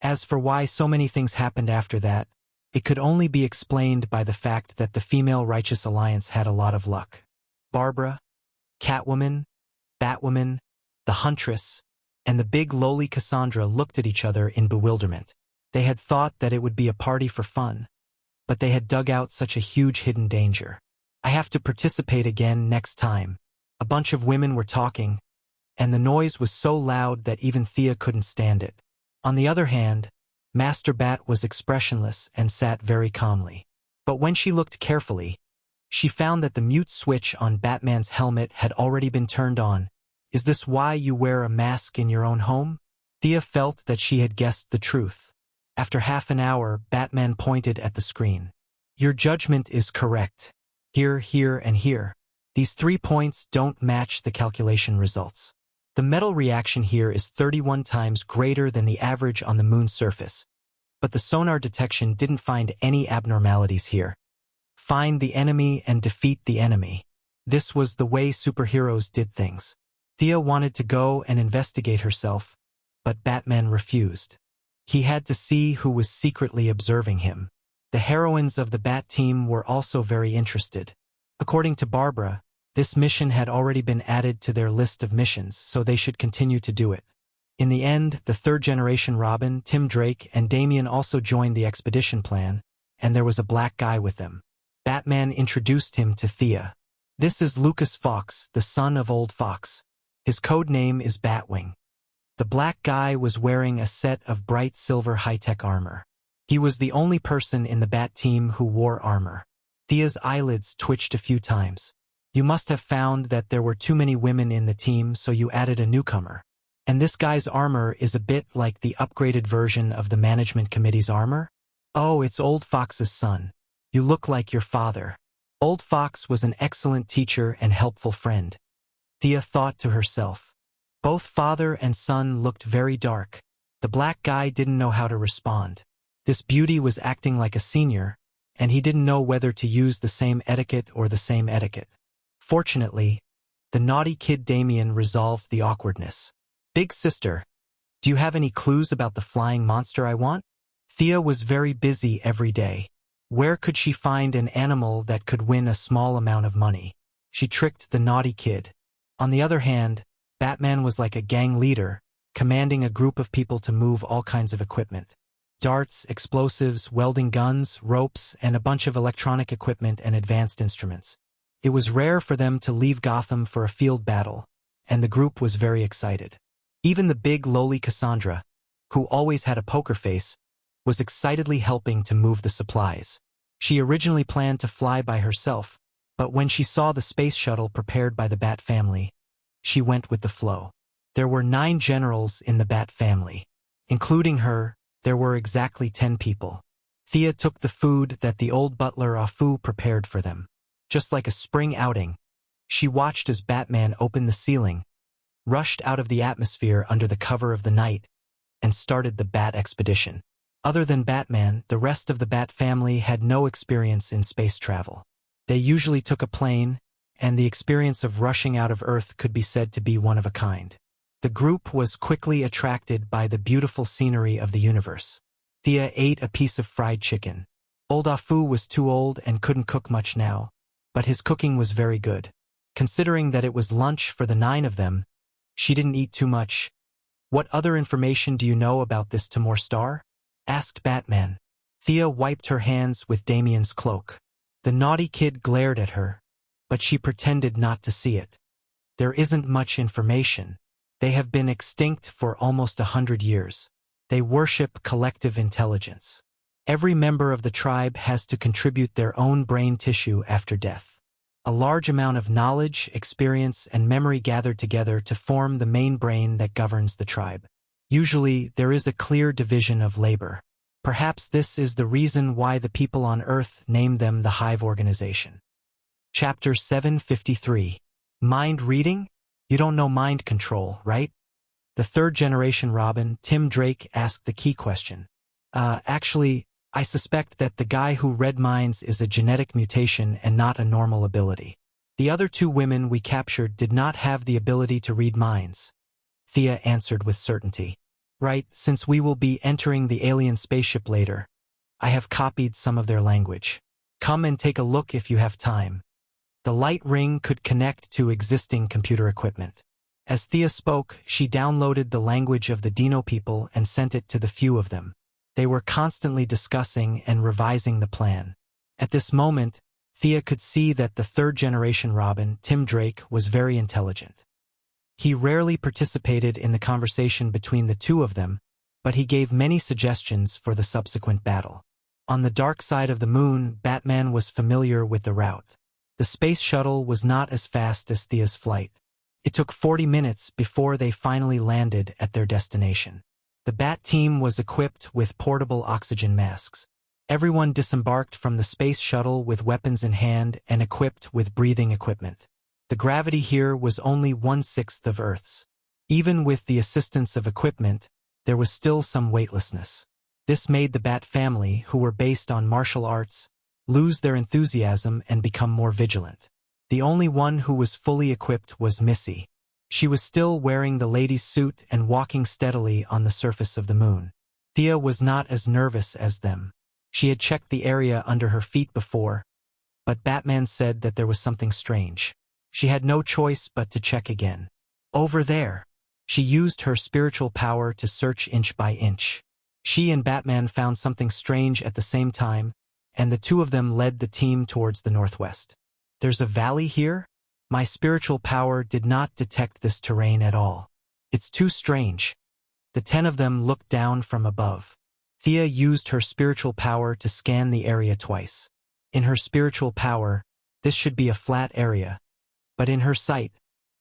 As for why so many things happened after that, it could only be explained by the fact that the Female Righteous Alliance had a lot of luck. Barbara, Catwoman, Batwoman, the Huntress, and the big lowly Cassandra looked at each other in bewilderment. They had thought that it would be a party for fun, but they had dug out such a huge hidden danger. I have to participate again next time. A bunch of women were talking, and the noise was so loud that even Thea couldn't stand it. On the other hand, Master Bat was expressionless and sat very calmly. But when she looked carefully, she found that the mute switch on Batman's helmet had already been turned on. Is this why you wear a mask in your own home? Thea felt that she had guessed the truth. After half an hour, Batman pointed at the screen. Your judgment is correct. Here, here, and here. These 3 points don't match the calculation results. The metal reaction here is 31 times greater than the average on the moon's surface, but the sonar detection didn't find any abnormalities here. Find the enemy and defeat the enemy. This was the way superheroes did things. Thea wanted to go and investigate herself, but Batman refused. He had to see who was secretly observing him. The heroines of the Bat team were also very interested. According to Barbara, this mission had already been added to their list of missions, so they should continue to do it. In the end, the third-generation Robin, Tim Drake, and Damian also joined the expedition plan, and there was a black guy with them. Batman introduced him to Thea. This is Lucas Fox, the son of Old Fox. His code name is Batwing. The black guy was wearing a set of bright silver high-tech armor. He was the only person in the Bat team who wore armor. Thea's eyelids twitched a few times. You must have found that there were too many women in the team, so you added a newcomer. And this guy's armor is a bit like the upgraded version of the management committee's armor? Oh, it's Old Fox's son. You look like your father. Old Fox was an excellent teacher and helpful friend. Thea thought to herself. Both father and son looked very dark. The black guy didn't know how to respond. This beauty was acting like a senior, and he didn't know whether to use the same etiquette or the same etiquette. Fortunately, the naughty kid Damian resolved the awkwardness. Big sister, do you have any clues about the flying monster I want? Thea was very busy every day. Where could she find an animal that could win a small amount of money? She tricked the naughty kid. On the other hand, Batman was like a gang leader, commanding a group of people to move all kinds of equipment. Darts, explosives, welding guns, ropes, and a bunch of electronic equipment and advanced instruments. It was rare for them to leave Gotham for a field battle, and the group was very excited. Even the big lowly Cassandra, who always had a poker face, was excitedly helping to move the supplies. She originally planned to fly by herself, but when she saw the space shuttle prepared by the Bat family, she went with the flow. There were 9 generals in the Bat family. Including her, there were exactly 10 people. Thea took the food that the old butler Afu prepared for them. Just like a spring outing, she watched as Batman opened the ceiling, rushed out of the atmosphere under the cover of the night, and started the Bat expedition. Other than Batman, the rest of the Bat family had no experience in space travel. They usually took a plane, and the experience of rushing out of Earth could be said to be one of a kind. The group was quickly attracted by the beautiful scenery of the universe. Thea ate a piece of fried chicken. Old Afu was too old and couldn't cook much now, but his cooking was very good. Considering that it was lunch for the 9 of them, she didn't eat too much. "What other information do you know about this Timor Star?" asked Batman. Thea wiped her hands with Damien's cloak. The naughty kid glared at her, but she pretended not to see it. "There isn't much information. They have been extinct for almost 100 years. They worship collective intelligence. Every member of the tribe has to contribute their own brain tissue after death. A large amount of knowledge, experience, and memory gathered together to form the main brain that governs the tribe. Usually, there is a clear division of labor. Perhaps this is the reason why the people on Earth named them the Hive Organization." Chapter 753. Mind reading? You don't know mind control, right? The third-generation Robin, Tim Drake, asked the key question. Actually, I suspect that the guy who read minds is a genetic mutation and not a normal ability. The other 2 women we captured did not have the ability to read minds," Thea answered with certainty. "Right, since we will be entering the alien spaceship later, I have copied some of their language. Come and take a look if you have time." The light ring could connect to existing computer equipment. As Thea spoke, she downloaded the language of the Dino people and sent it to the few of them. They were constantly discussing and revising the plan. At this moment, Thea could see that the third-generation Robin, Tim Drake, was very intelligent. He rarely participated in the conversation between the 2 of them, but he gave many suggestions for the subsequent battle. On the dark side of the moon, Batman was familiar with the route. The space shuttle was not as fast as Thea's flight. It took 40 minutes before they finally landed at their destination. The Bat team was equipped with portable oxygen masks. Everyone disembarked from the space shuttle with weapons in hand and equipped with breathing equipment. The gravity here was only 1/6 of Earth's. Even with the assistance of equipment, there was still some weightlessness. This made the Bat family, who were based on martial arts, lose their enthusiasm and become more vigilant. The only one who was fully equipped was Missy. She was still wearing the lady's suit and walking steadily on the surface of the moon. Thea was not as nervous as them. She had checked the area under her feet before, but Batman said that there was something strange. She had no choice but to check again. Over there. She used her spiritual power to search inch by inch. She and Batman found something strange at the same time, and the 2 of them led the team towards the northwest. "There's a valley here?" My spiritual power did not detect this terrain at all. "It's too strange." The 10 of them looked down from above. Thea used her spiritual power to scan the area twice. In her spiritual power, this should be a flat area, but in her sight,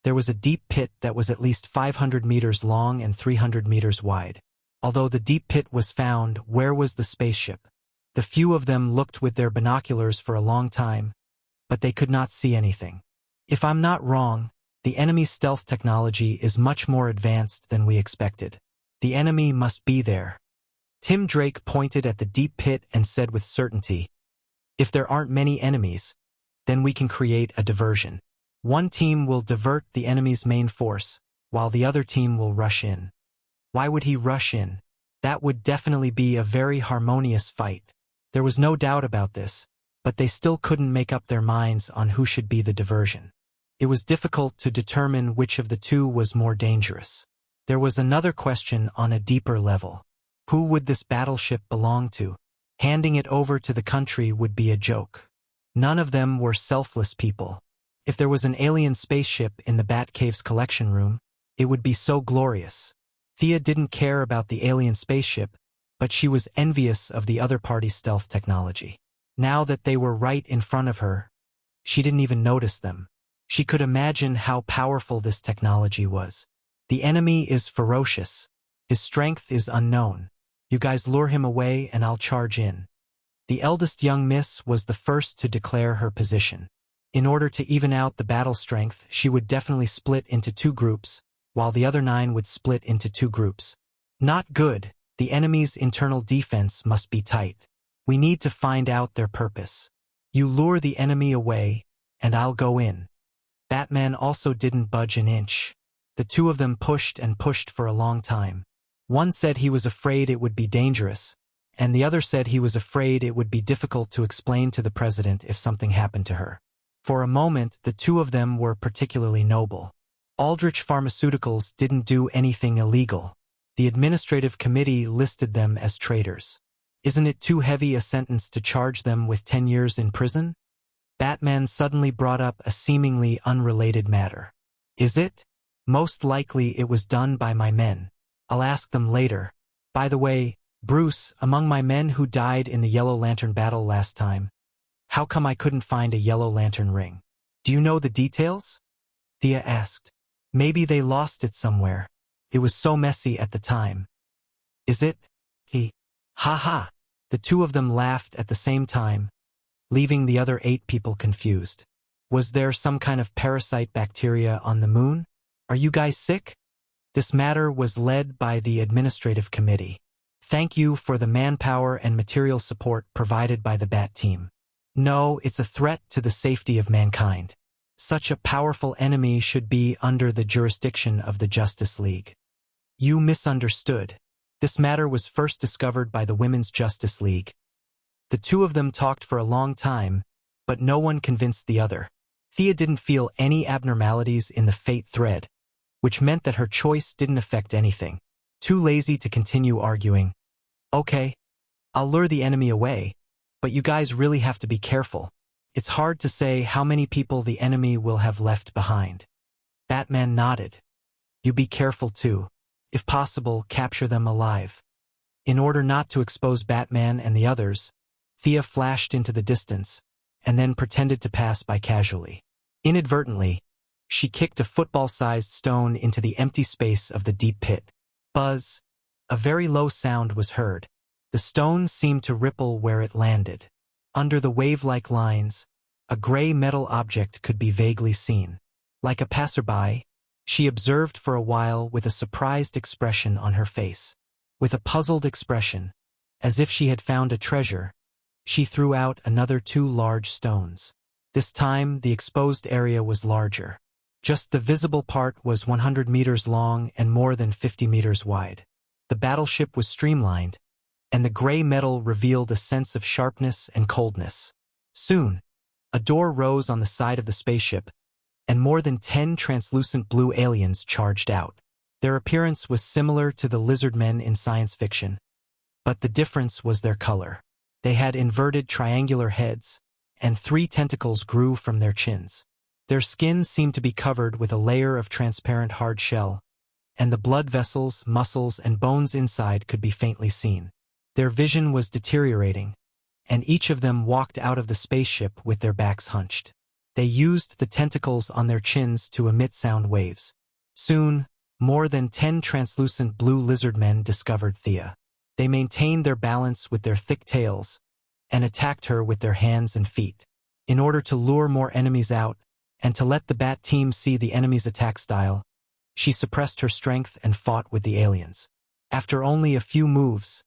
there was a deep pit that was at least 500 meters long and 300 meters wide. Although the deep pit was found, where was the spaceship? The few of them looked with their binoculars for a long time, but they could not see anything. If I'm not wrong, the enemy's stealth technology is much more advanced than we expected. The enemy must be there. Tim Drake pointed at the deep pit and said with certainty, "If there aren't many enemies, then we can create a diversion. One team will divert the enemy's main force, while the other team will rush in." Why would he rush in? That would definitely be a very harmonious fight. There was no doubt about this, but they still couldn't make up their minds on who should be the diversion. It was difficult to determine which of the 2 was more dangerous. There was another question on a deeper level. Who would this battleship belong to? Handing it over to the country would be a joke. None of them were selfless people. If there was an alien spaceship in the Batcave's collection room, it would be so glorious. Thea didn't care about the alien spaceship, but she was envious of the other party's stealth technology. Now that they were right in front of her, she didn't even notice them. She could imagine how powerful this technology was. The enemy is ferocious. His strength is unknown. You guys lure him away and I'll charge in. The eldest young miss was the first to declare her position. In order to even out the battle strength, she would definitely split into 2 groups, while the other 9 would split into 2 groups. Not good. The enemy's internal defense must be tight. We need to find out their purpose. You lure the enemy away, and I'll go in. Batman also didn't budge an inch. The two of them pushed and pushed for a long time. One said he was afraid it would be dangerous, and the other said he was afraid it would be difficult to explain to the president if something happened to her. For a moment, the two of them were particularly noble. Aldrich Pharmaceuticals didn't do anything illegal. The administrative committee listed them as traitors. Isn't it too heavy a sentence to charge them with 10 years in prison? Batman suddenly brought up a seemingly unrelated matter. Is it? Most likely it was done by my men. I'll ask them later. By the way, Bruce, among my men who died in the Yellow Lantern battle last time, how come I couldn't find a Yellow Lantern ring? Do you know the details? Thea asked. Maybe they lost it somewhere. It was so messy at the time. Is it? Ha ha. The two of them laughed at the same time, leaving the other 8 people confused. Was there some kind of parasite bacteria on the moon? Are you guys sick? This matter was led by the administrative committee. Thank you for the manpower and material support provided by the Bat team. No, it's a threat to the safety of mankind. Such a powerful enemy should be under the jurisdiction of the Justice League. You misunderstood. This matter was first discovered by the Women's Justice League. The two of them talked for a long time, but no one convinced the other. Thea didn't feel any abnormalities in the fate thread, which meant that her choice didn't affect anything. Too lazy to continue arguing. Okay, I'll lure the enemy away, but you guys really have to be careful. It's hard to say how many people the enemy will have left behind. Batman nodded. You be careful too. If possible, capture them alive. In order not to expose Batman and the others, Thea flashed into the distance, and then pretended to pass by casually. Inadvertently, she kicked a football-sized stone into the empty space of the deep pit. Buzz. A very low sound was heard. The stone seemed to ripple where it landed. Under the wave-like lines, a gray metal object could be vaguely seen. Like a passerby, she observed for a while with a surprised expression on her face. With a puzzled expression, as if she had found a treasure, she threw out another 2 large stones. This time, the exposed area was larger. Just the visible part was 100 meters long and more than 50 meters wide. The battleship was streamlined, and the gray metal revealed a sense of sharpness and coldness. Soon, a door rose on the side of the spaceship, and more than 10 translucent blue aliens charged out. Their appearance was similar to the lizard men in science fiction, but the difference was their color. They had inverted triangular heads, and 3 tentacles grew from their chins. Their skin seemed to be covered with a layer of transparent hard shell, and the blood vessels, muscles, and bones inside could be faintly seen. Their vision was deteriorating, and each of them walked out of the spaceship with their backs hunched. They used the tentacles on their chins to emit sound waves. Soon, more than 10 translucent blue lizard men discovered Thea. They maintained their balance with their thick tails and attacked her with their hands and feet. In order to lure more enemies out and to let the Bat team see the enemy's attack style, she suppressed her strength and fought with the aliens. After only a few moves,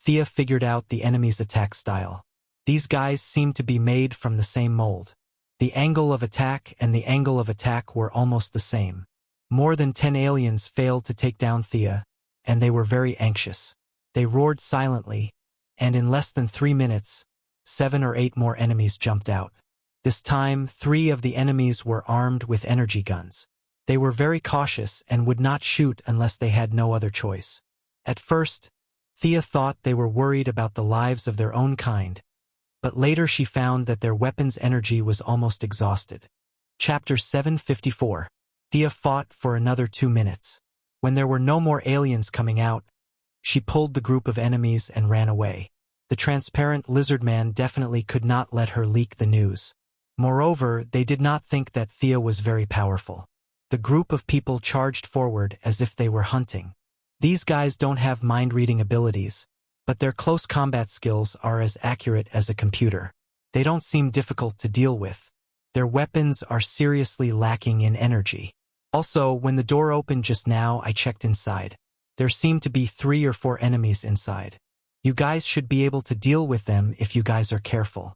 Thea figured out the enemy's attack style. These guys seemed to be made from the same mold. The angle of attack and the angle of attack were almost the same. More than 10 aliens failed to take down Thea, and they were very anxious. They roared silently, and in less than 3 minutes, 7 or 8 more enemies jumped out. This time, 3 of the enemies were armed with energy guns. They were very cautious and would not shoot unless they had no other choice. At first, Thea thought they were worried about the lives of their own kind, but later she found that their weapons' energy was almost exhausted. Chapter 754. Thea fought for another 2 minutes. When there were no more aliens coming out, she pulled the group of enemies and ran away. The transparent lizard man definitely could not let her leak the news. Moreover, they did not think that Thea was very powerful. The group of people charged forward as if they were hunting. These guys don't have mind-reading abilities, but their close combat skills are as accurate as a computer. They don't seem difficult to deal with. Their weapons are seriously lacking in energy. Also, when the door opened just now, I checked inside. There seemed to be 3 or 4 enemies inside. You guys should be able to deal with them if you guys are careful.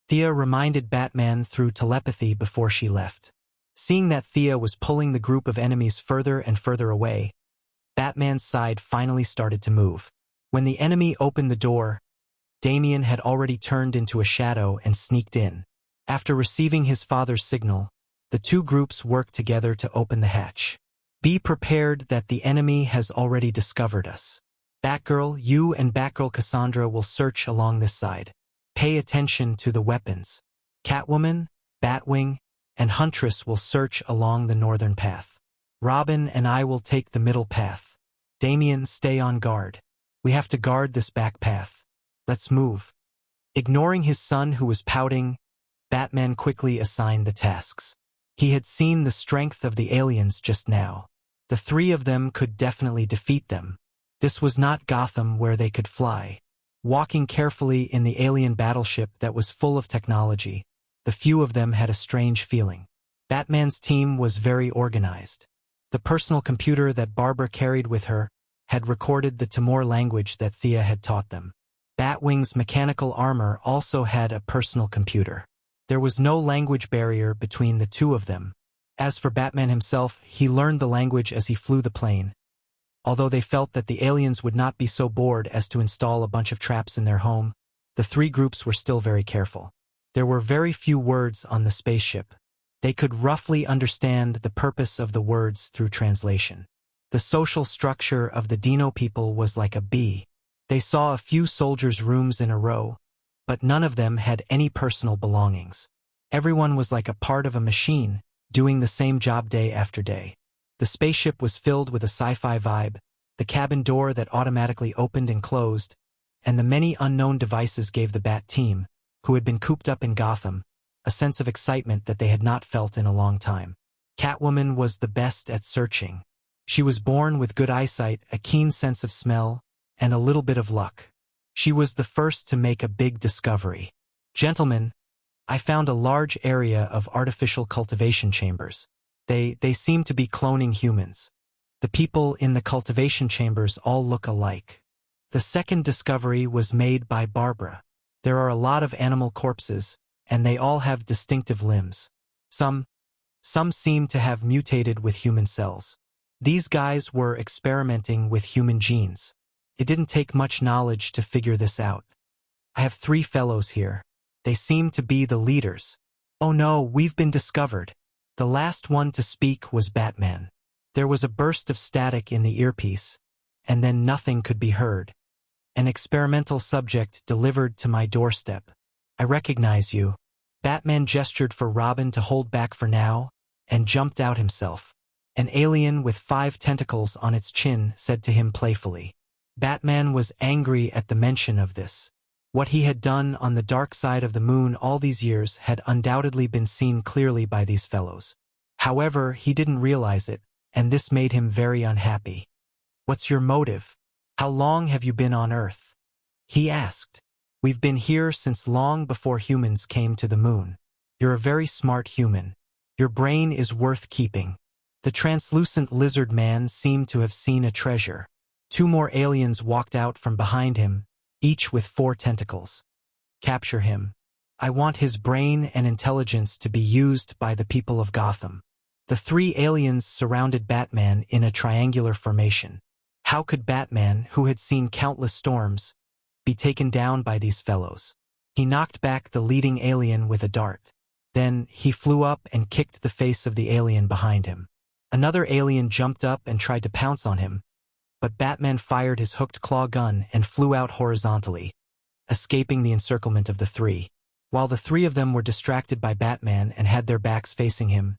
Thea reminded Batman through telepathy before she left. Seeing that Thea was pulling the group of enemies further and further away, Batman's side finally started to move. When the enemy opened the door, Damian had already turned into a shadow and sneaked in. After receiving his father's signal, the 2 groups worked together to open the hatch. Be prepared that the enemy has already discovered us. Batgirl, you and Batgirl Cassandra will search along this side. Pay attention to the weapons. Catwoman, Batwing, and Huntress will search along the northern path. Robin and I will take the middle path. Damian, stay on guard. We have to guard this back path. Let's move. Ignoring his son who was pouting, Batman quickly assigned the tasks. He had seen the strength of the aliens just now. The 3 of them could definitely defeat them. This was not Gotham where they could fly. Walking carefully in the alien battleship that was full of technology, the few of them had a strange feeling. Batman's team was very organized. The personal computer that Barbara carried with her had recorded the Timor language that Thea had taught them. Batwing's mechanical armor also had a personal computer. There was no language barrier between the 2 of them. As for Batman himself, he learned the language as he flew the plane. Although they felt that the aliens would not be so bored as to install a bunch of traps in their home, the 3 groups were still very careful. There were very few words on the spaceship. They could roughly understand the purpose of the words through translation. The social structure of the Dino people was like a B. They saw a few soldiers' rooms in a row, but none of them had any personal belongings. Everyone was like a part of a machine, doing the same job day after day. The spaceship was filled with a sci-fi vibe, the cabin door that automatically opened and closed, and the many unknown devices gave the Bat team, who had been cooped up in Gotham, a sense of excitement that they had not felt in a long time. Catwoman was the best at searching. She was born with good eyesight, a keen sense of smell, and a little bit of luck. She was the first to make a big discovery. Gentlemen, I found a large area of artificial cultivation chambers. They seem to be cloning humans. The people in the cultivation chambers all look alike. The second discovery was made by Barbara. There are a lot of animal corpses, and they all have distinctive limbs. Some seem to have mutated with human cells. These guys were experimenting with human genes. It didn't take much knowledge to figure this out. I have 3 fellows here. They seem to be the leaders. Oh no, we've been discovered. The last one to speak was Batman. There was a burst of static in the earpiece, and then nothing could be heard. An experimental subject delivered to my doorstep. I recognize you. Batman gestured for Robin to hold back for now, and jumped out himself. An alien with 5 tentacles on its chin said to him playfully. Batman was angry at the mention of this. What he had done on the dark side of the moon all these years had undoubtedly been seen clearly by these fellows. However, he didn't realize it, and this made him very unhappy. What's your motive? How long have you been on Earth? He asked. We've been here since long before humans came to the moon. You're a very smart human. Your brain is worth keeping. The translucent lizard man seemed to have seen a treasure. 2 more aliens walked out from behind him, each with 4 tentacles. Capture him. I want his brain and intelligence to be used by the people of Gotham. The 3 aliens surrounded Batman in a triangular formation. How could Batman, who had seen countless storms, be taken down by these fellows? He knocked back the leading alien with a dart. Then he flew up and kicked the face of the alien behind him. Another alien jumped up and tried to pounce on him, but Batman fired his hooked claw gun and flew out horizontally, escaping the encirclement of the 3. While the 3 of them were distracted by Batman and had their backs facing him,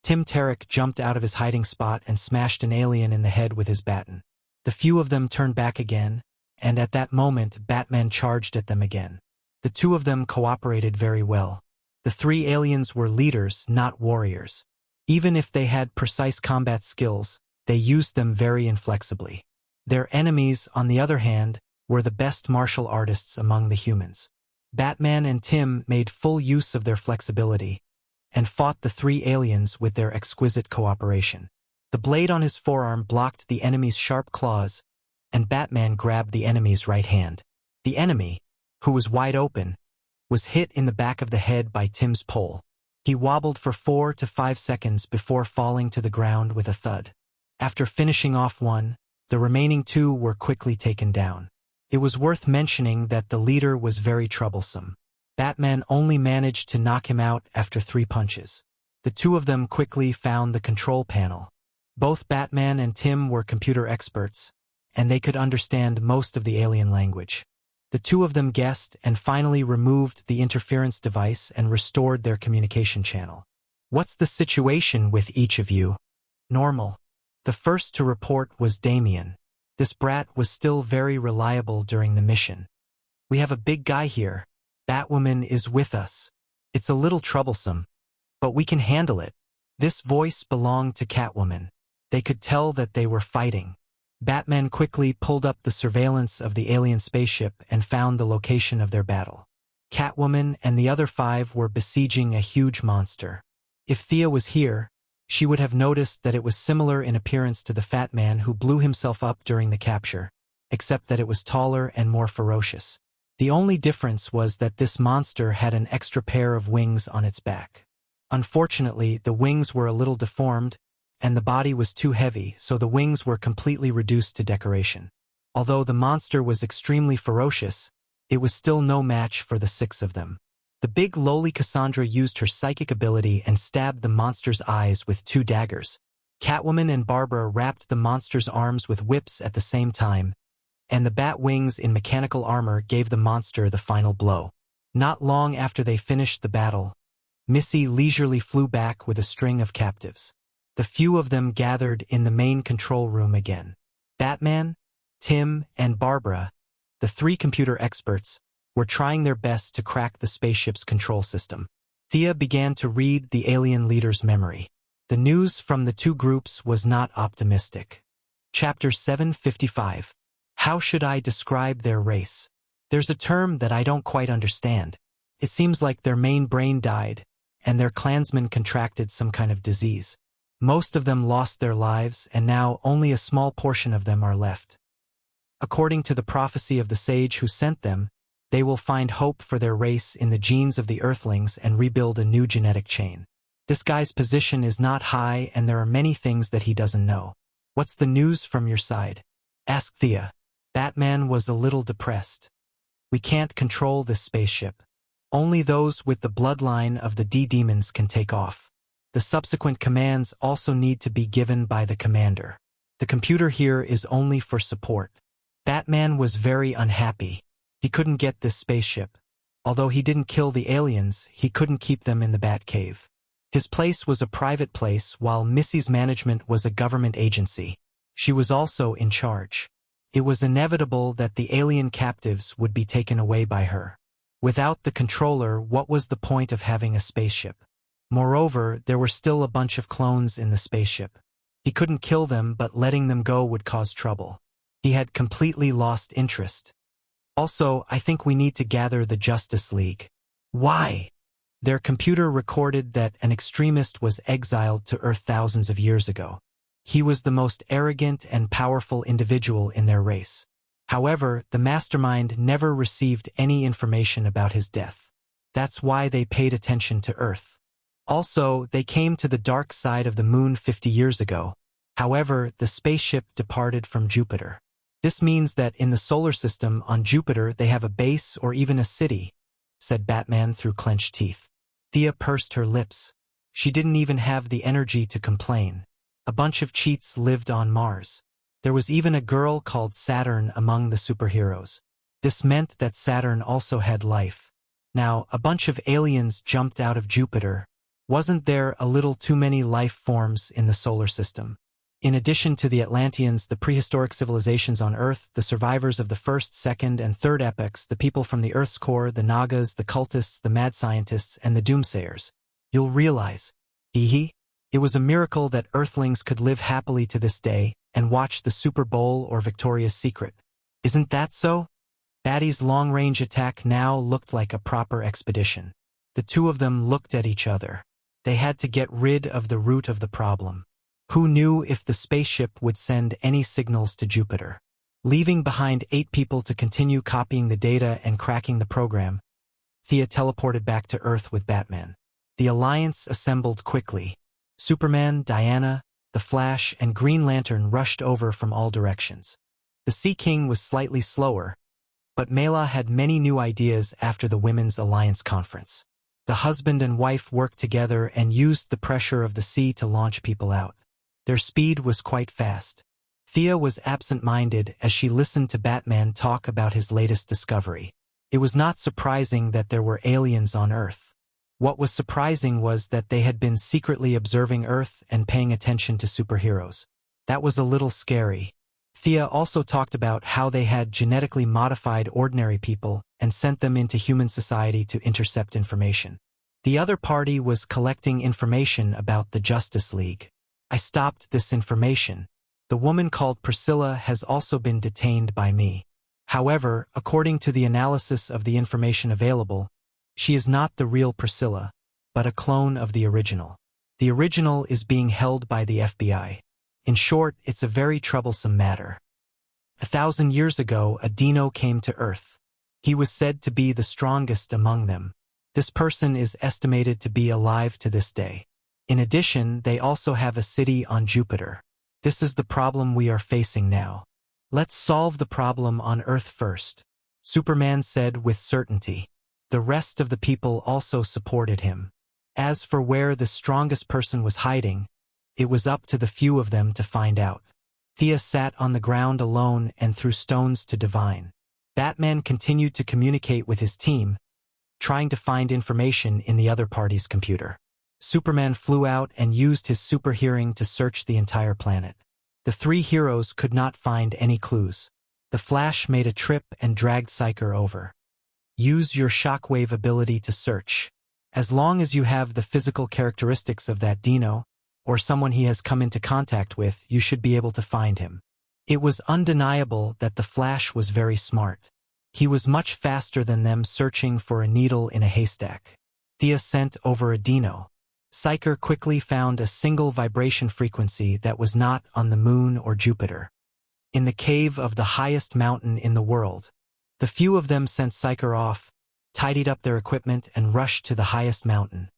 Tim Tarek jumped out of his hiding spot and smashed an alien in the head with his baton. The few of them turned back again, and at that moment Batman charged at them again. The 2 of them cooperated very well. The 3 aliens were leaders, not warriors. Even if they had precise combat skills, they used them very inflexibly. Their enemies, on the other hand, were the best martial artists among the humans. Batman and Tim made full use of their flexibility, and fought the 3 aliens with their exquisite cooperation. The blade on his forearm blocked the enemy's sharp claws, and Batman grabbed the enemy's right hand. The enemy, who was wide open, was hit in the back of the head by Tim's pole. He wobbled for 4 to 5 seconds before falling to the ground with a thud. After finishing off one, the remaining 2 were quickly taken down. It was worth mentioning that the leader was very troublesome. Batman only managed to knock him out after 3 punches. The 2 of them quickly found the control panel. Both Batman and Tim were computer experts, and they could understand most of the alien language. The 2 of them guessed and finally removed the interference device and restored their communication channel. "What's the situation with each of you?" "Normal." The first to report was Damien. This brat was still very reliable during the mission. "We have a big guy here. Batwoman is with us. It's a little troublesome, but we can handle it." This voice belonged to Catwoman. They could tell that they were fighting. Batman quickly pulled up the surveillance of the alien spaceship and found the location of their battle. Catwoman and the other 5 were besieging a huge monster. If Thea was here, she would have noticed that it was similar in appearance to the fat man who blew himself up during the capture, except that it was taller and more ferocious. The only difference was that this monster had an extra pair of wings on its back. Unfortunately, the wings were a little deformed, and the body was too heavy, so the wings were completely reduced to decoration. Although the monster was extremely ferocious, it was still no match for the 6 of them. The big lowly Cassandra used her psychic ability and stabbed the monster's eyes with 2 daggers. Catwoman and Barbara wrapped the monster's arms with whips at the same time, and the bat wings in mechanical armor gave the monster the final blow. Not long after they finished the battle, Missy leisurely flew back with a string of captives. The few of them gathered in the main control room again. Batman, Tim, and Barbara, the 3 computer experts, were trying their best to crack the spaceship's control system. Thea began to read the alien leader's memory. The news from the 2 groups was not optimistic. Chapter 755. How should I describe their race? There's a term that I don't quite understand. It seems like their main brain died, and their clansmen contracted some kind of disease. Most of them lost their lives, and now only a small portion of them are left. According to the prophecy of the sage who sent them, they will find hope for their race in the genes of the Earthlings and rebuild a new genetic chain. This guy's position is not high, and there are many things that he doesn't know. "What's the news from your side?" asked Thea. Batman was a little depressed. "We can't control this spaceship. Only those with the bloodline of the D-demons can take off. The subsequent commands also need to be given by the commander. The computer here is only for support." Batman was very unhappy. He couldn't get this spaceship. Although he didn't kill the aliens, he couldn't keep them in the Batcave. His place was a private place, while Missy's management was a government agency. She was also in charge. It was inevitable that the alien captives would be taken away by her. Without the controller, what was the point of having a spaceship? Moreover, there were still a bunch of clones in the spaceship. He couldn't kill them, but letting them go would cause trouble. He had completely lost interest. "Also, I think we need to gather the Justice League." "Why?" Their computer recorded that an extremist was exiled to Earth thousands of years ago. He was the most arrogant and powerful individual in their race. However, the mastermind never received any information about his death. That's why they paid attention to Earth. Also, they came to the dark side of the moon 50 years ago. However, the spaceship departed from Jupiter. This means that in the solar system on Jupiter they have a base or even a city, said Batman through clenched teeth. Thea pursed her lips. She didn't even have the energy to complain. A bunch of cheats lived on Mars. There was even a girl called Saturn among the superheroes. This meant that Saturn also had life. Now, a bunch of aliens jumped out of Jupiter. Wasn't there a little too many life forms in the solar system? In addition to the Atlanteans, the prehistoric civilizations on Earth, the survivors of the first, second, and third epochs, the people from the Earth's core, the Nagas, the cultists, the mad scientists, and the doomsayers. You'll realize, it was a miracle that Earthlings could live happily to this day and watch the Super Bowl or Victoria's Secret. Isn't that so? Batty's long-range attack now looked like a proper expedition. The 2 of them looked at each other. They had to get rid of the root of the problem. Who knew if the spaceship would send any signals to Jupiter? Leaving behind 8 people to continue copying the data and cracking the program, Thea teleported back to Earth with Batman. The Alliance assembled quickly. Superman, Diana, the Flash, and Green Lantern rushed over from all directions. The Sea King was slightly slower, but Mela had many new ideas after the Women's Alliance conference. The husband and wife worked together and used the pressure of the sea to launch people out. Their speed was quite fast. Thea was absent-minded as she listened to Batman talk about his latest discovery. It was not surprising that there were aliens on Earth. What was surprising was that they had been secretly observing Earth and paying attention to superheroes. That was a little scary. Thea also talked about how they had genetically modified ordinary people and sent them into human society to intercept information. The other party was collecting information about the Justice League. I stopped this information. The woman called Priscilla has also been detained by me. However, according to the analysis of the information available, she is not the real Priscilla, but a clone of the original. The original is being held by the FBI. In short, it's a very troublesome matter. 1,000 years ago, a Dino came to Earth. He was said to be the strongest among them. This person is estimated to be alive to this day. In addition, they also have a city on Jupiter. This is the problem we are facing now. Let's solve the problem on Earth first, Superman said with certainty. The rest of the people also supported him. As for where the strongest person was hiding, it was up to the few of them to find out. Thea sat on the ground alone and threw stones to divine. Batman continued to communicate with his team, trying to find information in the other party's computer. Superman flew out and used his super hearing to search the entire planet. The 3 heroes could not find any clues. The Flash made a trip and dragged Psyker over. Use your shockwave ability to search. As long as you have the physical characteristics of that Dino, or someone he has come into contact with, you should be able to find him. It was undeniable that the Flash was very smart. He was much faster than them searching for a needle in a haystack. Thea sent over a Dino. Psyker quickly found a single vibration frequency that was not on the Moon or Jupiter. In the cave of the highest mountain in the world, the few of them sent Psyker off, tidied up their equipment, and rushed to the highest mountain.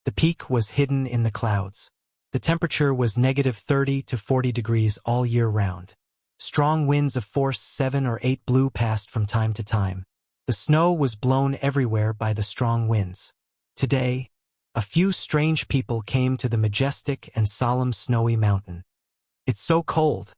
The peak was hidden in the clouds. The temperature was -30 to 40 degrees all year round. Strong winds of force 7 or 8 blew past from time to time. The snow was blown everywhere by the strong winds. Today, a few strange people came to the majestic and solemn snowy mountain. It's so cold.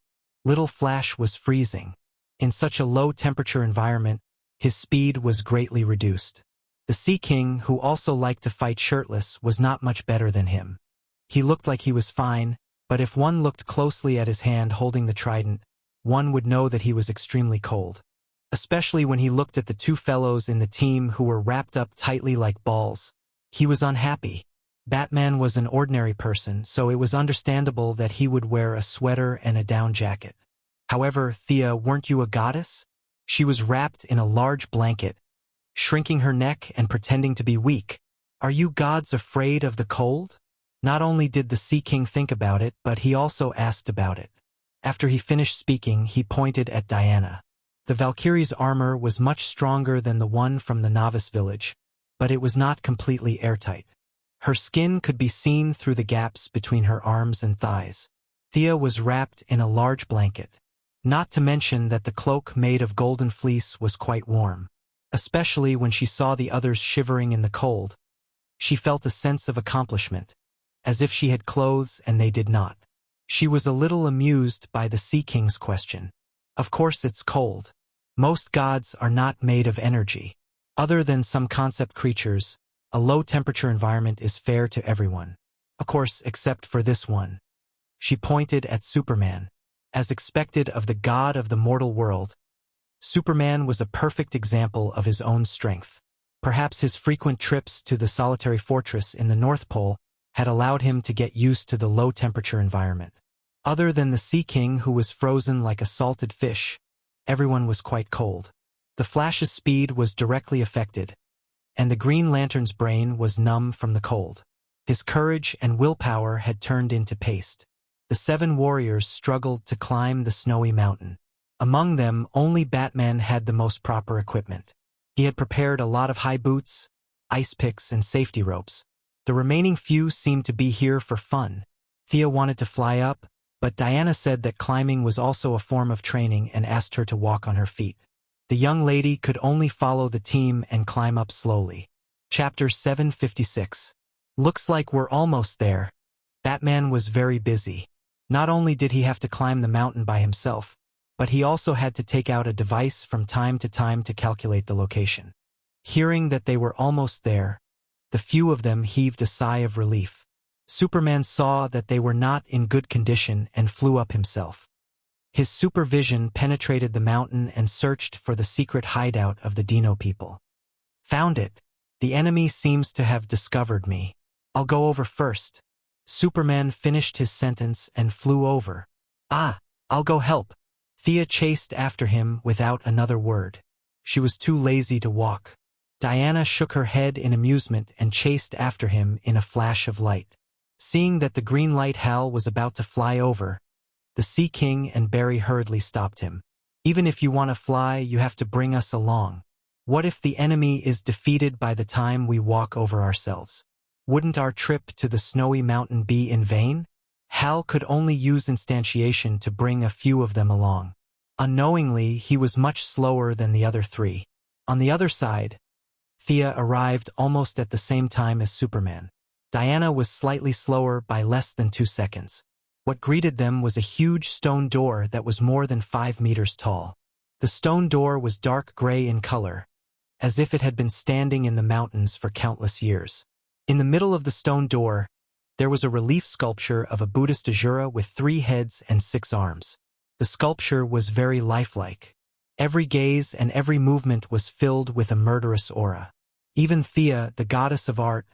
Little Flash was freezing. In such a low-temperature environment, his speed was greatly reduced. The Sea King, who also liked to fight shirtless, was not much better than him. He looked like he was fine, but if one looked closely at his hand holding the trident, one would know that he was extremely cold. Especially when he looked at the 2 fellows in the team who were wrapped up tightly like balls. He was unhappy. Batman was an ordinary person, so it was understandable that he would wear a sweater and a down jacket. However, Thea, weren't you a goddess? She was wrapped in a large blanket, shrinking her neck and pretending to be weak. Are you gods afraid of the cold? Not only did the Sea King think about it, but he also asked about it. After he finished speaking, he pointed at Diana. The Valkyrie's armor was much stronger than the one from the novice village, but it was not completely airtight. Her skin could be seen through the gaps between her arms and thighs. Thea was wrapped in a large blanket. Not to mention that the cloak made of golden fleece was quite warm. Especially when she saw the others shivering in the cold, she felt a sense of accomplishment, as if she had clothes and they did not. She was a little amused by the Sea King's question. Of course it's cold. Most gods are not made of energy. Other than some concept creatures, a low-temperature environment is fair to everyone. Of course, except for this one. She pointed at Superman. As expected of the god of the mortal world, Superman was a perfect example of his own strength. Perhaps his frequent trips to the solitary fortress in the North Pole had allowed him to get used to the low-temperature environment. Other than the Sea King, who was frozen like a salted fish, everyone was quite cold. The Flash's speed was directly affected, and the Green Lantern's brain was numb from the cold. His courage and willpower had turned into paste. The 7 warriors struggled to climb the snowy mountain. Among them, only Batman had the most proper equipment. He had prepared a lot of high boots, ice picks, and safety ropes. The remaining few seemed to be here for fun. Thea wanted to fly up, but Diana said that climbing was also a form of training and asked her to walk on her feet. The young lady could only follow the team and climb up slowly. Chapter 756. Looks like we're almost there. Batman was very busy. Not only did he have to climb the mountain by himself, but he also had to take out a device from time to time to calculate the location. Hearing that they were almost there, the few of them heaved a sigh of relief. Superman saw that they were not in good condition and flew up himself. His supervision penetrated the mountain and searched for the secret hideout of the Dino people. Found it. The enemy seems to have discovered me. I'll go over first. Superman finished his sentence and flew over. I'll go help. Thea chased after him without another word. She was too lazy to walk. Diana shook her head in amusement and chased after him in a flash of light. Seeing that the green light Hal was about to fly over, the Sea King and Barry hurriedly stopped him. Even if you want to fly, you have to bring us along. What if the enemy is defeated by the time we walk over ourselves? Wouldn't our trip to the snowy mountain be in vain? Hal could only use instantiation to bring a few of them along. Unknowingly, he was much slower than the other 3. On the other side, Thea arrived almost at the same time as Superman. Diana was slightly slower by less than 2 seconds. What greeted them was a huge stone door that was more than 5 meters tall. The stone door was dark gray in color, as if it had been standing in the mountains for countless years. In the middle of the stone door, there was a relief sculpture of a Buddhist Asura with 3 heads and 6 arms. The sculpture was very lifelike. Every gaze and every movement was filled with a murderous aura. Even Thea, the goddess of art,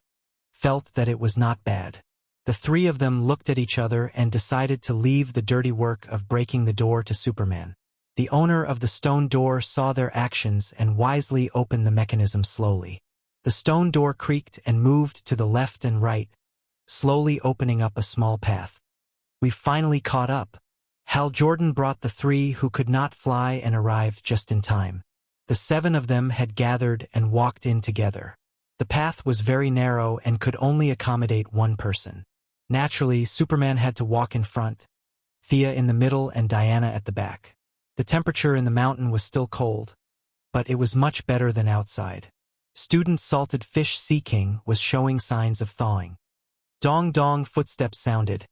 felt that it was not bad. The 3 of them looked at each other and decided to leave the dirty work of breaking the door to Superman. The owner of the stone door saw their actions and wisely opened the mechanism slowly. The stone door creaked and moved to the left and right, slowly opening up a small path. "We've finally caught up." Hal Jordan brought the 3 who could not fly and arrived just in time. The 7 of them had gathered and walked in together. The path was very narrow and could only accommodate 1 person. Naturally, Superman had to walk in front, Thea in the middle and Diana at the back. The temperature in the mountain was still cold, but it was much better than outside. Student Salted Fish Sea King was showing signs of thawing. Dong-dong footsteps sounded,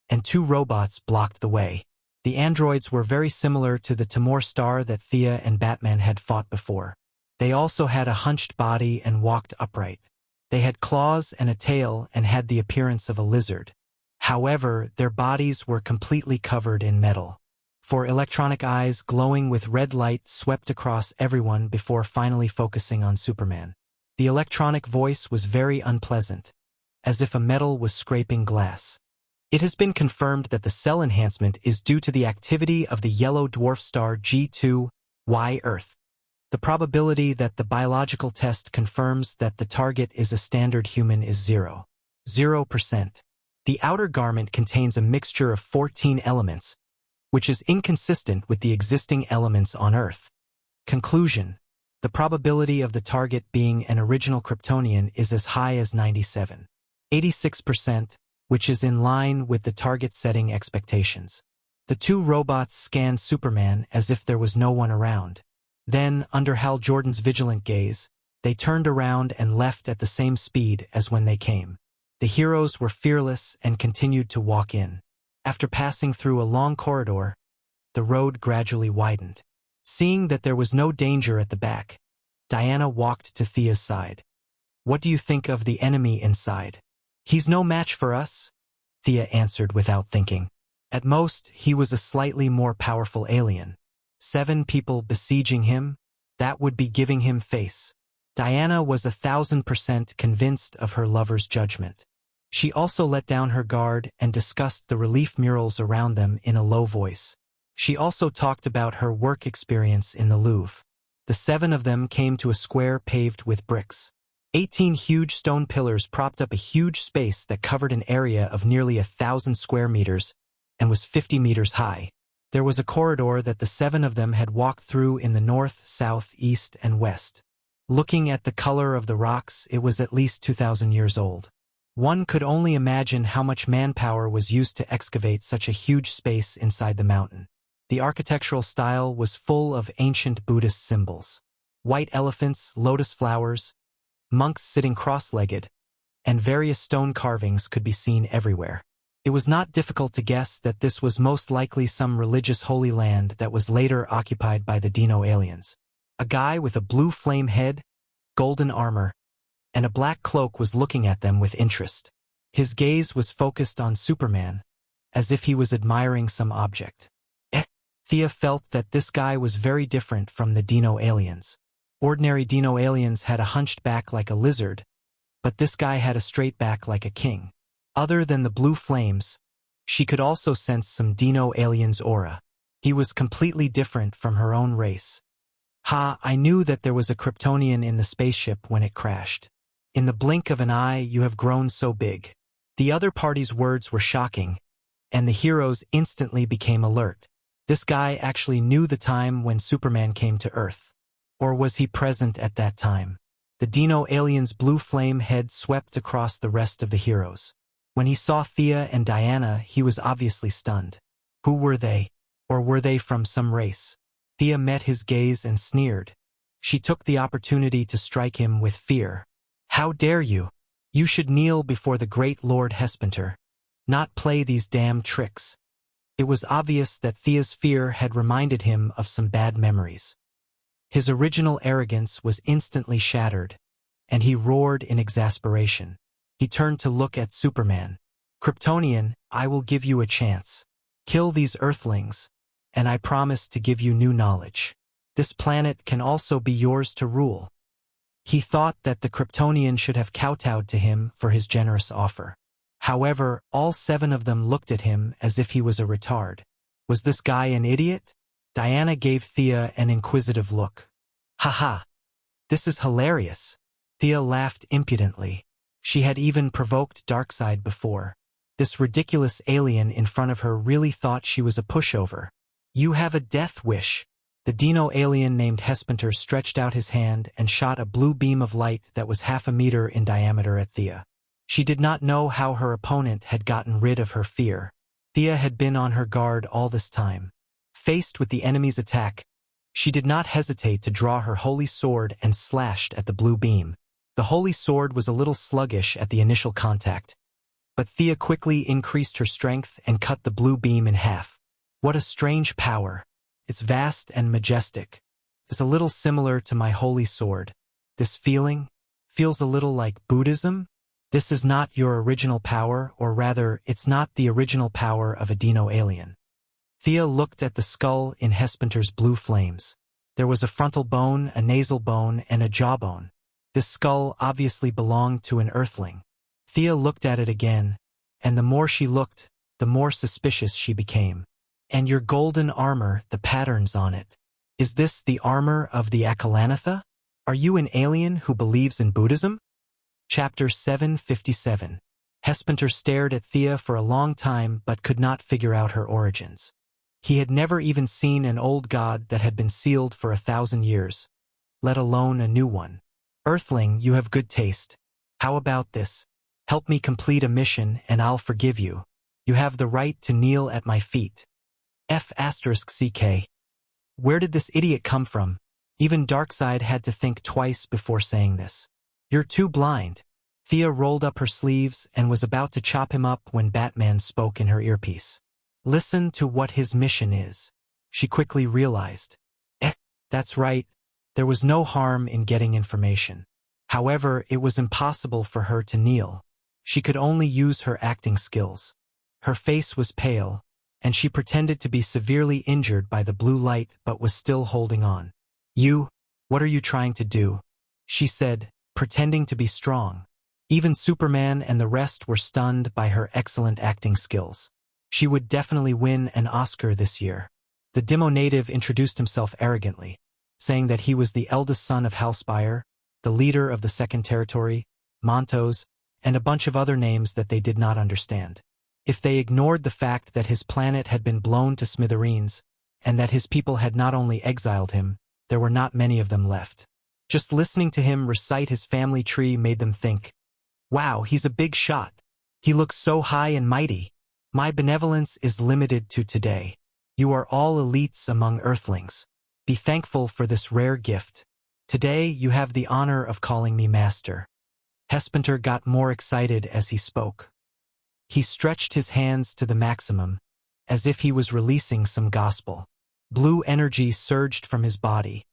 and 2 robots blocked the way. The androids were very similar to the Timor star that Thea and Batman had fought before. They also had a hunched body and walked upright. They had claws and a tail and had the appearance of a lizard. However, their bodies were completely covered in metal. 4 electronic eyes glowing with red light swept across everyone before finally focusing on Superman. The electronic voice was very unpleasant, as if a metal was scraping glass. It has been confirmed that the cell enhancement is due to the activity of the yellow dwarf star G2Y Earth. The probability that the biological test confirms that the target is a standard human is 0%. The outer garment contains a mixture of 14 elements, which is inconsistent with the existing elements on Earth. Conclusion: the probability of the target being an original Kryptonian is as high as 86%, which is in line with the target setting expectations. The 2 robots scanned Superman as if there was no one around. Then, under Hal Jordan's vigilant gaze, they turned around and left at the same speed as when they came. The heroes were fearless and continued to walk in. After passing through a long corridor, the road gradually widened. Seeing that there was no danger at the back, Diana walked to Thea's side. "What do you think of the enemy inside?" "He's no match for us," Thea answered without thinking. At most, he was a slightly more powerful alien. 7 people besieging him? That would be giving him face. Diana was 1000% convinced of her lover's judgment. She also let down her guard and discussed the relief murals around them in a low voice. She also talked about her work experience in the Louvre. The 7 of them came to a square paved with bricks. 18 huge stone pillars propped up a huge space that covered an area of nearly 1,000 square meters, and was 50 meters high. There was a corridor that the seven of them had walked through in the north, south, east, and west. Looking at the color of the rocks, it was at least 2,000 years old. One could only imagine how much manpower was used to excavate such a huge space inside the mountain. The architectural style was full of ancient Buddhist symbols. White elephants, lotus flowers, monks sitting cross-legged, and various stone carvings could be seen everywhere. It was not difficult to guess that this was most likely some religious holy land that was later occupied by the Dino aliens. A guy with a blue flame head, golden armor, and a black cloak was looking at them with interest. His gaze was focused on Superman, as if he was admiring some object. Thea felt that this guy was very different from the Dino aliens. Ordinary Dino aliens had a hunched back like a lizard, but this guy had a straight back like a king. Other than the blue flames, she could also sense some Dino alien's aura. He was completely different from her own race. I knew that there was a Kryptonian in the spaceship when it crashed. In the blink of an eye, you have grown so big. The other party's words were shocking, and the heroes instantly became alert. This guy actually knew the time when Superman came to Earth. Or was he present at that time? The Dino alien's blue flame head swept across the rest of the heroes. When he saw Thea and Diana, he was obviously stunned. Who were they? Or were they from some race? Thea met his gaze and sneered. She took the opportunity to strike him with fear. How dare you? You should kneel before the great Lord Hespentor, not play these damn tricks. It was obvious that Thea's fear had reminded him of some bad memories. His original arrogance was instantly shattered, and he roared in exasperation. He turned to look at Superman. Kryptonian, I will give you a chance. Kill these Earthlings, and I promise to give you new knowledge. This planet can also be yours to rule. He thought that the Kryptonian should have kowtowed to him for his generous offer. However, all seven of them looked at him as if he was a retard. Was this guy an idiot? Diana gave Thea an inquisitive look. Ha! This is hilarious. Thea laughed impudently. She had even provoked Darkseid before. This ridiculous alien in front of her really thought she was a pushover. You have a death wish. The Dino alien named Hespentor stretched out his hand and shot a blue beam of light that was 1/2 meter in diameter at Thea. She did not know how her opponent had gotten rid of her fear. Thea had been on her guard all this time. Faced with the enemy's attack, she did not hesitate to draw her holy sword and slashed at the blue beam. The holy sword was a little sluggish at the initial contact, but Thea quickly increased her strength and cut the blue beam in half. What a strange power. It's vast and majestic. It's a little similar to my holy sword. This feeling feels a little like Buddhism. This is not your original power, or rather, it's not the original power of a Dino alien. Thea looked at the skull in Hespentor's blue flames. There was a frontal bone, a nasal bone, and a jawbone. This skull obviously belonged to an Earthling. Thea looked at it again, and the more she looked, the more suspicious she became. And your golden armor, the patterns on it. Is this the armor of the Akalanatha? Are you an alien who believes in Buddhism? Chapter 757. Hespentor stared at Thea for a long time but could not figure out her origins. He had never even seen an old god that had been sealed for 1,000 years, let alone a new one. Earthling, you have good taste. How about this? Help me complete a mission and I'll forgive you. You have the right to kneel at my feet. F***CK. Where did this idiot come from? Even Darkseid had to think twice before saying this. You're too blind. Thea rolled up her sleeves and was about to chop him up when Batman spoke in her earpiece. Listen to what his mission is. She quickly realized. That's right. There was no harm in getting information. However, it was impossible for her to kneel. She could only use her acting skills. Her face was pale, and she pretended to be severely injured by the blue light but was still holding on. What are you trying to do? She said, pretending to be strong. Even Superman and the rest were stunned by her excellent acting skills. She would definitely win an Oscar this year. The Demo native introduced himself arrogantly, saying that he was the eldest son of Halspire, the leader of the Second Territory, Montos, and a bunch of other names that they did not understand. If they ignored the fact that his planet had been blown to smithereens, and that his people had not only exiled him, there were not many of them left. Just listening to him recite his family tree made them think, wow, he's a big shot. He looks so high and mighty. My benevolence is limited to today. You are all elites among earthlings. Be thankful for this rare gift. Today you have the honor of calling me master. Hespentor got more excited as he spoke. He stretched his hands to the maximum, as if he was releasing some gospel. Blue energy surged from his body,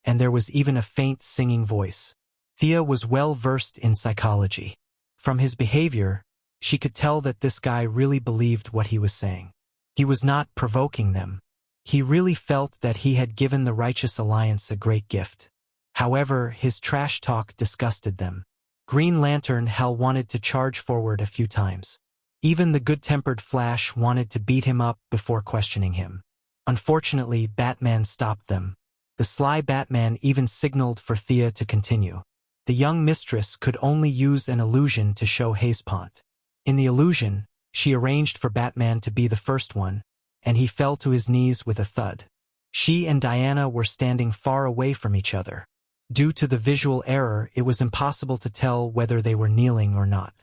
and there was even a faint singing voice. Thea was well versed in psychology. From his behavior, she could tell that this guy really believed what he was saying. He was not provoking them. He really felt that he had given the Righteous Alliance a great gift. However, his trash talk disgusted them. Green Lantern Hal wanted to charge forward a few times. Even the good-tempered Flash wanted to beat him up before questioning him. Unfortunately, Batman stopped them. The sly Batman even signaled for Thea to continue. The young mistress could only use an illusion to show Hazepont. In the illusion, she arranged for Batman to be the first one, and he fell to his knees with a thud. She and Diana were standing far away from each other. Due to the visual error, it was impossible to tell whether they were kneeling or not.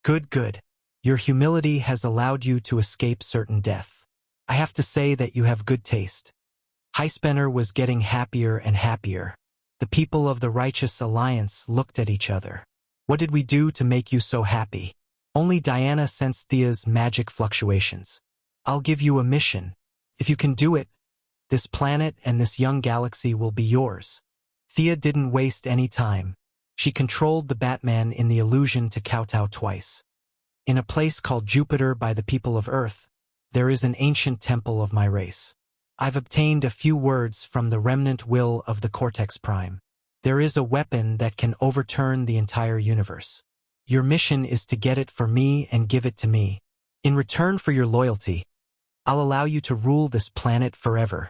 Good. Your humility has allowed you to escape certain death. I have to say that you have good taste. Hespentor was getting happier and happier. The people of the Righteous Alliance looked at each other. What did we do to make you so happy? Only Diana sensed Thea's magic fluctuations. I'll give you a mission. If you can do it, this planet and this young galaxy will be yours. Thea didn't waste any time. She controlled the Batman in the illusion to kowtow twice. In a place called Jupiter by the people of Earth, there is an ancient temple of my race. I've obtained a few words from the remnant will of the Cortex Prime. There is a weapon that can overturn the entire universe. Your mission is to get it for me and give it to me. In return for your loyalty, I'll allow you to rule this planet forever.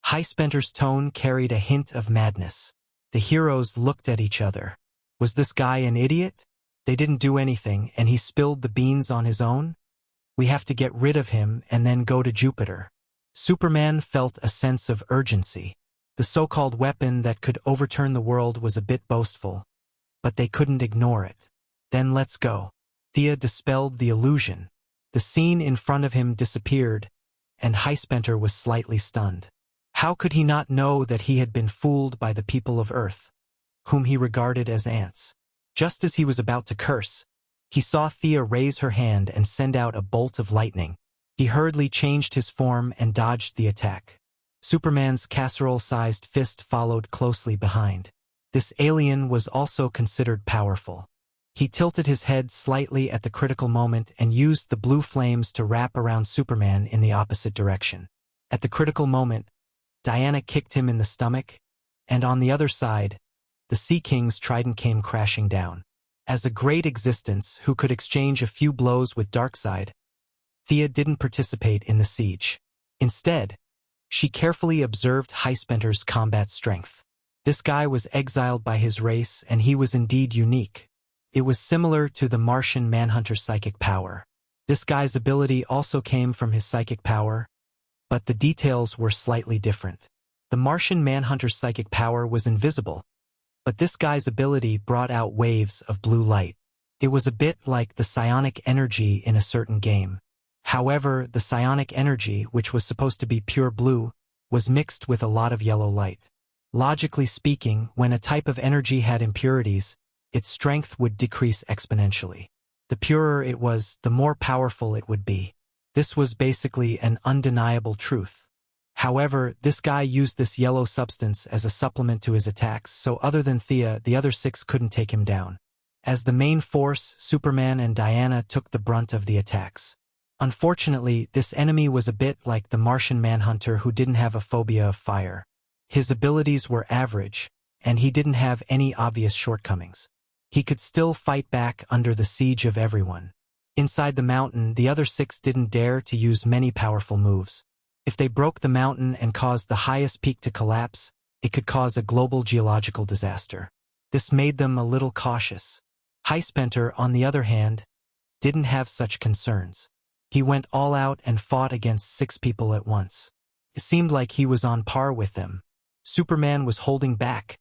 Hespentor's tone carried a hint of madness. The heroes looked at each other. Was this guy an idiot? They didn't do anything, and he spilled the beans on his own? We have to get rid of him and then go to Jupiter. Superman felt a sense of urgency. The so-called weapon that could overturn the world was a bit boastful, but they couldn't ignore it. Then let's go. Thea dispelled the illusion. The scene in front of him disappeared, and Hespentor was slightly stunned. How could he not know that he had been fooled by the people of Earth, whom he regarded as ants? Just as he was about to curse, he saw Thea raise her hand and send out a bolt of lightning. He hurriedly changed his form and dodged the attack. Superman's casserole-sized fist followed closely behind. This alien was also considered powerful. He tilted his head slightly at the critical moment and used the blue flames to wrap around Superman in the opposite direction. At the critical moment, Diana kicked him in the stomach, and on the other side, the Sea King's trident came crashing down. As a great existence who could exchange a few blows with Darkseid, Thea didn't participate in the siege. Instead, she carefully observed Hespentor's combat strength. This guy was exiled by his race, and he was indeed unique. It was similar to the Martian Manhunter's psychic power. This guy's ability also came from his psychic power, but the details were slightly different. The Martian Manhunter's psychic power was invisible, but this guy's ability brought out waves of blue light. It was a bit like the psionic energy in a certain game. However, the psionic energy, which was supposed to be pure blue, was mixed with a lot of yellow light. Logically speaking, when a type of energy had impurities, its strength would decrease exponentially. The purer it was, the more powerful it would be. This was basically an undeniable truth. However, this guy used this yellow substance as a supplement to his attacks, so other than Thea, the other six couldn't take him down. As the main force, Superman and Diana took the brunt of the attacks. Unfortunately, this enemy was a bit like the Martian Manhunter who didn't have a phobia of fire. His abilities were average, and he didn't have any obvious shortcomings. He could still fight back under the siege of everyone. Inside the mountain, the other six didn't dare to use many powerful moves. If they broke the mountain and caused the highest peak to collapse, it could cause a global geological disaster. This made them a little cautious. Hespentor, on the other hand, didn't have such concerns. He went all out and fought against 6 people at once. It seemed like he was on par with them. Superman was holding back,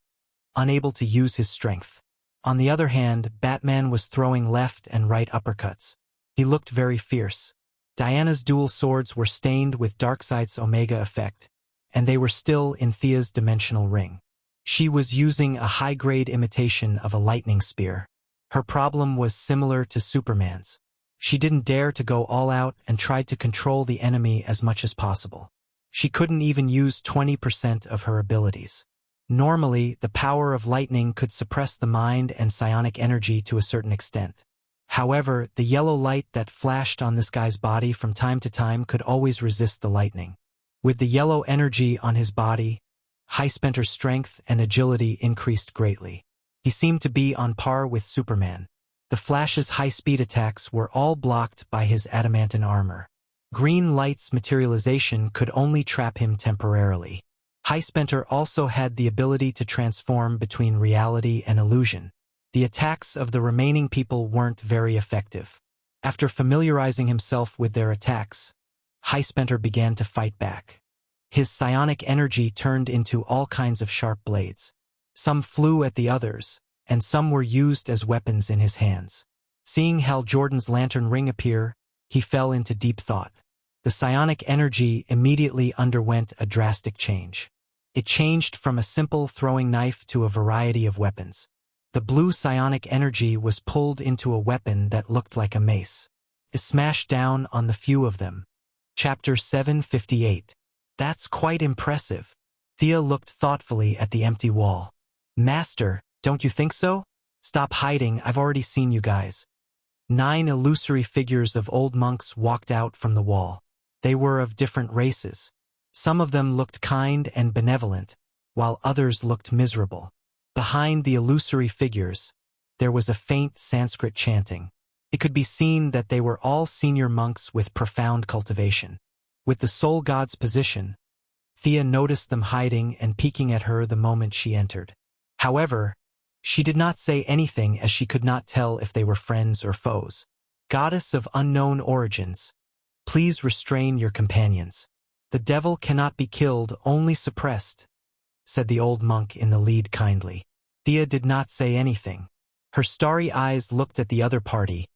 unable to use his strength. On the other hand, Batman was throwing left and right uppercuts. He looked very fierce. Diana's dual swords were stained with Darkseid's Omega effect, and they were still in Thea's dimensional ring. She was using a high-grade imitation of a lightning spear. Her problem was similar to Superman's. She didn't dare to go all out and tried to control the enemy as much as possible. She couldn't even use 20% of her abilities. Normally, the power of lightning could suppress the mind and psionic energy to a certain extent. However, the yellow light that flashed on this guy's body from time to time could always resist the lightning. With the yellow energy on his body, Highspenter's strength and agility increased greatly. He seemed to be on par with Superman. The Flash's high-speed attacks were all blocked by his adamantine armor. Green light's materialization could only trap him temporarily. Highspenter also had the ability to transform between reality and illusion. The attacks of the remaining people weren't very effective. After familiarizing himself with their attacks, Highspenter began to fight back. His psionic energy turned into all kinds of sharp blades. Some flew at the others, and some were used as weapons in his hands. Seeing Hal Jordan's lantern ring appear, he fell into deep thought. The psionic energy immediately underwent a drastic change. It changed from a simple throwing knife to a variety of weapons. The blue psionic energy was pulled into a weapon that looked like a mace. It smashed down on the few of them. Chapter 758. That's quite impressive. Thea looked thoughtfully at the empty wall. Master, don't you think so? Stop hiding, I've already seen you guys. 9 illusory figures of old monks walked out from the wall. They were of different races. Some of them looked kind and benevolent, while others looked miserable. Behind the illusory figures, there was a faint Sanskrit chanting. It could be seen that they were all senior monks with profound cultivation. With the soul god's position, Thea noticed them hiding and peeking at her the moment she entered. However, she did not say anything as she could not tell if they were friends or foes. Goddess of unknown origins, please restrain your companions. The devil cannot be killed, only suppressed, said the old monk in the lead kindly. Thea did not say anything. Her starry eyes looked at the other party,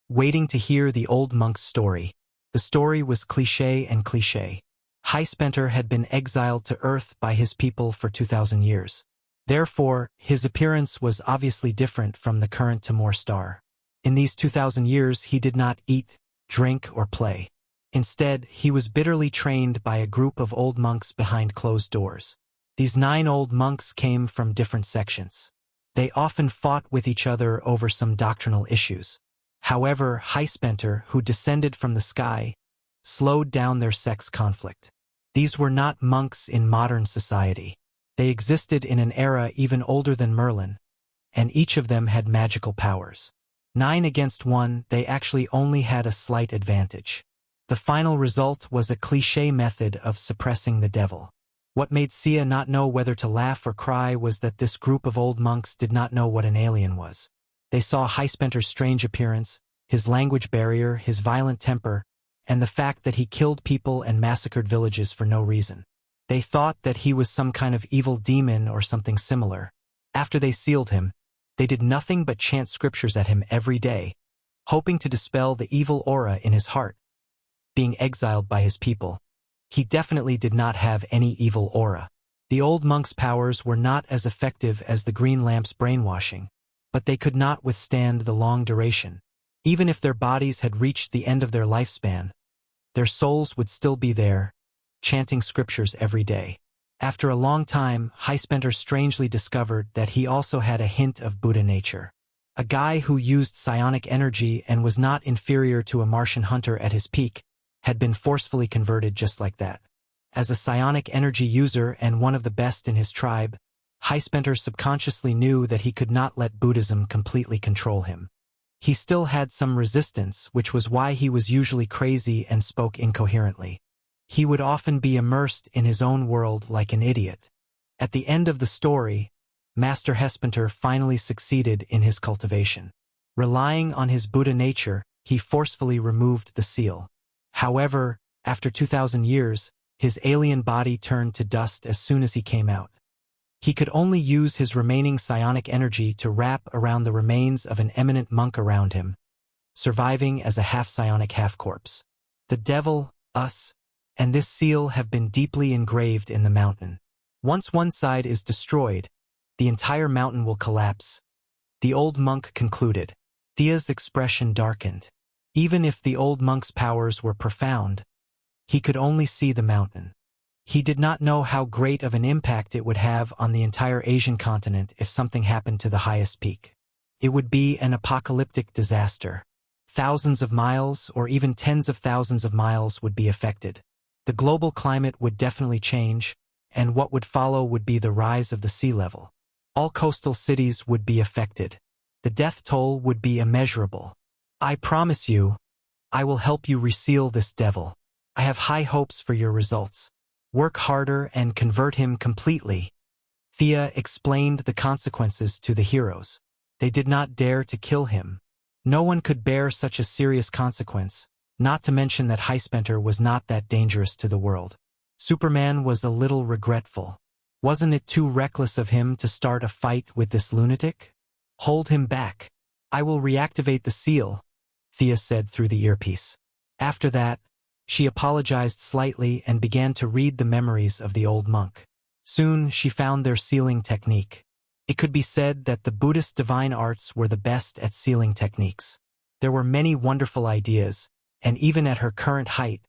waiting to hear the old monk's story. The story was cliché and cliché. Highspenter had been exiled to Earth by his people for 2,000 years. Therefore, his appearance was obviously different from the current Timor star. In these 2,000 years he did not eat, drink, or play. Instead, he was bitterly trained by a group of old monks behind closed doors. These 9 old monks came from different sections. They often fought with each other over some doctrinal issues. However, Highspenter, who descended from the sky, slowed down their sex conflict. These were not monks in modern society. They existed in an era even older than Merlin, and each of them had magical powers. 9 against 1, they actually only had a slight advantage. The final result was a cliché method of suppressing the devil. What made Sia not know whether to laugh or cry was that this group of old monks did not know what an alien was. They saw Highspenter's strange appearance, his language barrier, his violent temper, and the fact that he killed people and massacred villages for no reason. They thought that he was some kind of evil demon or something similar. After they sealed him, they did nothing but chant scriptures at him every day, hoping to dispel the evil aura in his heart. Being exiled by his people, he definitely did not have any evil aura. The old monk's powers were not as effective as the green lamp's brainwashing, but they could not withstand the long duration. Even if their bodies had reached the end of their lifespan, their souls would still be there, chanting scriptures every day. After a long time, Highspenter strangely discovered that he also had a hint of Buddha nature. A guy who used psionic energy and was not inferior to a Martian hunter at his peak, had been forcefully converted just like that. As a psionic energy user and one of the best in his tribe, Highspenter subconsciously knew that he could not let Buddhism completely control him. He still had some resistance, which was why he was usually crazy and spoke incoherently. He would often be immersed in his own world like an idiot. At the end of the story, Master Highspenter finally succeeded in his cultivation. Relying on his Buddha nature, he forcefully removed the seal. However, after 2,000 years, his alien body turned to dust as soon as he came out. He could only use his remaining psionic energy to wrap around the remains of an eminent monk around him, surviving as a half-psionic half-corpse. The devil, us, and this seal have been deeply engraved in the mountain. Once one side is destroyed, the entire mountain will collapse, the old monk concluded. Thea's expression darkened. Even if the old monk's powers were profound, he could only see the mountain. He did not know how great of an impact it would have on the entire Asian continent if something happened to the highest peak. It would be an apocalyptic disaster. Thousands of miles, or even tens of thousands of miles, would be affected. The global climate would definitely change, and what would follow would be the rise of the sea level. All coastal cities would be affected. The death toll would be immeasurable. I promise you, I will help you reseal this devil. I have high hopes for your results. Work harder and convert him completely. Thea explained the consequences to the heroes. They did not dare to kill him. No one could bear such a serious consequence, not to mention that Highspenter was not that dangerous to the world. Superman was a little regretful. Wasn't it too reckless of him to start a fight with this lunatic? Hold him back. I will reactivate the seal, Thea said through the earpiece. After that, she apologized slightly and began to read the memories of the old monk. Soon she found their sealing technique. It could be said that the Buddhist divine arts were the best at sealing techniques. There were many wonderful ideas, and even at her current height,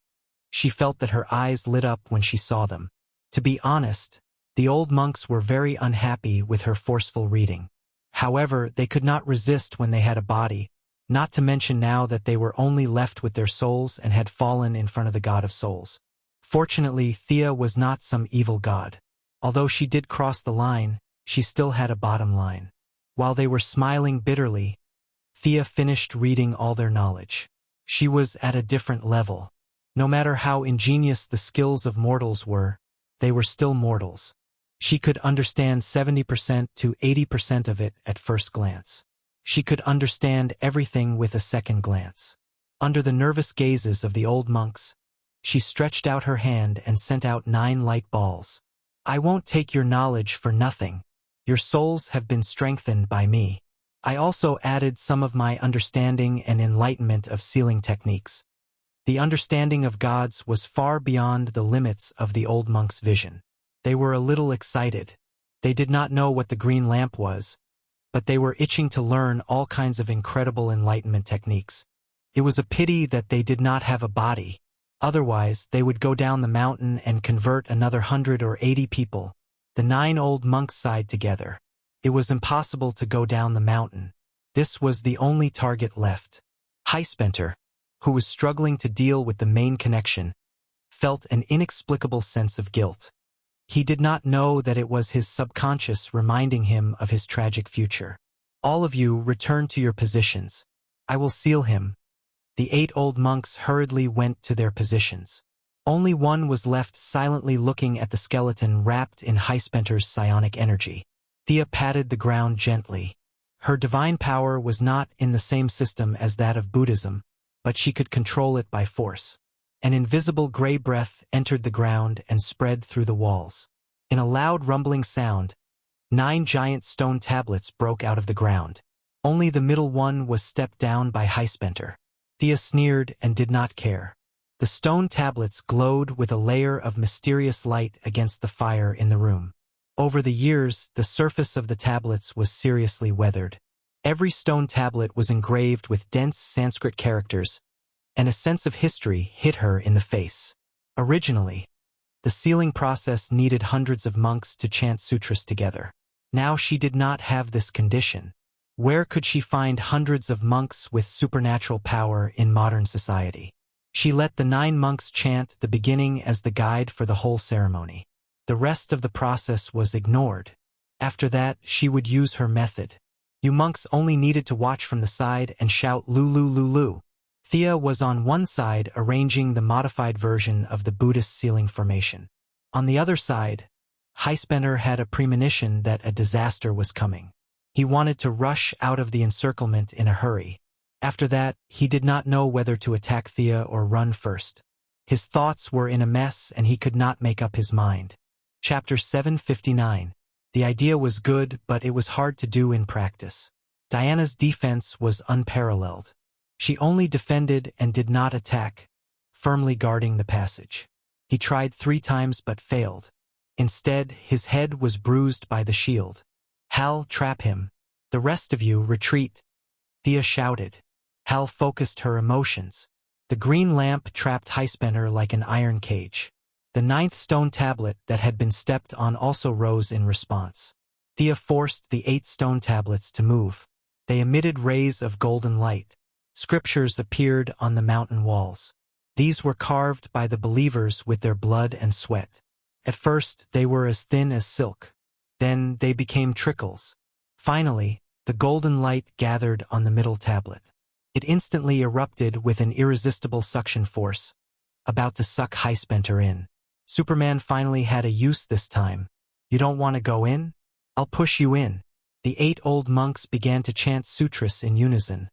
she felt that her eyes lit up when she saw them. To be honest, the old monks were very unhappy with her forceful reading. However, they could not resist when they had a body, not to mention now that they were only left with their souls and had fallen in front of the God of Souls. Fortunately, Thea was not some evil god. Although she did cross the line, she still had a bottom line. While they were smiling bitterly, Thea finished reading all their knowledge. She was at a different level. No matter how ingenious the skills of mortals were, they were still mortals. She could understand 70% to 80% of it at first glance. She could understand everything with a second glance. Under the nervous gazes of the old monks, she stretched out her hand and sent out 9 light balls. I won't take your knowledge for nothing. Your souls have been strengthened by me. I also added some of my understanding and enlightenment of sealing techniques. The understanding of gods was far beyond the limits of the old monk's vision. They were a little excited. They did not know what the green lamp was, but they were itching to learn all kinds of incredible enlightenment techniques. It was a pity that they did not have a body. Otherwise, they would go down the mountain and convert another 100 or 80 people. The 9 old monks sighed together. It was impossible to go down the mountain. This was the only target left. Highspenter, who was struggling to deal with the main connection, felt an inexplicable sense of guilt. He did not know that it was his subconscious reminding him of his tragic future. All of you return to your positions. I will seal him. The 8 old monks hurriedly went to their positions. Only one was left silently looking at the skeleton wrapped in Highspenter's psionic energy. Thea patted the ground gently. Her divine power was not in the same system as that of Buddhism, but she could control it by force. An invisible gray breath entered the ground and spread through the walls. In a loud rumbling sound, 9 giant stone tablets broke out of the ground. Only the middle one was stepped down by Highspenter. Thea sneered and did not care. The stone tablets glowed with a layer of mysterious light against the fire in the room. Over the years, the surface of the tablets was seriously weathered. Every stone tablet was engraved with dense Sanskrit characters, and a sense of history hit her in the face. Originally, the sealing process needed hundreds of monks to chant sutras together. Now she did not have this condition. Where could she find hundreds of monks with supernatural power in modern society? She let the 9 monks chant the beginning as the guide for the whole ceremony. The rest of the process was ignored. After that, she would use her method. You monks only needed to watch from the side and shout Lulu Lulu. Thea was on one side arranging the modified version of the Buddhist sealing formation. On the other side, Highspenter had a premonition that a disaster was coming. He wanted to rush out of the encirclement in a hurry. After that, he did not know whether to attack Thea or run first. His thoughts were in a mess and he could not make up his mind. Chapter 759. The idea was good, but it was hard to do in practice. Diana's defense was unparalleled. She only defended and did not attack, firmly guarding the passage. He tried 3 times but failed. Instead, his head was bruised by the shield. Hal, trap him. The rest of you, retreat. Thea shouted. Hal focused her emotions. The green lamp trapped Highspenter like an iron cage. The 9th stone tablet that had been stepped on also rose in response. Thea forced the 8 stone tablets to move. They emitted rays of golden light. Scriptures appeared on the mountain walls. These were carved by the believers with their blood and sweat. At first, they were as thin as silk. Then they became trickles. Finally, the golden light gathered on the middle tablet. It instantly erupted with an irresistible suction force, about to suck Highspenter in. Superman finally had a use this time. You don't want to go in? I'll push you in. The 8 old monks began to chant sutras in unison,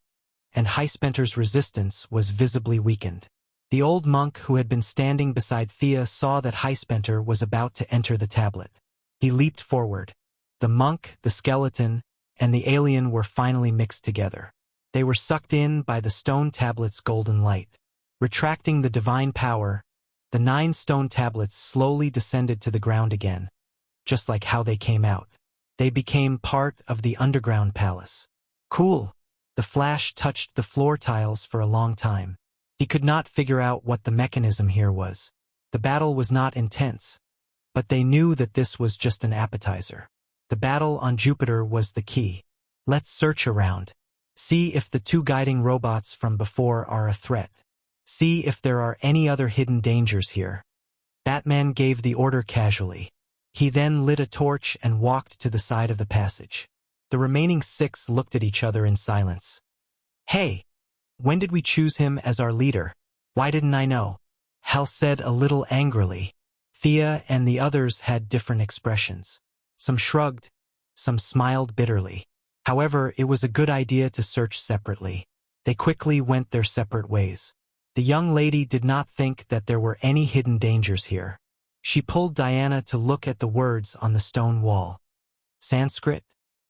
and Highspenter's resistance was visibly weakened. The old monk who had been standing beside Thea saw that Highspenter was about to enter the tablet. He leaped forward. The monk, the skeleton, and the alien were finally mixed together. They were sucked in by the stone tablet's golden light. Retracting the divine power, the 9 stone tablets slowly descended to the ground again, just like how they came out. They became part of the underground palace. Cool. The Flash touched the floor tiles for a long time. He could not figure out what the mechanism here was. The battle was not intense, but they knew that this was just an appetizer. The battle on Jupiter was the key. Let's search around. See if the 2 guiding robots from before are a threat. See if there are any other hidden dangers here. Batman gave the order casually. He then lit a torch and walked to the side of the passage. The remaining 6 looked at each other in silence. Hey, when did we choose him as our leader? Why didn't I know? Hal said a little angrily. Thea and the others had different expressions. Some shrugged, some smiled bitterly. However, it was a good idea to search separately. They quickly went their separate ways. The young lady did not think that there were any hidden dangers here. She pulled Diana to look at the words on the stone wall. Sanskrit?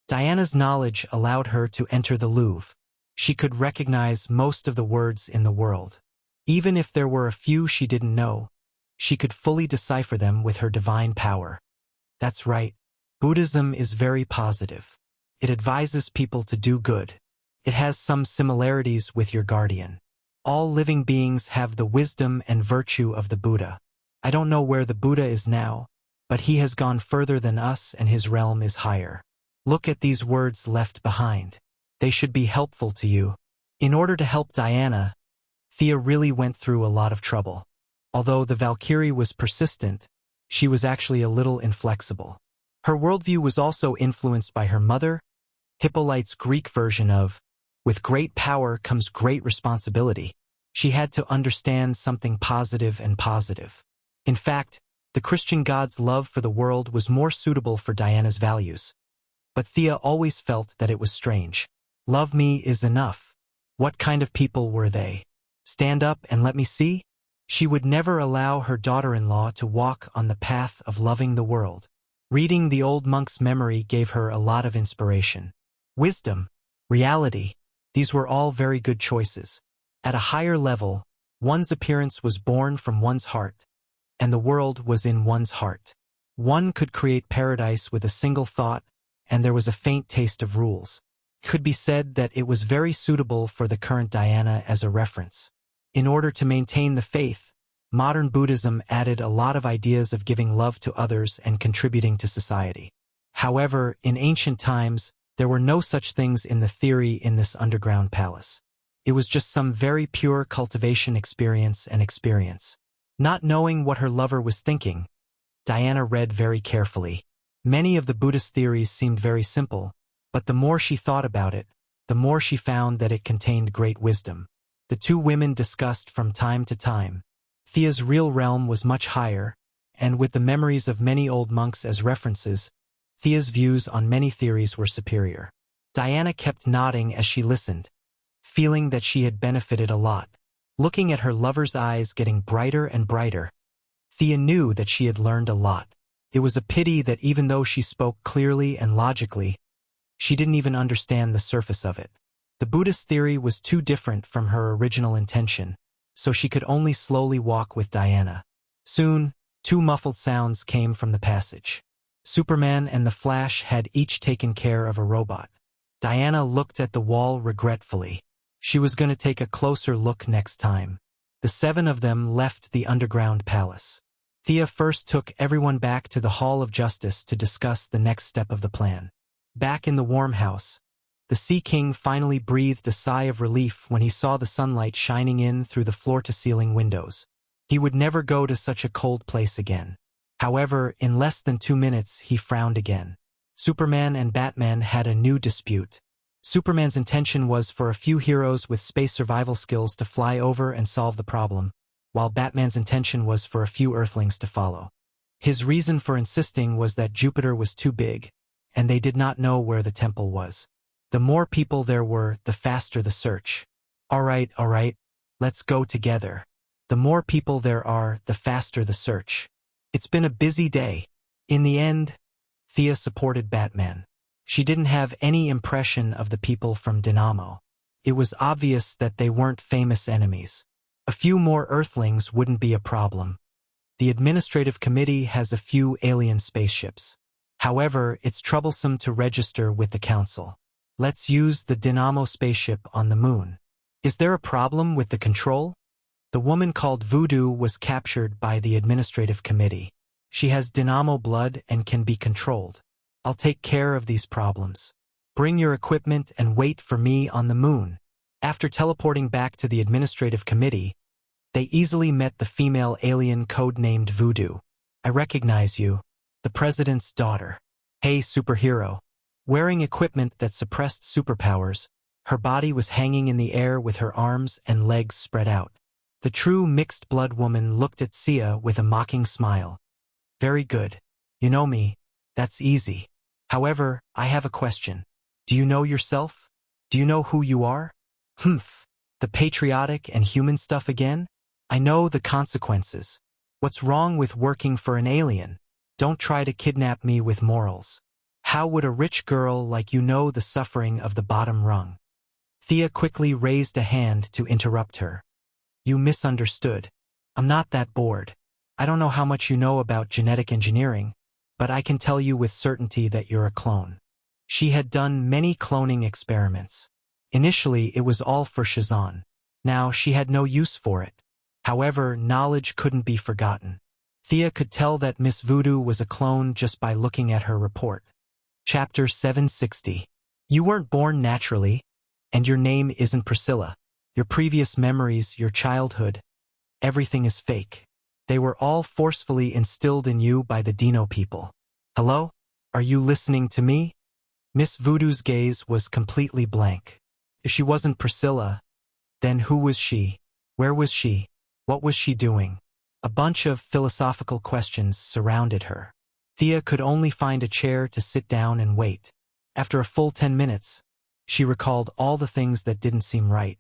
Diana's knowledge allowed her to enter the Louvre. She could recognize most of the words in the world. Even if there were a few she didn't know, she could fully decipher them with her divine power. That's right. Buddhism is very positive. It advises people to do good. It has some similarities with your guardian. All living beings have the wisdom and virtue of the Buddha. I don't know where the Buddha is now, but he has gone further than us and his realm is higher. Look at these words left behind. They should be helpful to you. In order to help Diana, Thea really went through a lot of trouble. Although the Valkyrie was persistent, she was actually a little inflexible. Her worldview was also influenced by her mother, Hippolyte's Greek version of, with great power comes great responsibility. She had to understand something positive and positive. In fact, the Christian God's love for the world was more suitable for Diana's values. But Thea always felt that it was strange. Love me is enough. What kind of people were they? Stand up and let me see? She would never allow her daughter-in-law to walk on the path of loving the world. Reading the old monk's memory gave her a lot of inspiration. Wisdom, reality, these were all very good choices. At a higher level, one's appearance was born from one's heart, and the world was in one's heart. One could create paradise with a single thought, and there was a faint taste of rules. It could be said that it was very suitable for the current Diana as a reference. In order to maintain the faith, modern Buddhism added a lot of ideas of giving love to others and contributing to society. However, in ancient times, there were no such things in the theory in this underground palace. It was just some very pure cultivation experience. Not knowing what her lover was thinking, Diana read very carefully. Many of the Buddhist theories seemed very simple, but the more she thought about it, the more she found that it contained great wisdom. The 2 women discussed from time to time. Thea's real realm was much higher, and with the memories of many old monks as references, Thea's views on many theories were superior. Diana kept nodding as she listened. feeling that she had benefited a lot. Looking at her lover's eyes getting brighter and brighter, Thea knew that she had learned a lot. It was a pity that even though she spoke clearly and logically, she didn't even understand the surface of it. The Buddhist theory was too different from her original intention, so she could only slowly walk with Diana. Soon, two muffled sounds came from the passage. Superman and the Flash had each taken care of a robot. Diana looked at the wall regretfully. She was going to take a closer look next time. The seven of them left the underground palace. Thea first took everyone back to the Hall of Justice to discuss the next step of the plan. Back in the warm house, the Sea King finally breathed a sigh of relief when he saw the sunlight shining in through the floor-to-ceiling windows. He would never go to such a cold place again. However, in less than 2 minutes, he frowned again. Superman and Batman had a new dispute. Superman's intention was for a few heroes with space survival skills to fly over and solve the problem, while Batman's intention was for a few Earthlings to follow. His reason for insisting was that Jupiter was too big, and they did not know where the temple was. The more people there were, the faster the search. All right, let's go together. The more people there are, the faster the search. It's been a busy day. In the end, Thea supported Batman. She didn't have any impression of the people from Dynamo. It was obvious that they weren't famous enemies. A few more Earthlings wouldn't be a problem. The administrative committee has a few alien spaceships. However, it's troublesome to register with the council. Let's use the Dynamo spaceship on the moon. Is there a problem with the control? The woman called Voodoo was captured by the administrative committee. She has Dynamo blood and can be controlled. I'll take care of these problems. Bring your equipment and wait for me on the moon. After teleporting back to the administrative committee, they easily met the female alien codenamed Voodoo. I recognize you, the president's daughter. Hey, superhero. Wearing equipment that suppressed superpowers, her body was hanging in the air with her arms and legs spread out. The true mixed-blood woman looked at Sia with a mocking smile. Very good. You know me. That's easy. However, I have a question. Do you know yourself? Do you know who you are? Humph. The patriotic and human stuff again? I know the consequences. What's wrong with working for an alien? Don't try to kidnap me with morals. How would a rich girl like you know the suffering of the bottom rung? Thea quickly raised a hand to interrupt her. You misunderstood. I'm not that bored. I don't know how much you know about genetic engineering, but I can tell you with certainty that you're a clone. She had done many cloning experiments. Initially, it was all for Shazan. Now, she had no use for it. However, knowledge couldn't be forgotten. Thea could tell that Miss Voodoo was a clone just by looking at her report. Chapter 760. You weren't born naturally, and your name isn't Priscilla. Your previous memories, your childhood, everything is fake. They were all forcefully instilled in you by the Dino people. Hello? Are you listening to me? Miss Voodoo's gaze was completely blank. If she wasn't Priscilla, then who was she? Where was she? What was she doing? A bunch of philosophical questions surrounded her. Thea could only find a chair to sit down and wait. After a full 10 minutes, she recalled all the things that didn't seem right.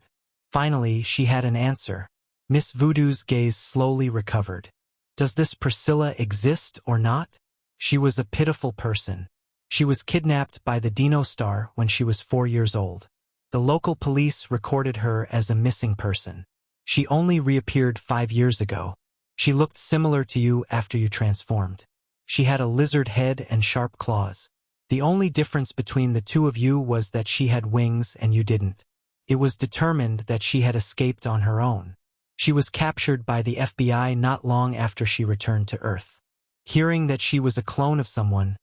Finally, she had an answer. Miss Voodoo's gaze slowly recovered. Does this Priscilla exist or not? She was a pitiful person. She was kidnapped by the Dino Star when she was 4 years old. The local police recorded her as a missing person. She only reappeared 5 years ago. She looked similar to you after you transformed. She had a lizard head and sharp claws. The only difference between the two of you was that she had wings and you didn't. It was determined that she had escaped on her own. She was captured by the FBI not long after she returned to Earth. Hearing that she was a clone of someone,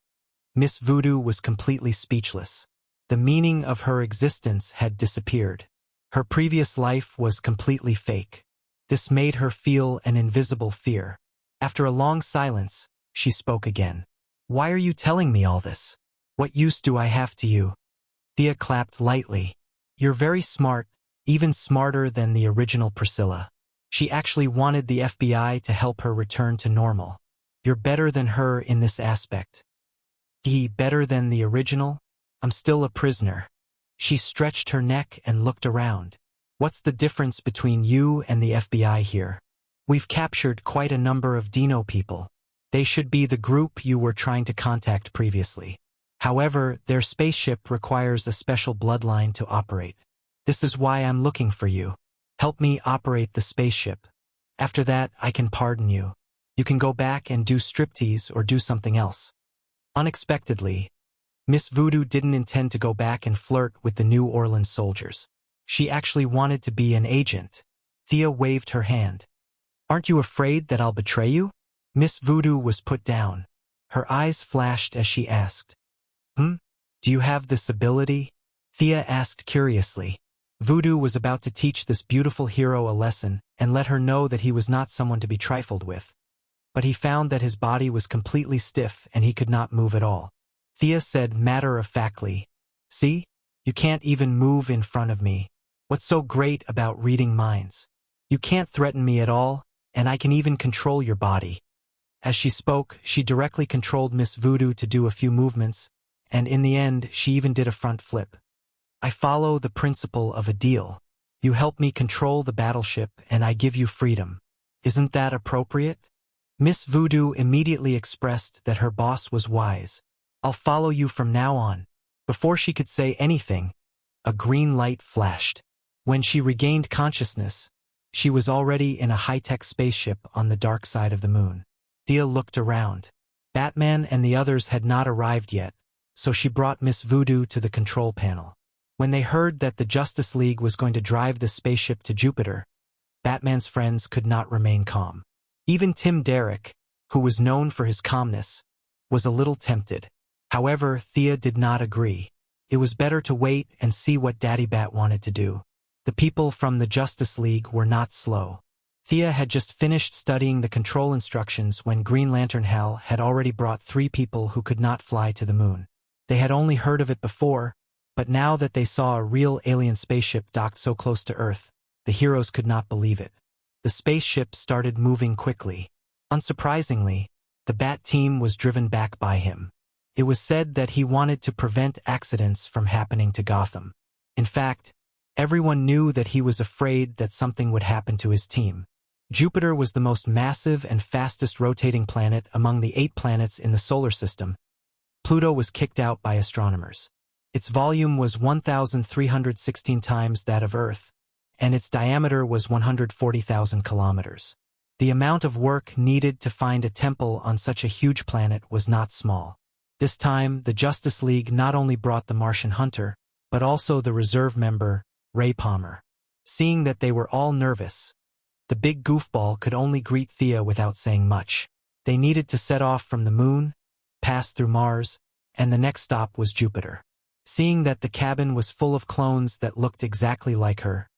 Miss Voodoo was completely speechless. The meaning of her existence had disappeared. Her previous life was completely fake. This made her feel an invisible fear. After a long silence, she spoke again. Why are you telling me all this? What use do I have to you? Thea clapped lightly. You're very smart, even smarter than the original Priscilla. She actually wanted the FBI to help her return to normal. You're better than her in this aspect. Better than the original? I'm still a prisoner. She stretched her neck and looked around. What's the difference between you and the FBI here? We've captured quite a number of Dino people. They should be the group you were trying to contact previously. However, their spaceship requires a special bloodline to operate. This is why I'm looking for you. Help me operate the spaceship. After that, I can pardon you. You can go back and do striptease or do something else. Unexpectedly, Miss Voodoo didn't intend to go back and flirt with the New Orleans soldiers. She actually wanted to be an agent. Thea waved her hand. Aren't you afraid that I'll betray you? Miss Voodoo was put down. Her eyes flashed as she asked. Do you have this ability? Thea asked curiously. Voodoo was about to teach this beautiful hero a lesson and let her know that he was not someone to be trifled with. But he found that his body was completely stiff and he could not move at all. Thea said matter-of-factly, "See? You can't even move in front of me. What's so great about reading minds? You can't threaten me at all, and I can even control your body." As she spoke, she directly controlled Miss Voodoo to do a few movements, and in the end, she even did a front flip. I follow the principle of a deal. You help me control the battleship, and I give you freedom. Isn't that appropriate? Miss Voodoo immediately expressed that her boss was wise. I'll follow you from now on. Before she could say anything, a green light flashed. When she regained consciousness, she was already in a high-tech spaceship on the dark side of the moon. Thea looked around. Batman and the others had not arrived yet, so she brought Miss Voodoo to the control panel. When they heard that the Justice League was going to drive the spaceship to Jupiter, Batman's friends could not remain calm. Even Tim Derrick, who was known for his calmness, was a little tempted. However, Thea did not agree. It was better to wait and see what Daddy Bat wanted to do. The people from the Justice League were not slow. Thea had just finished studying the control instructions when Green Lantern Hal had already brought 3 people who could not fly to the moon. They had only heard of it before, but now that they saw a real alien spaceship docked so close to Earth, the heroes could not believe it. The spaceship started moving quickly. Unsurprisingly, the Bat team was driven back by him. It was said that he wanted to prevent accidents from happening to Gotham. In fact, everyone knew that he was afraid that something would happen to his team. Jupiter was the most massive and fastest rotating planet among the 8 planets in the solar system. Pluto was kicked out by astronomers. Its volume was 1,316 times that of Earth, and its diameter was 140,000 kilometers. The amount of work needed to find a temple on such a huge planet was not small. This time, the Justice League not only brought the Martian Hunter, but also the reserve member, Ray Palmer. Seeing that they were all nervous, the big goofball could only greet Thea without saying much. They needed to set off from the moon, pass through Mars, and the next stop was Jupiter. Seeing that the cabin was full of clones that looked exactly like her,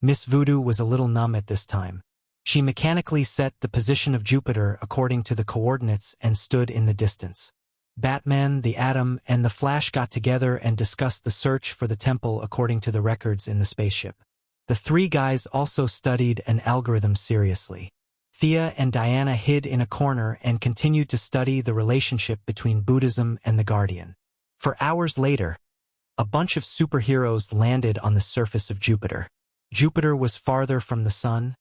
Miss Voodoo was a little numb at this time. She mechanically set the position of Jupiter according to the coordinates and stood in the distance. Batman, the Atom, and the Flash got together and discussed the search for the temple according to the records in the spaceship. The 3 guys also studied an algorithm seriously. Thea and Diana hid in a corner and continued to study the relationship between Buddhism and the Guardian. For hours later, a bunch of superheroes landed on the surface of Jupiter. Jupiter was farther from the sun,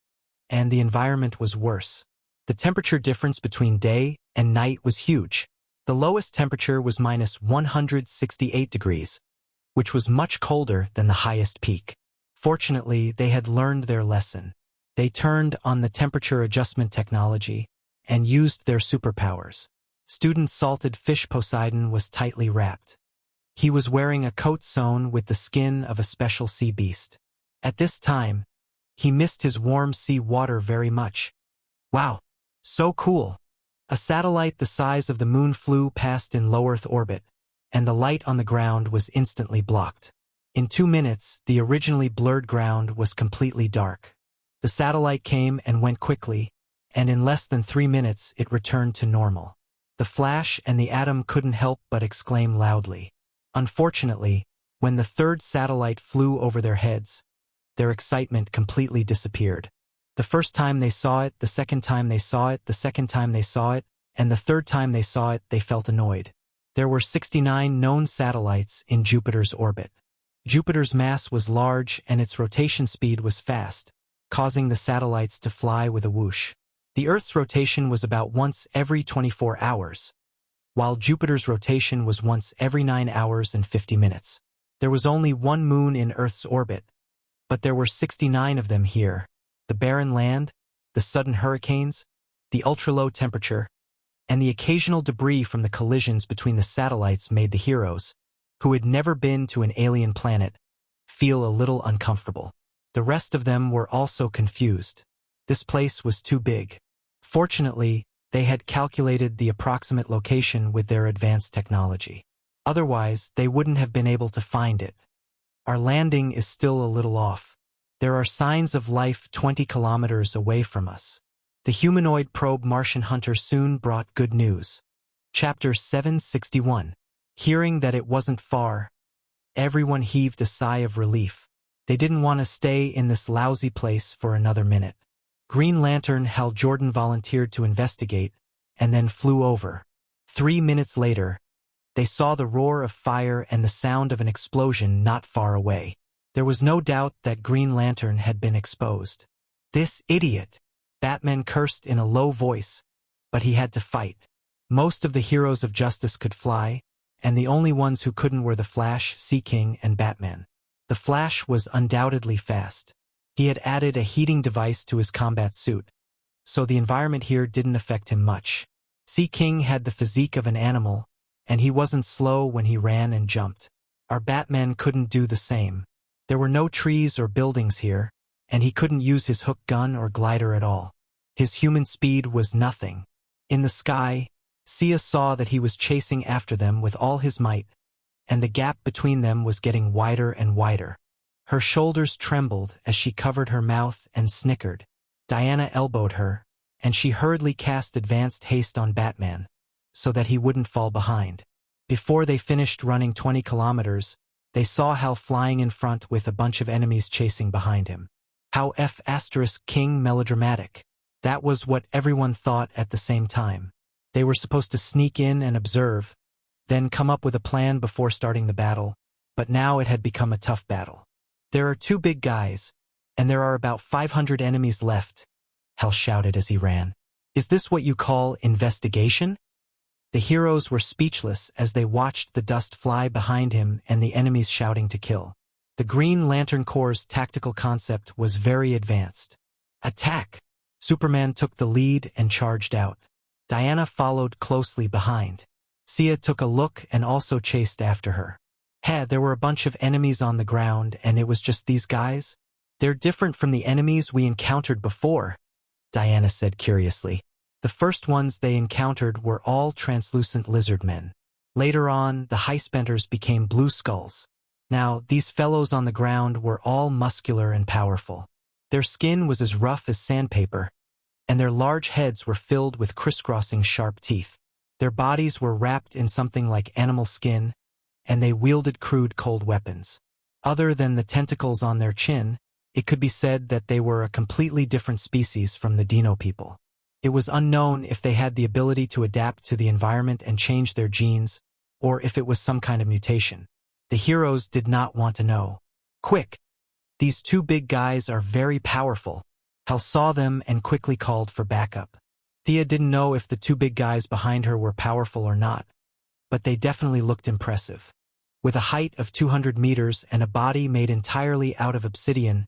and the environment was worse. The temperature difference between day and night was huge. The lowest temperature was -168 degrees, which was much colder than the highest peak. Fortunately, they had learned their lesson. They turned on the temperature adjustment technology and used their superpowers. Student Salted Fish Poseidon was tightly wrapped. He was wearing a coat sewn with the skin of a special sea beast. At this time, he missed his warm sea water very much. Wow, so cool. A satellite the size of the moon flew past in low Earth orbit, and the light on the ground was instantly blocked. In 2 minutes, the originally blurred ground was completely dark. The satellite came and went quickly, and in less than 3 minutes it returned to normal. The Flash and the Atom couldn't help but exclaim loudly. Unfortunately, when the 3rd satellite flew over their heads, their excitement completely disappeared. The first time they saw it, the second time they saw it, the second time they saw it, and the 3rd time they saw it, they felt annoyed. There were 69 known satellites in Jupiter's orbit. Jupiter's mass was large and its rotation speed was fast, causing the satellites to fly with a whoosh. The Earth's rotation was about once every 24 hours, while Jupiter's rotation was once every 9 hours and 50 minutes. There was only one moon in Earth's orbit, but there were 69 of them here. The barren land, the sudden hurricanes, the ultra-low temperature, and the occasional debris from the collisions between the satellites made the heroes, who had never been to an alien planet, feel a little uncomfortable. The rest of them were also confused. This place was too big. Fortunately, they had calculated the approximate location with their advanced technology. Otherwise, they wouldn't have been able to find it. Our landing is still a little off. There are signs of life 20 kilometers away from us. The humanoid probe Martian hunter soon brought good news. Chapter 761. Hearing that it wasn't far, everyone heaved a sigh of relief. They didn't want to stay in this lousy place for another minute. Green Lantern Hal Jordan volunteered to investigate, and then flew over. 3 minutes later, they saw the roar of fire and the sound of an explosion not far away. There was no doubt that Green Lantern had been exposed. This idiot! Batman cursed in a low voice, but he had to fight. Most of the heroes of justice could fly, and the only ones who couldn't were the Flash, Sea King, and Batman. The Flash was undoubtedly fast. He had added a heating device to his combat suit, so the environment here didn't affect him much. Sea King had the physique of an animal, and he wasn't slow when he ran and jumped. Our Batman couldn't do the same. There were no trees or buildings here, and he couldn't use his hook gun or glider at all. His human speed was nothing. In the sky, Sia saw that he was chasing after them with all his might, and the gap between them was getting wider and wider. Her shoulders trembled as she covered her mouth and snickered. Diana elbowed her, and she hurriedly cast advanced haste on Batman, so that he wouldn't fall behind. Before they finished running 20 kilometers, they saw Hal flying in front with a bunch of enemies chasing behind him. How King melodramatic. That was what everyone thought at the same time. They were supposed to sneak in and observe, then come up with a plan before starting the battle, but now it had become a tough battle. There are 2 big guys, and there are about 500 enemies left, Hal shouted as he ran. Is this what you call investigation? The heroes were speechless as they watched the dust fly behind him and the enemies shouting to kill. The Green Lantern Corps' tactical concept was very advanced. Attack! Superman took the lead and charged out. Diana followed closely behind. Sia took a look and also chased after her. There were a bunch of enemies on the ground, and it was just these guys? They're different from the enemies we encountered before, Diana said curiously. The first ones they encountered were all translucent lizard men. Later on, the Highspenters became blue skulls. Now, these fellows on the ground were all muscular and powerful. Their skin was as rough as sandpaper, and their large heads were filled with crisscrossing sharp teeth. Their bodies were wrapped in something like animal skin, and they wielded crude cold weapons. Other than the tentacles on their chin, it could be said that they were a completely different species from the Dino people. It was unknown if they had the ability to adapt to the environment and change their genes, or if it was some kind of mutation. The heroes did not want to know. Quick! These 2 big guys are very powerful. Hal saw them and quickly called for backup. Thea didn't know if the 2 big guys behind her were powerful or not, but they definitely looked impressive. With a height of 200 meters and a body made entirely out of obsidian,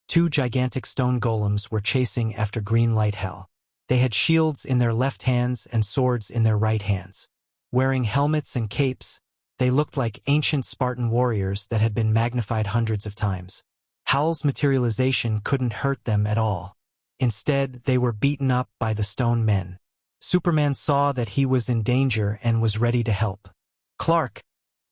2 gigantic stone golems were chasing after Green Light Hal. They had shields in their left hands and swords in their right hands. Wearing helmets and capes, they looked like ancient Spartan warriors that had been magnified hundreds of times. Hal's materialization couldn't hurt them at all. Instead, they were beaten up by the stone men. Superman saw that he was in danger and was ready to help. Clark,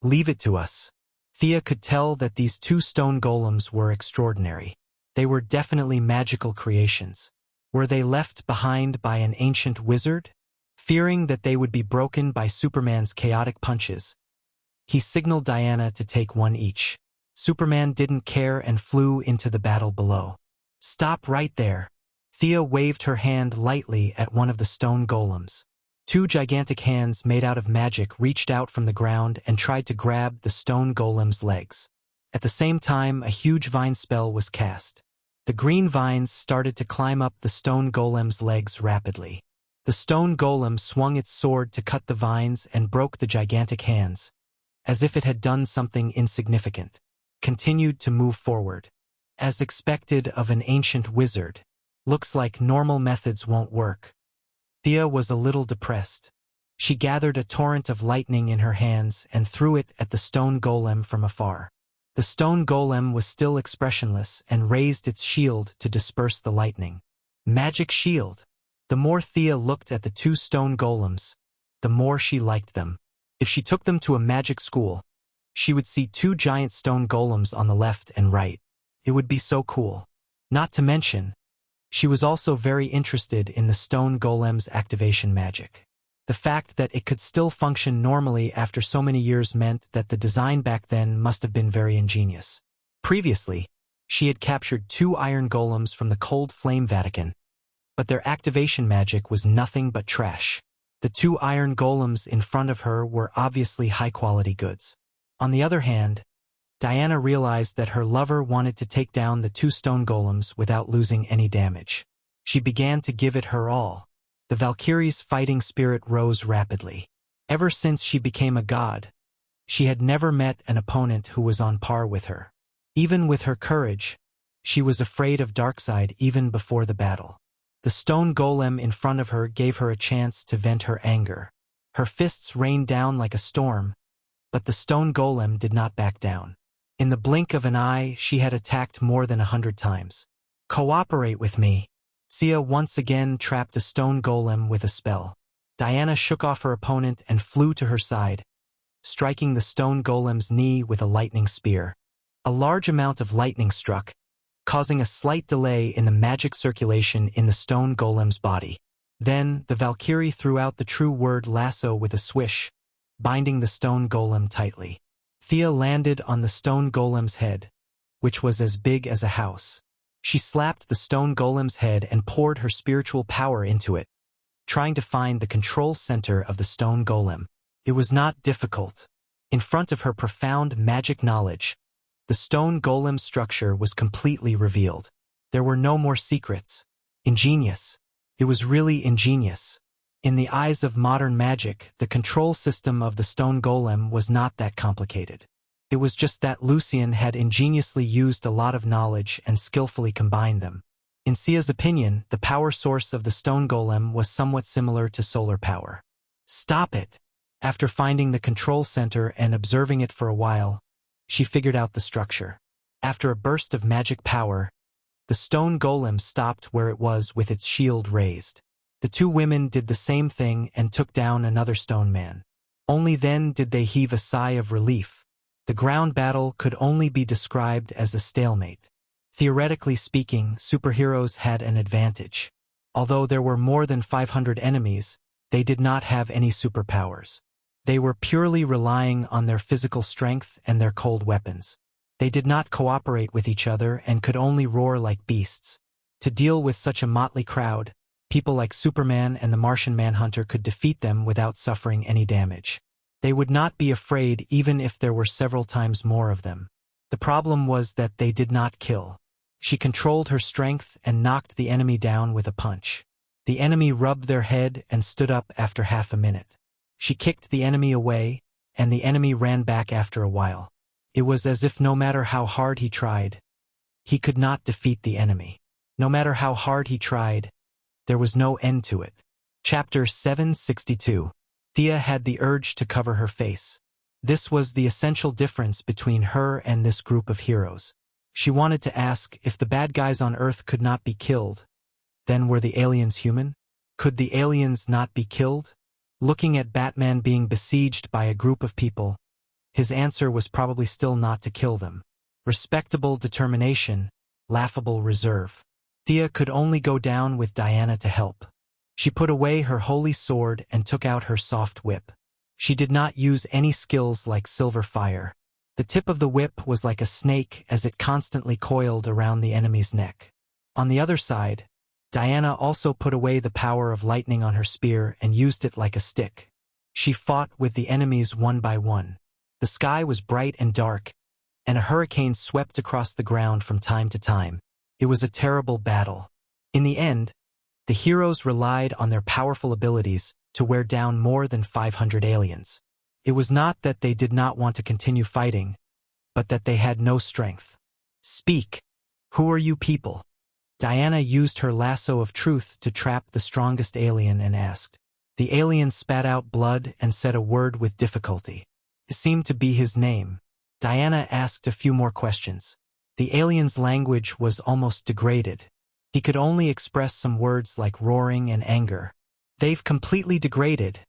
leave it to us. Thea could tell that these 2 stone golems were extraordinary. They were definitely magical creations. Were they left behind by an ancient wizard? Fearing that they would be broken by Superman's chaotic punches, he signaled Diana to take one each. Superman didn't care and flew into the battle below. Stop right there. Thea waved her hand lightly at one of the stone golems. 2 gigantic hands made out of magic reached out from the ground and tried to grab the stone golem's legs. At the same time, a huge vine spell was cast. The green vines started to climb up the stone golem's legs rapidly. The stone golem swung its sword to cut the vines and broke the gigantic hands, as if it had done something insignificant. Continued to move forward. As expected of an ancient wizard. Looks like normal methods won't work. Thea was a little depressed. She gathered a torrent of lightning in her hands and threw it at the stone golem from afar. The stone golem was still expressionless and raised its shield to disperse the lightning. Magic shield. The more Thea looked at the two stone golems, the more she liked them. If she took them to a magic school, she would see two giant stone golems on the left and right. It would be so cool. Not to mention, she was also very interested in the stone golem's activation magic. The fact that it could still function normally after so many years meant that the design back then must have been very ingenious. Previously, she had captured two iron golems from the cold flame Vatican, but their activation magic was nothing but trash. The two iron golems in front of her were obviously high-quality goods. On the other hand, Diana realized that her lover wanted to take down the two stone golems without losing any damage. She began to give it her all. The Valkyrie's fighting spirit rose rapidly. Ever since she became a god, she had never met an opponent who was on par with her. Even with her courage, she was afraid of Darkseid even before the battle. The stone golem in front of her gave her a chance to vent her anger. Her fists rained down like a storm, but the stone golem did not back down. In the blink of an eye, she had attacked more than 100 times. Cooperate with me. Sia once again trapped a stone golem with a spell. Diana shook off her opponent and flew to her side, striking the stone golem's knee with a lightning spear. A large amount of lightning struck, causing a slight delay in the magic circulation in the stone golem's body. Then, the Valkyrie threw out the true word lasso with a swish, binding the stone golem tightly. Thea landed on the stone golem's head, which was as big as a house. She slapped the stone golem's head and poured her spiritual power into it, trying to find the control center of the stone golem. It was not difficult. In front of her profound magic knowledge, the stone golem's structure was completely revealed. There were no more secrets. Ingenious. It was really ingenious. In the eyes of modern magic, the control system of the stone golem was not that complicated. It was just that Lucian had ingeniously used a lot of knowledge and skillfully combined them. In Sia's opinion, the power source of the stone golem was somewhat similar to solar power. Stop it! After finding the control center and observing it for a while, she figured out the structure. After a burst of magic power, the stone golem stopped where it was with its shield raised. The two women did the same thing and took down another stone man. Only then did they heave a sigh of relief. The ground battle could only be described as a stalemate. Theoretically speaking, superheroes had an advantage. Although there were more than 500 enemies, they did not have any superpowers. They were purely relying on their physical strength and their cold weapons. They did not cooperate with each other and could only roar like beasts. To deal with such a motley crowd, people like Superman and the Martian Manhunter could defeat them without suffering any damage. They would not be afraid even if there were several times more of them. The problem was that they did not kill. She controlled her strength and knocked the enemy down with a punch. The enemy rubbed their head and stood up after half a minute. She kicked the enemy away, and the enemy ran back after a while. It was as if no matter how hard he tried, he could not defeat the enemy. No matter how hard he tried, there was no end to it. Chapter 762. Thea had the urge to cover her face. This was the essential difference between her and this group of heroes. She wanted to ask if the bad guys on Earth could not be killed. Then were the aliens human? Could the aliens not be killed? Looking at Batman being besieged by a group of people, his answer was probably still not to kill them. Respectable determination, laughable reserve. Thea could only go down with Diana to help. She put away her holy sword and took out her soft whip. She did not use any skills like silver fire. The tip of the whip was like a snake as it constantly coiled around the enemy's neck. On the other side, Diana also put away the power of lightning on her spear and used it like a stick. She fought with the enemies one by one. The sky was bright and dark, and a hurricane swept across the ground from time to time. It was a terrible battle. In the end, the heroes relied on their powerful abilities to wear down more than 500 aliens. It was not that they did not want to continue fighting, but that they had no strength. "Speak. Who are you people?" Diana used her lasso of truth to trap the strongest alien and asked. The alien spat out blood and said a word with difficulty. It seemed to be his name. Diana asked a few more questions. The alien's language was almost degraded. He could only express some words like roaring and anger. "They've completely degraded,"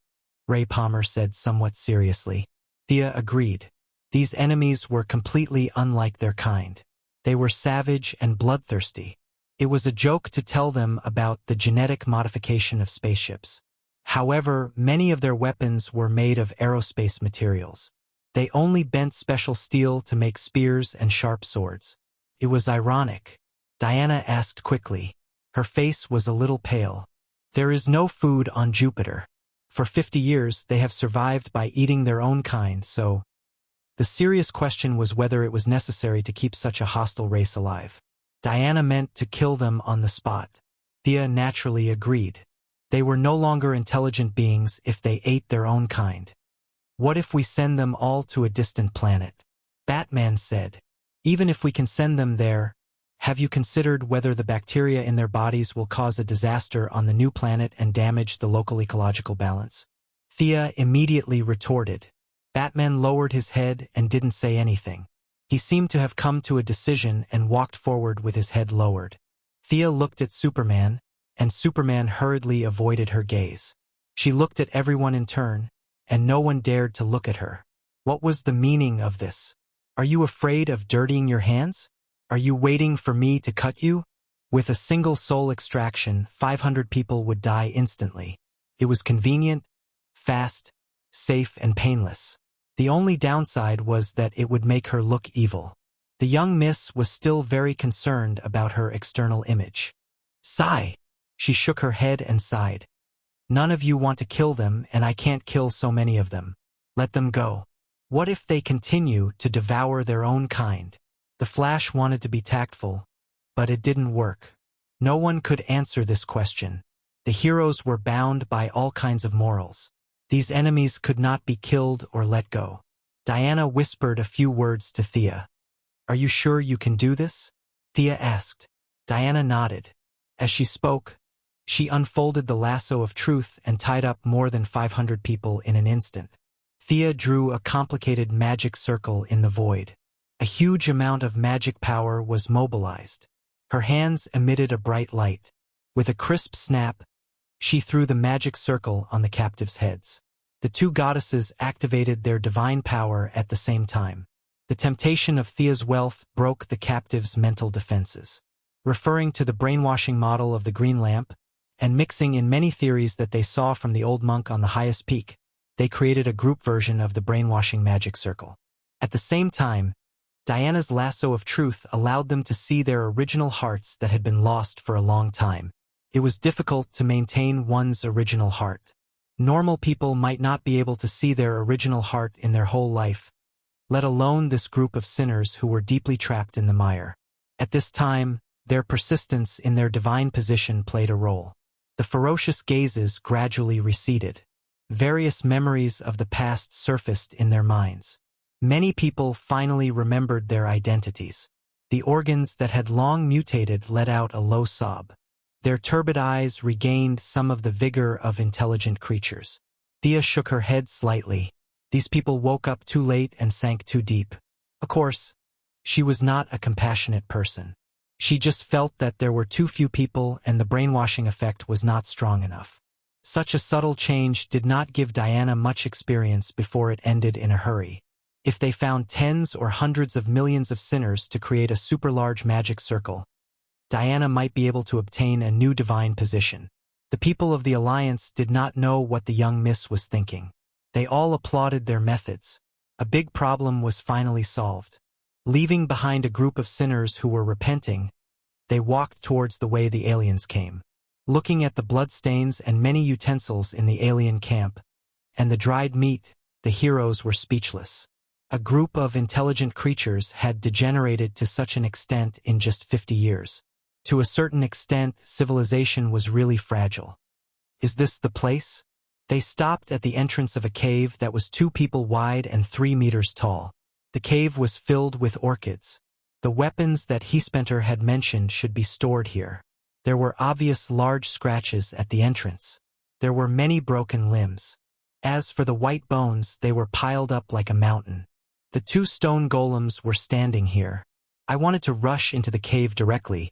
Ray Palmer said somewhat seriously. Thea agreed. These enemies were completely unlike their kind. They were savage and bloodthirsty. It was a joke to tell them about the genetic modification of spaceships. However, many of their weapons were made of aerospace materials. They only bent special steel to make spears and sharp swords. It was ironic. Diana asked quickly. Her face was a little pale. "There is no food on Jupiter. For 50 years they have survived by eating their own kind, so—" The serious question was whether it was necessary to keep such a hostile race alive. Diana meant to kill them on the spot. Thea naturally agreed. They were no longer intelligent beings if they ate their own kind. "What if we send them all to a distant planet?" Batman said. "Even if we can send them there, have you considered whether the bacteria in their bodies will cause a disaster on the new planet and damage the local ecological balance?" Thea immediately retorted. Batman lowered his head and didn't say anything. He seemed to have come to a decision and walked forward with his head lowered. Thea looked at Superman, and Superman hurriedly avoided her gaze. She looked at everyone in turn, and no one dared to look at her. What was the meaning of this? Are you afraid of dirtying your hands? Are you waiting for me to cut you? With a single soul extraction, 500 people would die instantly. It was convenient, fast, safe, and painless. The only downside was that it would make her look evil. The young miss was still very concerned about her external image. "Sigh." She shook her head and sighed. "None of you want to kill them, and I can't kill so many of them. Let them go. What if they continue to devour their own kind?" The Flash wanted to be tactful, but it didn't work. No one could answer this question. The heroes were bound by all kinds of morals. These enemies could not be killed or let go. Diana whispered a few words to Thea. "Are you sure you can do this?" Thea asked. Diana nodded. As she spoke, she unfolded the lasso of truth and tied up more than 500 people in an instant. Thea drew a complicated magic circle in the void. A huge amount of magic power was mobilized. Her hands emitted a bright light. With a crisp snap, she threw the magic circle on the captives' heads. The two goddesses activated their divine power at the same time. The temptation of Thea's wealth broke the captives' mental defenses. Referring to the brainwashing model of the green lamp, and mixing in many theories that they saw from the old monk on the highest peak, they created a group version of the brainwashing magic circle. At the same time, Diana's lasso of truth allowed them to see their original hearts that had been lost for a long time. It was difficult to maintain one's original heart. Normal people might not be able to see their original heart in their whole life, let alone this group of sinners who were deeply trapped in the mire. At this time, their persistence in their divine position played a role. The ferocious gazes gradually receded. Various memories of the past surfaced in their minds. Many people finally remembered their identities. The organs that had long mutated let out a low sob. Their turbid eyes regained some of the vigor of intelligent creatures. Thea shook her head slightly. These people woke up too late and sank too deep. Of course, she was not a compassionate person. She just felt that there were too few people and the brainwashing effect was not strong enough. Such a subtle change did not give Diana much experience before it ended in a hurry. If they found tens or hundreds of millions of sinners to create a super-large magic circle, Diana might be able to obtain a new divine position. The people of the Alliance did not know what the young miss was thinking. They all applauded their methods. A big problem was finally solved. Leaving behind a group of sinners who were repenting, they walked towards the way the aliens came. Looking at the bloodstains and many utensils in the alien camp, and the dried meat, the heroes were speechless. A group of intelligent creatures had degenerated to such an extent in just 50 years. To a certain extent, civilization was really fragile. Is this the place? They stopped at the entrance of a cave that was 2 people wide and 3 meters tall. The cave was filled with orchids. The weapons that Hispenter had mentioned should be stored here. There were obvious large scratches at the entrance. There were many broken limbs. As for the white bones, they were piled up like a mountain. The 2 stone golems were standing here. I wanted to rush into the cave directly,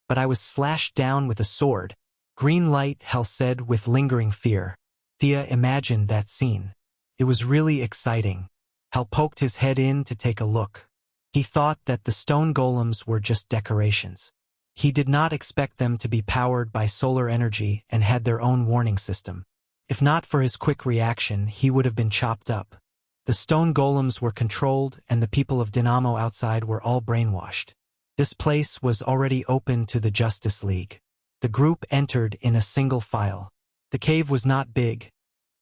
but I was slashed down with a sword. Green light, Hal said with lingering fear. Thea imagined that scene. It was really exciting. Hal poked his head in to take a look. He thought that the stone golems were just decorations. He did not expect them to be powered by solar energy and had their own warning system. If not for his quick reaction, he would have been chopped up. The stone golems were controlled, and the people of Dynamo outside were all brainwashed. This place was already open to the Justice League. The group entered in a single file. The cave was not big,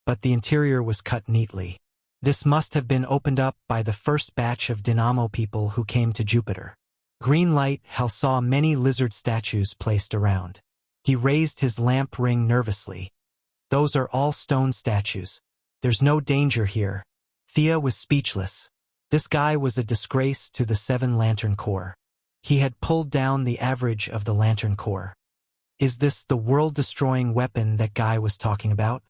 but the interior was cut neatly. This must have been opened up by the first batch of Dynamo people who came to Jupiter. Green light, Hal saw many lizard statues placed around. He raised his lamp ring nervously. Those are all stone statues. There's no danger here. Thea was speechless. This guy was a disgrace to the 7 Lantern Corps. He had pulled down the average of the Lantern Corps. Is this the world-destroying weapon that Guy was talking about?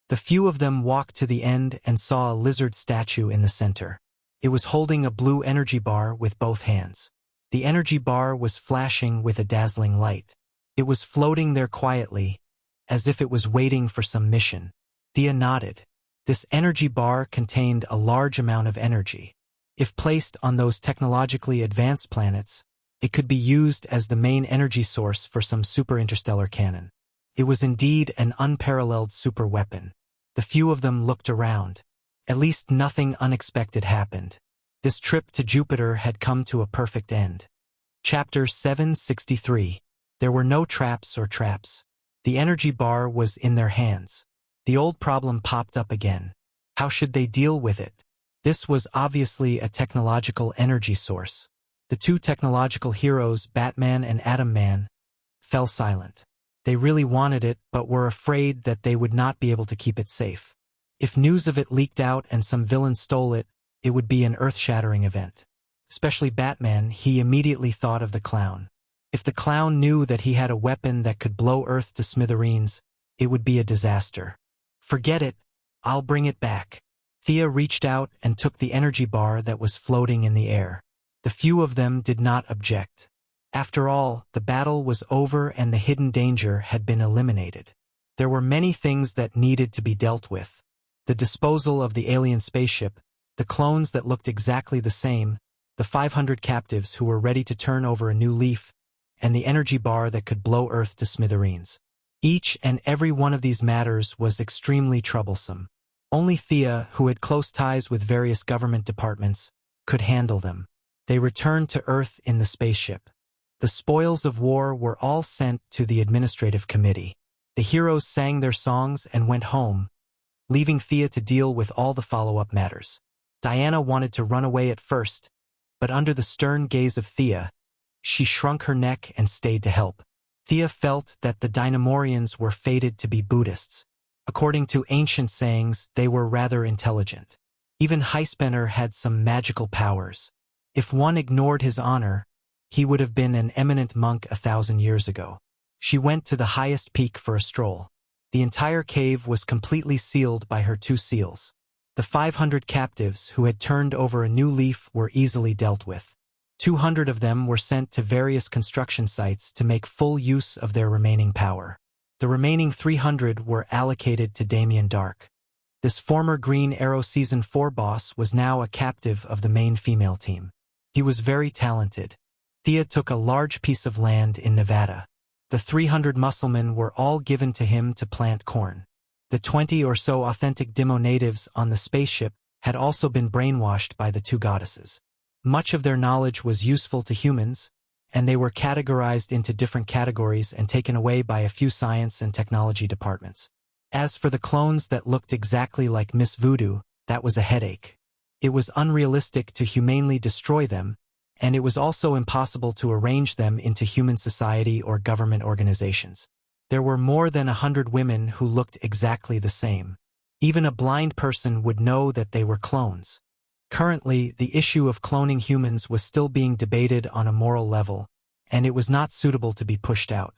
The few of them walked to the end and saw a lizard statue in the center. It was holding a blue energy bar with both hands. The energy bar was flashing with a dazzling light. It was floating there quietly, as if it was waiting for some mission. Thea nodded. This energy bar contained a large amount of energy. If placed on those technologically advanced planets, it could be used as the main energy source for some super-interstellar cannon. It was indeed an unparalleled super weapon. The few of them looked around. At least nothing unexpected happened. This trip to Jupiter had come to a perfect end. Chapter 763. There were no traps or traps. The energy bar was in their hands. The old problem popped up again. How should they deal with it? This was obviously a technological energy source. The 2 technological heroes, Batman and Atom Man, fell silent. They really wanted it, but were afraid that they would not be able to keep it safe. If news of it leaked out and some villain stole it, it would be an earth-shattering event. Especially Batman, he immediately thought of the clown. If the clown knew that he had a weapon that could blow Earth to smithereens, it would be a disaster. Forget it, I'll bring it back. Thea reached out and took the energy bar that was floating in the air. The few of them did not object. After all, the battle was over and the hidden danger had been eliminated. There were many things that needed to be dealt with. The disposal of the alien spaceship, the clones that looked exactly the same, the 500 captives who were ready to turn over a new leaf, and the energy bar that could blow Earth to smithereens. Each and every one of these matters was extremely troublesome. Only Thea, who had close ties with various government departments, could handle them. They returned to Earth in the spaceship. The spoils of war were all sent to the administrative committee. The heroes sang their songs and went home, leaving Thea to deal with all the follow-up matters. Diana wanted to run away at first, but under the stern gaze of Thea, she shrunk her neck and stayed to help. Thea felt that the Dynamorians were fated to be Buddhists. According to ancient sayings, they were rather intelligent. Even Hispenter had some magical powers. If one ignored his honor, he would have been an eminent monk 1,000 years ago. She went to the highest peak for a stroll. The entire cave was completely sealed by her 2 seals. The 500 captives who had turned over a new leaf were easily dealt with. 200 of them were sent to various construction sites to make full use of their remaining power. The remaining 300 were allocated to Damien Dark. This former Green Arrow Season 4 boss was now a captive of the main female team. He was very talented. Thea took a large piece of land in Nevada. The 300 musclemen were all given to him to plant corn. The 20 or so authentic Dimo natives on the spaceship had also been brainwashed by the 2 goddesses. Much of their knowledge was useful to humans, and they were categorized into different categories and taken away by a few science and technology departments. As for the clones that looked exactly like Miss Voodoo, that was a headache. It was unrealistic to humanely destroy them, and it was also impossible to arrange them into human society or government organizations. There were more than 100 women who looked exactly the same. Even a blind person would know that they were clones. Currently, the issue of cloning humans was still being debated on a moral level, and it was not suitable to be pushed out.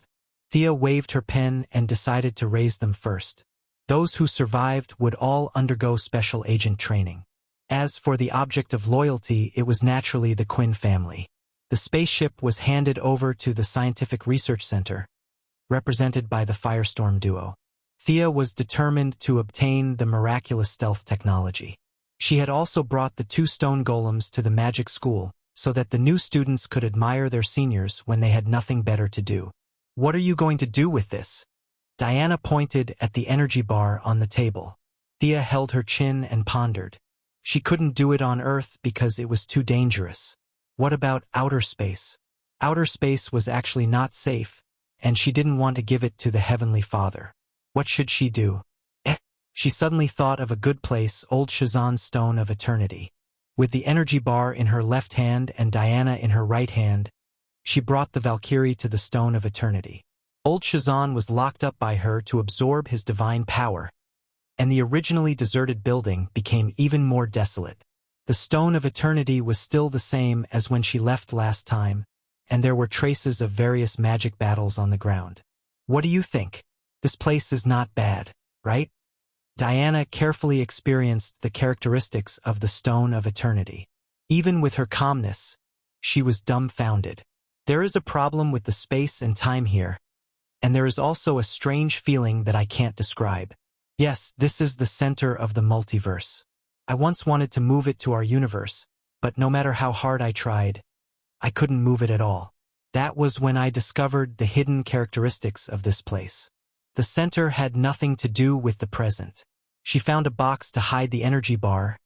Thea waved her pen and decided to raise them first. Those who survived would all undergo special agent training. As for the object of loyalty, it was naturally the Quinn family. The spaceship was handed over to the Scientific Research Center, represented by the Firestorm duo. Thea was determined to obtain the miraculous stealth technology. She had also brought the 2 stone golems to the magic school, so that the new students could admire their seniors when they had nothing better to do. "What are you going to do with this?" Diana pointed at the energy bar on the table. Thea held her chin and pondered. She couldn't do it on Earth because it was too dangerous. What about outer space? Outer space was actually not safe, and she didn't want to give it to the Heavenly Father. What should she do? She suddenly thought of a good place, Old Shazan's Stone of Eternity. With the energy bar in her left hand and Diana in her right hand, she brought the Valkyrie to the Stone of Eternity. Old Shazan was locked up by her to absorb his divine power, and the originally deserted building became even more desolate. The Stone of Eternity was still the same as when she left last time, and there were traces of various magic battles on the ground. What do you think? This place is not bad, right? Diana carefully experienced the characteristics of the Stone of Eternity. Even with her calmness, she was dumbfounded. There is a problem with the space and time here, and there is also a strange feeling that I can't describe. Yes, this is the center of the multiverse. I once wanted to move it to our universe, but no matter how hard I tried, I couldn't move it at all. That was when I discovered the hidden characteristics of this place. The center had nothing to do with the present. She found a box to hide the energy bar,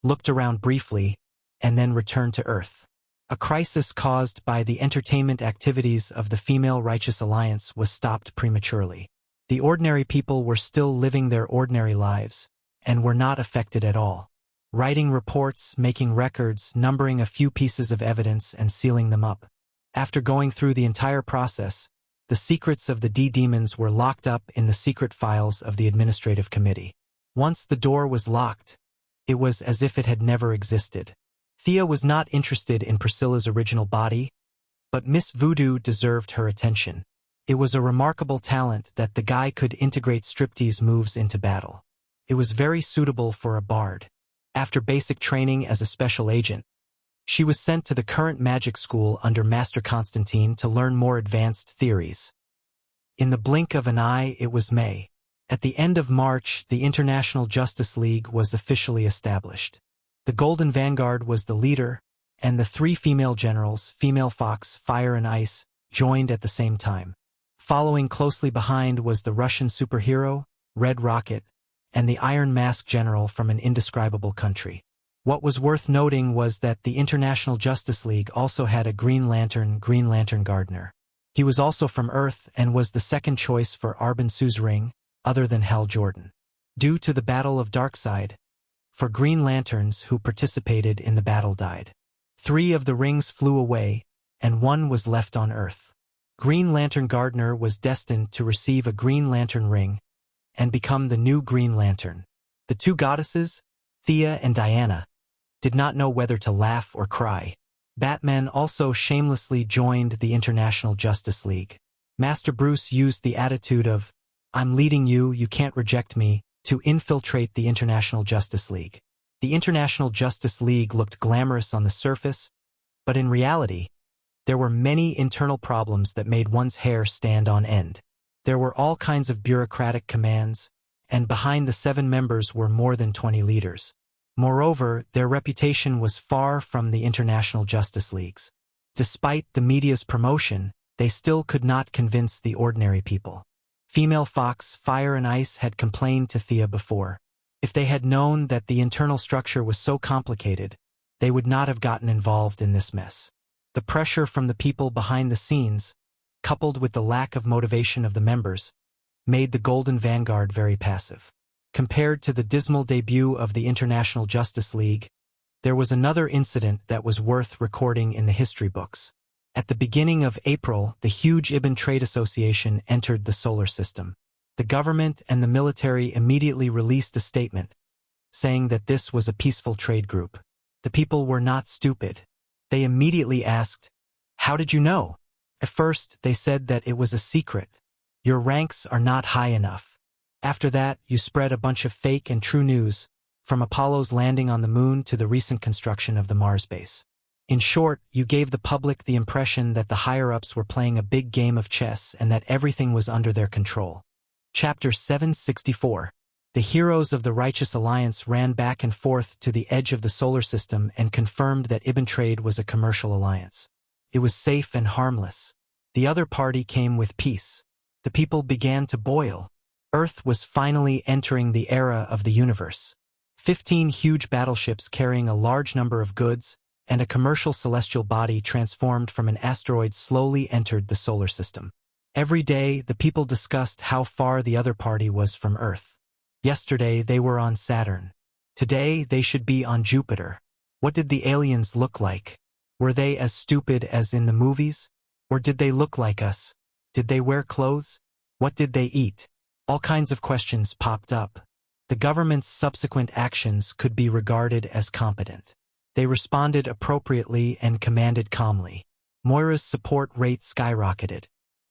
looked around briefly, and then returned to Earth. A crisis caused by the entertainment activities of the Female Righteous Alliance was stopped prematurely. The ordinary people were still living their ordinary lives, and were not affected at all. Writing reports, making records, numbering a few pieces of evidence, and sealing them up. After going through the entire process, the secrets of the D-demons were locked up in the secret files of the administrative committee. Once the door was locked, it was as if it had never existed. Thea was not interested in Priscilla's original body, but Miss Voodoo deserved her attention. It was a remarkable talent that the guy could integrate striptease moves into battle. It was very suitable for a bard. After basic training as a special agent, she was sent to the current magic school under Master Constantine to learn more advanced theories. In the blink of an eye, it was May. At the end of March, the International Justice League was officially established. The Golden Vanguard was the leader, and the 3 female generals, Female Fox, Fire and Ice, joined at the same time. Following closely behind was the Russian superhero, Red Rocket, and the Iron Mask general from an indescribable country. What was worth noting was that the International Justice League also had a Green Lantern Gardner. He was also from Earth and was the second choice for Arbin Suzerain, other than Hal Jordan. Due to the Battle of Darkseid, 4 Green Lanterns who participated in the battle died. 3 of the rings flew away, and 1 was left on Earth. Green Lantern Gardner was destined to receive a Green Lantern ring and become the new Green Lantern. The 2 goddesses, Thea and Diana, did not know whether to laugh or cry. Batman also shamelessly joined the International Justice League. Master Bruce used the attitude of, "I'm leading you, you can't reject me," to infiltrate the International Justice League. The International Justice League looked glamorous on the surface, but in reality, there were many internal problems that made one's hair stand on end. There were all kinds of bureaucratic commands, and behind the 7 members were more than 20 leaders. Moreover, their reputation was far from the International Justice League's. Despite the media's promotion, they still could not convince the ordinary people. Female Fox, Fire and Ice had complained to Thea before. If they had known that the internal structure was so complicated, they would not have gotten involved in this mess. The pressure from the people behind the scenes, coupled with the lack of motivation of the members, made the Golden Vanguard very passive. Compared to the dismal debut of the International Justice League, There was another incident that was worth recording in the history books. At the beginning of April, the huge Ibn Trade Association entered the solar system. The government and the military immediately released a statement, saying that this was a peaceful trade group. The people were not stupid. They immediately asked, "How did you know?" At first, they said that it was a secret. Your ranks are not high enough. After that, you spread a bunch of fake and true news, from Apollo's landing on the moon to the recent construction of the Mars base. In short, you gave the public the impression that the higher-ups were playing a big game of chess and that everything was under their control. Chapter 764. The heroes of the Righteous Alliance ran back and forth to the edge of the solar system and confirmed that Ibn Trade was a commercial alliance. It was safe and harmless. The other party came with peace. The people began to boil. Earth was finally entering the era of the universe. 15 huge battleships carrying a large number of goods and a commercial celestial body transformed from an asteroid slowly entered the solar system. Every day, the people discussed how far the other party was from Earth. Yesterday, they were on Saturn. Today, they should be on Jupiter. What did the aliens look like? Were they as stupid as in the movies? Or did they look like us? Did they wear clothes? What did they eat? All kinds of questions popped up. The government's subsequent actions could be regarded as competent. They responded appropriately and commanded calmly. Moira's support rate skyrocketed.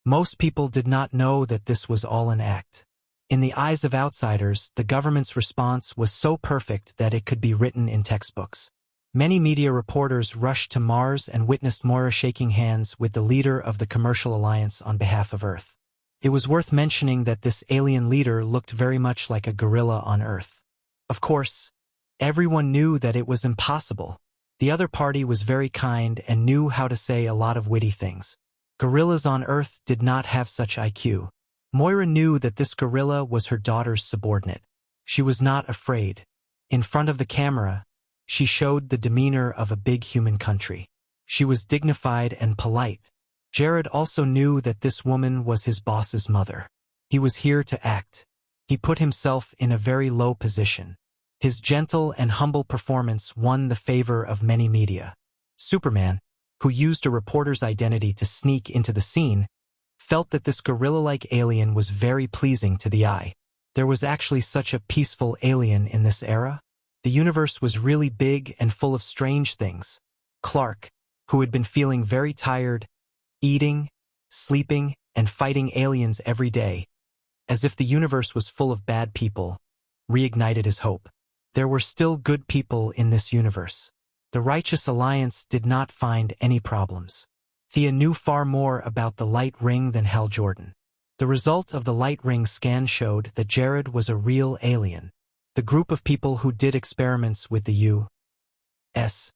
Most people did not know that this was all an act. In the eyes of outsiders, the government's response was so perfect that it could be written in textbooks. Many media reporters rushed to Mars and witnessed Moira shaking hands with the leader of the commercial alliance on behalf of Earth. It was worth mentioning that this alien leader looked very much like a gorilla on Earth. Of course, everyone knew that it was impossible. The other party was very kind and knew how to say a lot of witty things. Gorillas on Earth did not have such IQ. Moira knew that this gorilla was her daughter's subordinate. She was not afraid. In front of the camera, she showed the demeanor of a big human country. She was dignified and polite. Jared also knew that this woman was his boss's mother. He was here to act. He put himself in a very low position. His gentle and humble performance won the favor of many media. Superman, who used a reporter's identity to sneak into the scene, felt that this gorilla-like alien was very pleasing to the eye. There was actually such a peaceful alien in this era. The universe was really big and full of strange things. Clark, who had been feeling very tired, eating, sleeping, and fighting aliens every day, as if the universe was full of bad people, reignited his hope. There were still good people in this universe. The Righteous Alliance did not find any problems. Thea knew far more about the Light Ring than Hal Jordan. The result of the Light Ring scan showed that Jared was a real alien. The group of people who did experiments with the U.S.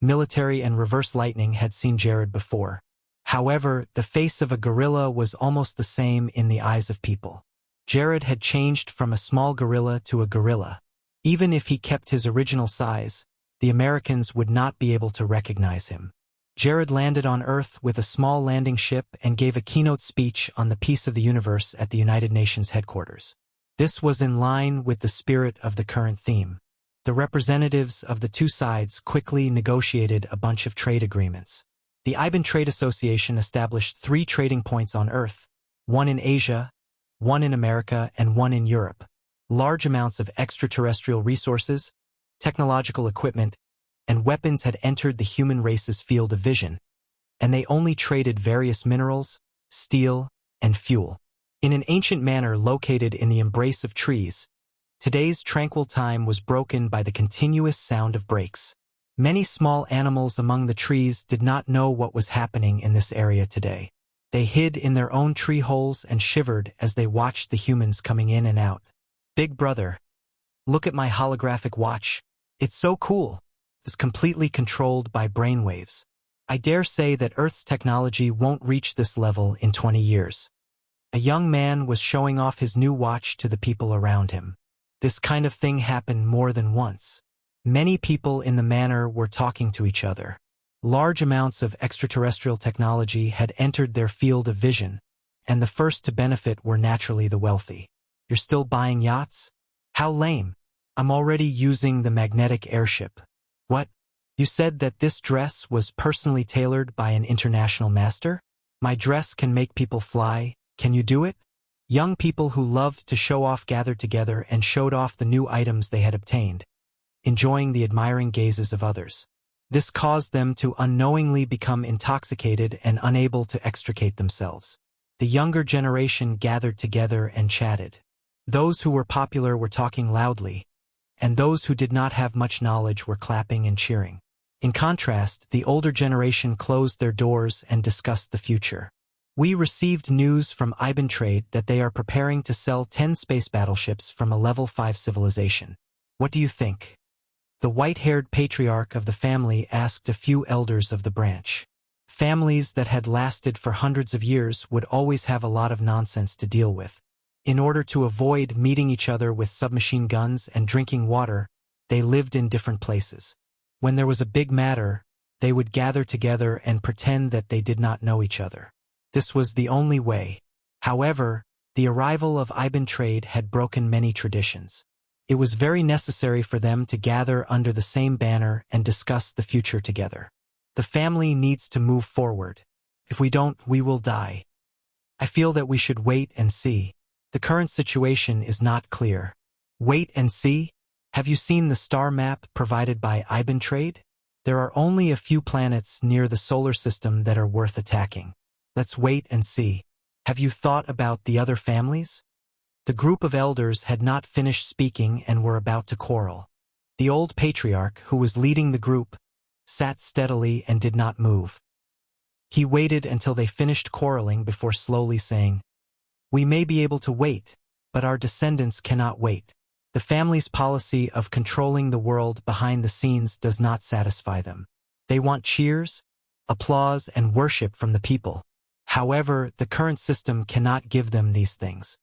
military and reverse lightning had seen Jared before. However, the face of a gorilla was almost the same in the eyes of people. Jared had changed from a small gorilla to a gorilla. Even if he kept his original size, the Americans would not be able to recognize him. Jared landed on Earth with a small landing ship and gave a keynote speech on the peace of the universe at the United Nations headquarters. This was in line with the spirit of the current theme. The representatives of the two sides quickly negotiated a bunch of trade agreements. The Ibn Trade Association established 3 trading points on Earth, one in Asia, one in America, and one in Europe. Large amounts of extraterrestrial resources, technological equipment, and weapons had entered the human race's field of vision, and they only traded various minerals, steel, and fuel. In an ancient manor located in the embrace of trees, today's tranquil time was broken by the continuous sound of brakes. Many small animals among the trees did not know what was happening in this area today. They hid in their own tree holes and shivered as they watched the humans coming in and out. "Big brother, look at my holographic watch. It's so cool. It's completely controlled by brainwaves. I dare say that Earth's technology won't reach this level in 20 years. A young man was showing off his new watch to the people around him. This kind of thing happened more than once. Many people in the manor were talking to each other. Large amounts of extraterrestrial technology had entered their field of vision, and the first to benefit were naturally the wealthy. You're still buying yachts? How lame. I'm already using the magnetic airship. What? You said that this dress was personally tailored by an international master? My dress can make people fly. Can you do it? Young people who loved to show off gathered together and showed off the new items they had obtained, enjoying the admiring gazes of others. This caused them to unknowingly become intoxicated and unable to extricate themselves. The younger generation gathered together and chatted. Those who were popular were talking loudly, and those who did not have much knowledge were clapping and cheering. In contrast, the older generation closed their doors and discussed the future. We received news from Trade that they are preparing to sell 10 space battleships from a level 5 civilization. What do you think? The white-haired patriarch of the family asked a few elders of the branch. Families that had lasted for hundreds of years would always have a lot of nonsense to deal with. In order to avoid meeting each other with submachine guns and drinking water, they lived in different places. When there was a big matter, they would gather together and pretend that they did not know each other. This was the only way. However, the arrival of Trade had broken many traditions. It was very necessary for them to gather under the same banner and discuss the future together. The family needs to move forward. If we don't, we will die. I feel that we should wait and see. The current situation is not clear. Wait and see? Have you seen the star map provided by Trade? There are only a few planets near the solar system that are worth attacking. Let's wait and see. Have you thought about the other families? The group of elders had not finished speaking and were about to quarrel. The old patriarch, who was leading the group, sat steadily and did not move. He waited until they finished quarreling before slowly saying, "We may be able to wait, but our descendants cannot wait. The family's policy of controlling the world behind the scenes does not satisfy them. They want cheers, applause, and worship from the people. However, the current system cannot give them these things."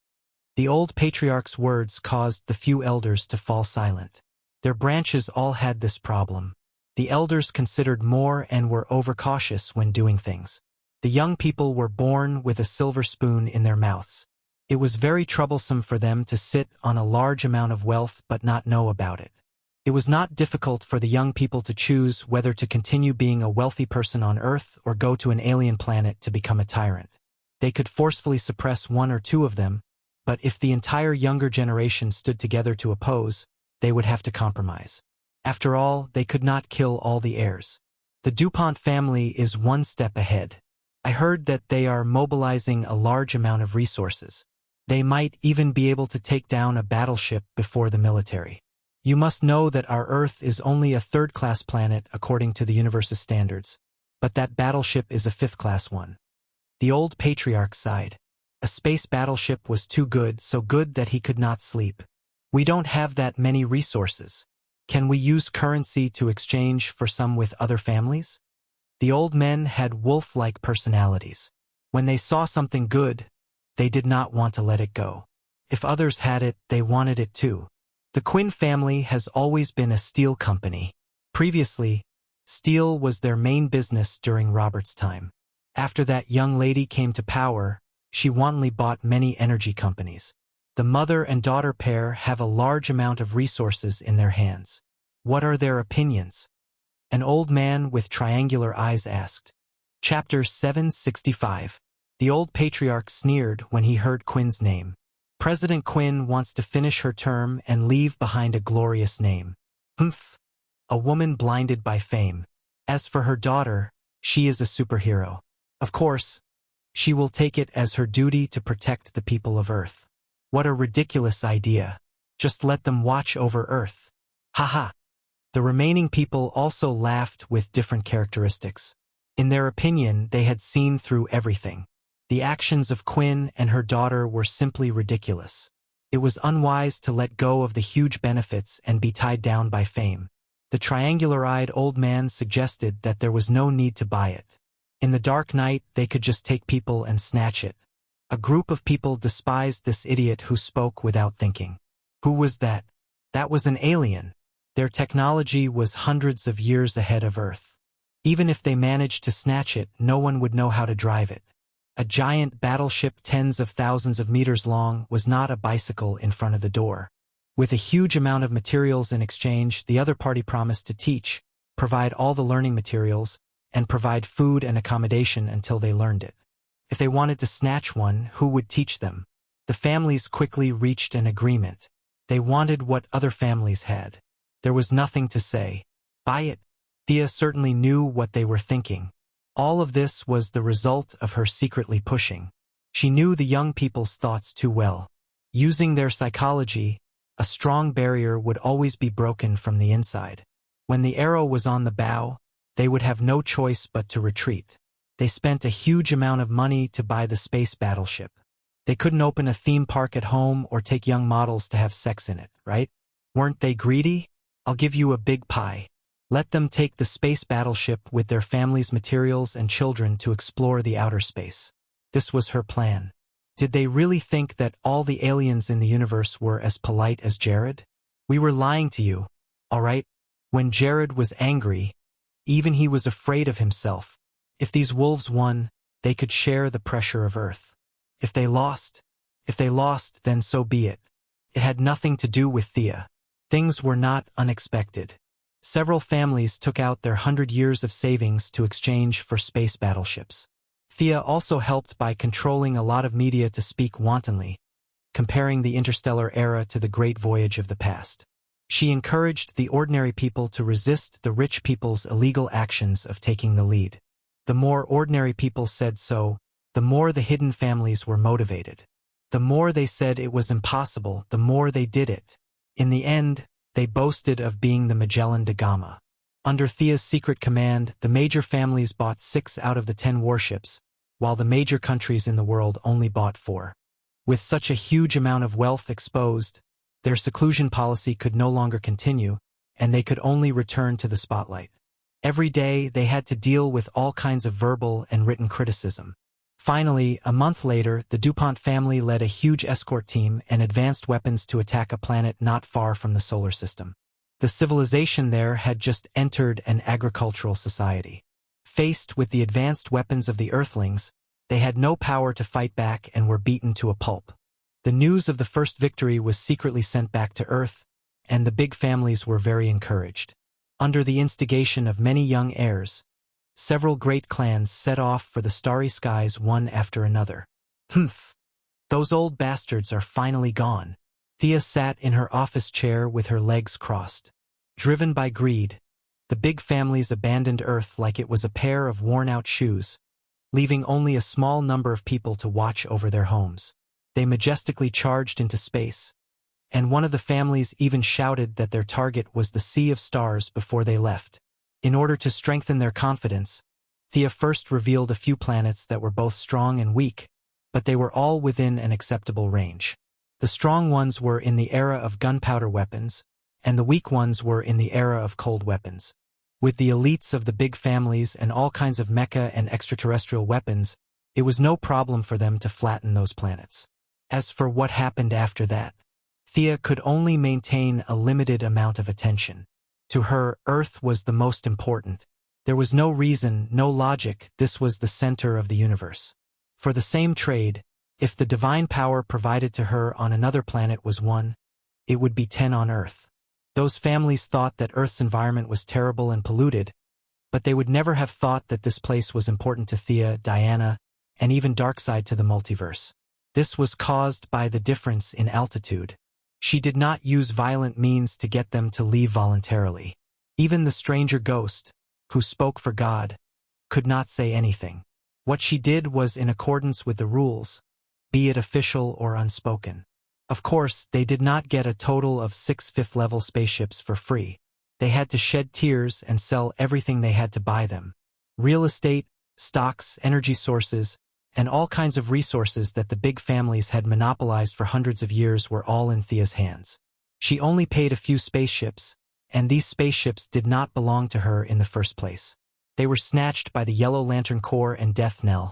The old patriarch's words caused the few elders to fall silent. Their branches all had this problem. The elders considered more and were overcautious when doing things. The young people were born with a silver spoon in their mouths. It was very troublesome for them to sit on a large amount of wealth but not know about it. It was not difficult for the young people to choose whether to continue being a wealthy person on Earth or go to an alien planet to become a tyrant. They could forcefully suppress one or two of them, but if the entire younger generation stood together to oppose, they would have to compromise. After all, they could not kill all the heirs. The DuPont family is one step ahead. I heard that they are mobilizing a large amount of resources. They might even be able to take down a battleship before the military. You must know that our Earth is only a third-class planet according to the universe's standards, but that battleship is a fifth-class one. The old patriarch sighed. A space battleship was too good, so good that he could not sleep. We don't have that many resources. Can we use currency to exchange for some with other families? The old men had wolf-like personalities. When they saw something good, they did not want to let it go. If others had it, they wanted it too. The Quinn family has always been a steel company. Previously, steel was their main business during Robert's time. After that young lady came to power, she wantonly bought many energy companies. The mother and daughter pair have a large amount of resources in their hands. What are their opinions? An old man with triangular eyes asked. Chapter 765. The old patriarch sneered when he heard Quinn's name. President Quinn wants to finish her term and leave behind a glorious name. Humph. A woman blinded by fame. As for her daughter, she is a superhero. Of course, she will take it as her duty to protect the people of Earth. What a ridiculous idea. Just let them watch over Earth. Haha. The remaining people also laughed with different characteristics. In their opinion, they had seen through everything. The actions of Quinn and her daughter were simply ridiculous. It was unwise to let go of the huge benefits and be tied down by fame. The triangular-eyed old man suggested that there was no need to buy it. In the dark night, they could just take people and snatch it. A group of people despised this idiot who spoke without thinking. Who was that? That was an alien. Their technology was hundreds of years ahead of Earth. Even if they managed to snatch it, no one would know how to drive it. A giant battleship tens of thousands of meters long was not a bicycle in front of the door. With a huge amount of materials in exchange, the other party promised to teach, provide all the learning materials, and provide food and accommodation until they learned it. If they wanted to snatch one, who would teach them? The families quickly reached an agreement. They wanted what other families had. There was nothing to say. Buy it. Thea certainly knew what they were thinking. All of this was the result of her secretly pushing. She knew the young people's thoughts too well. Using their psychology, a strong barrier would always be broken from the inside. When the arrow was on the bow, they would have no choice but to retreat. They spent a huge amount of money to buy the space battleship. They couldn't open a theme park at home or take young models to have sex in it, right? Weren't they greedy? I'll give you a big pie. Let them take the space battleship with their family's materials and children to explore the outer space. This was her plan. Did they really think that all the aliens in the universe were as polite as Jared? We were lying to you, all right? When Jared was angry, even he was afraid of himself. If these wolves won, they could share the pressure of Earth. If they lost, then so be it. It had nothing to do with Thea. Things were not unexpected. Several families took out their 100 years of savings to exchange for space battleships. Thea also helped by controlling a lot of media to speak wantonly, comparing the interstellar era to the great voyage of the past. She encouraged the ordinary people to resist the rich people's illegal actions of taking the lead. The more ordinary people said so, the more the hidden families were motivated. The more they said it was impossible, the more they did it. In the end, they boasted of being the Magellan da Gama. Under Thea's secret command, the major families bought 6 out of the 10 warships, while the major countries in the world only bought 4. With such a huge amount of wealth exposed, their seclusion policy could no longer continue, and they could only return to the spotlight. Every day, they had to deal with all kinds of verbal and written criticism. Finally, a month later, the DuPont family led a huge escort team and advanced weapons to attack a planet not far from the solar system. The civilization there had just entered an agricultural society. Faced with the advanced weapons of the Earthlings, they had no power to fight back and were beaten to a pulp. The news of the first victory was secretly sent back to Earth, and the big families were very encouraged. Under the instigation of many young heirs, several great clans set off for the starry skies one after another. Humph! Those old bastards are finally gone. Thea sat in her office chair with her legs crossed. Driven by greed, the big families abandoned Earth like it was a pair of worn-out shoes, leaving only a small number of people to watch over their homes. They majestically charged into space, and one of the families even shouted that their target was the sea of stars before they left. In order to strengthen their confidence, Thea first revealed a few planets that were both strong and weak, but they were all within an acceptable range. The strong ones were in the era of gunpowder weapons, and the weak ones were in the era of cold weapons. With the elites of the big families and all kinds of mecha and extraterrestrial weapons, it was no problem for them to flatten those planets. As for what happened after that, Thea could only maintain a limited amount of attention. To her, Earth was the most important. There was no reason, no logic, this was the center of the universe. For the same trade, if the divine power provided to her on another planet was 1, it would be 10 on Earth. Those families thought that Earth's environment was terrible and polluted, but they would never have thought that this place was important to Thea, Diana, and even Darkseid to the multiverse. This was caused by the difference in altitude. She did not use violent means to get them to leave voluntarily. Even the stranger ghost, who spoke for God, could not say anything. What she did was in accordance with the rules, be it official or unspoken. Of course, they did not get a total of 6 fifth-level spaceships for free. They had to shed tears and sell everything they had to buy them. Real estate, stocks, energy sources, and all kinds of resources that the big families had monopolized for hundreds of years were all in Thea's hands. She only paid a few spaceships, and these spaceships did not belong to her in the first place. They were snatched by the Yellow Lantern Corps and Death Knell.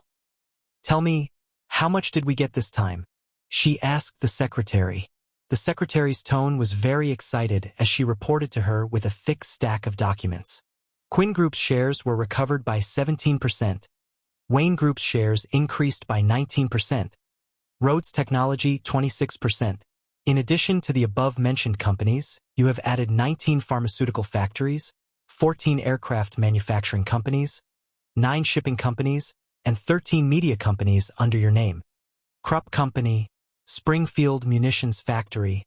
"Tell me, how much did we get this time?" she asked the secretary. The secretary's tone was very excited as she reported to her with a thick stack of documents. Quinn Group's shares were recovered by 17%. Wayne Group's shares increased by 19%. Rhodes Technology 26%. In addition to the above-mentioned companies, you have added 19 pharmaceutical factories, 14 aircraft manufacturing companies, 9 shipping companies, and 13 media companies under your name. Krupp Company, Springfield Munitions Factory,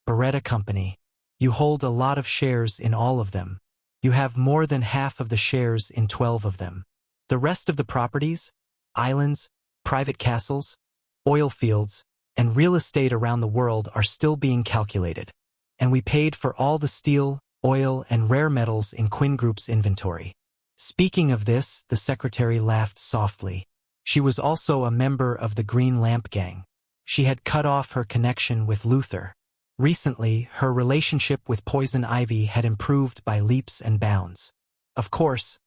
Beretta Company. You hold a lot of shares in all of them. You have more than half of the shares in 12 of them. The rest of the properties, islands, private castles, oil fields, and real estate around the world are still being calculated. And we paid for all the steel, oil, and rare metals in Quinn Group's inventory. Speaking of this, the secretary laughed softly. She was also a member of the Green Lamp Gang. She had cut off her connection with Luther. Recently, her relationship with Poison Ivy had improved by leaps and bounds. Of course,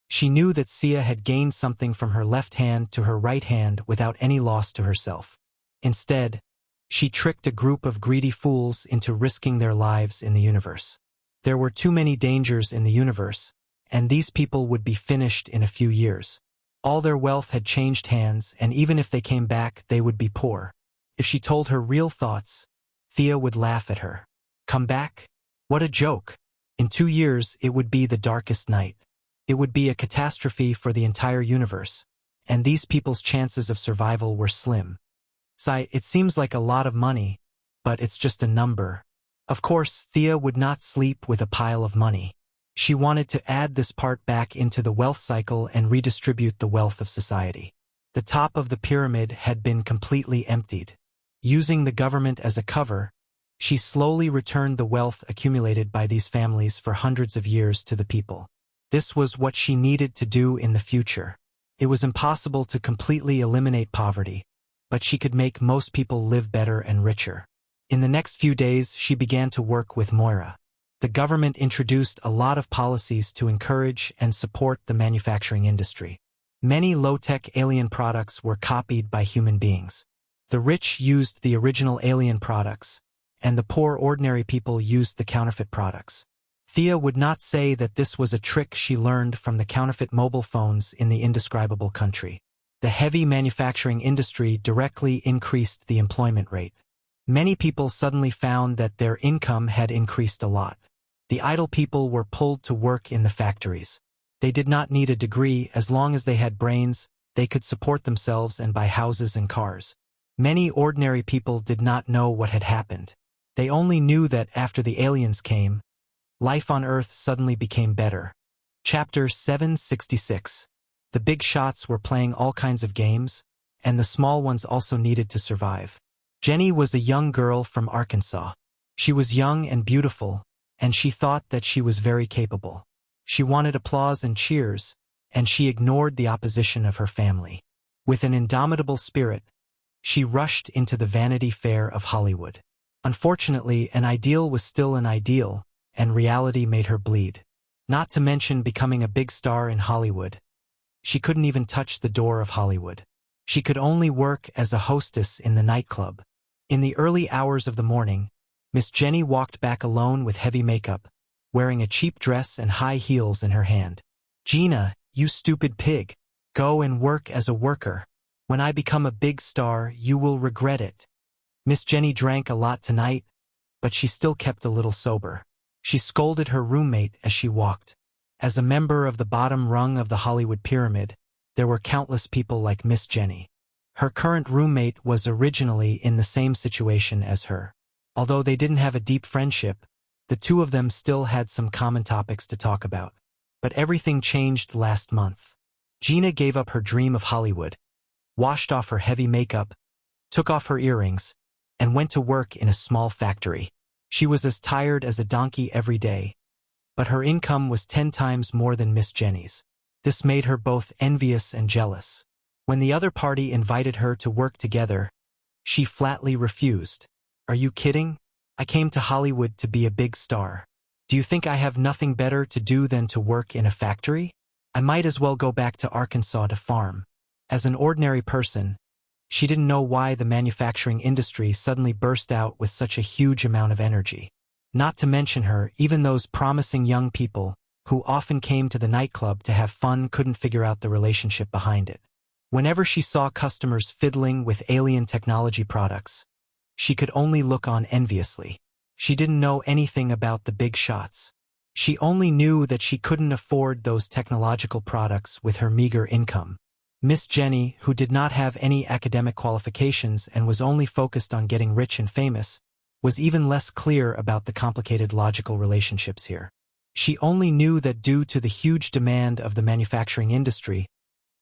she knew that Sia had gained something from her left hand to her right hand without any loss to herself. Instead, she tricked a group of greedy fools into risking their lives in the universe. There were too many dangers in the universe, and these people would be finished in a few years. All their wealth had changed hands, and even if they came back, they would be poor. If she told her real thoughts, Thea would laugh at her. Come back? What a joke. In 2 years, it would be the darkest night. It would be a catastrophe for the entire universe, and these people's chances of survival were slim. Sigh, it seems like a lot of money, but it's just a number. Of course, Thea would not sleep with a pile of money. She wanted to add this part back into the wealth cycle and redistribute the wealth of society. The top of the pyramid had been completely emptied. Using the government as a cover, she slowly returned the wealth accumulated by these families for hundreds of years to the people. This was what she needed to do in the future. It was impossible to completely eliminate poverty, but she could make most people live better and richer. In the next few days, she began to work with Moira. The government introduced a lot of policies to encourage and support the manufacturing industry. Many low-tech alien products were copied by human beings. The rich used the original alien products, and the poor ordinary people used the counterfeit products. Thea would not say that this was a trick she learned from the counterfeit mobile phones in the indescribable country. The heavy manufacturing industry directly increased the employment rate. Many people suddenly found that their income had increased a lot. The idle people were pulled to work in the factories. They did not need a degree. As long as they had brains, they could support themselves and buy houses and cars. Many ordinary people did not know what had happened. They only knew that after the aliens came, life on Earth suddenly became better. Chapter 766. The big shots were playing all kinds of games, and the small ones also needed to survive. Jenny was a young girl from Arkansas. She was young and beautiful, and she thought that she was very capable. She wanted applause and cheers, and she ignored the opposition of her family. With an indomitable spirit, she rushed into the Vanity Fair of Hollywood. Unfortunately, an ideal was still an ideal, and reality made her bleed. Not to mention becoming a big star in Hollywood. She couldn't even touch the door of Hollywood. She could only work as a hostess in the nightclub. In the early hours of the morning, Miss Jenny walked back alone with heavy makeup, wearing a cheap dress and high heels in her hand. "Gina, you stupid pig. Go and work as a worker. When I become a big star, you will regret it." Miss Jenny drank a lot tonight, but she still kept a little sober. She scolded her roommate as she walked. As a member of the bottom rung of the Hollywood pyramid, there were countless people like Miss Jenny. Her current roommate was originally in the same situation as her. Although they didn't have a deep friendship, the two of them still had some common topics to talk about. But everything changed last month. Gina gave up her dream of Hollywood, washed off her heavy makeup, took off her earrings, and went to work in a small factory. She was as tired as a donkey every day, but her income was 10 times more than Miss Jenny's. This made her both envious and jealous. When the other party invited her to work together, she flatly refused. "Are you kidding? I came to Hollywood to be a big star. Do you think I have nothing better to do than to work in a factory? I might as well go back to Arkansas to farm." As an ordinary person, she didn't know why the manufacturing industry suddenly burst out with such a huge amount of energy. Not to mention her, even those promising young people, who often came to the nightclub to have fun, couldn't figure out the relationship behind it. Whenever she saw customers fiddling with alien technology products, she could only look on enviously. She didn't know anything about the big shots. She only knew that she couldn't afford those technological products with her meager income. Miss Jenny, who did not have any academic qualifications and was only focused on getting rich and famous, was even less clear about the complicated logical relationships here. She only knew that due to the huge demand of the manufacturing industry,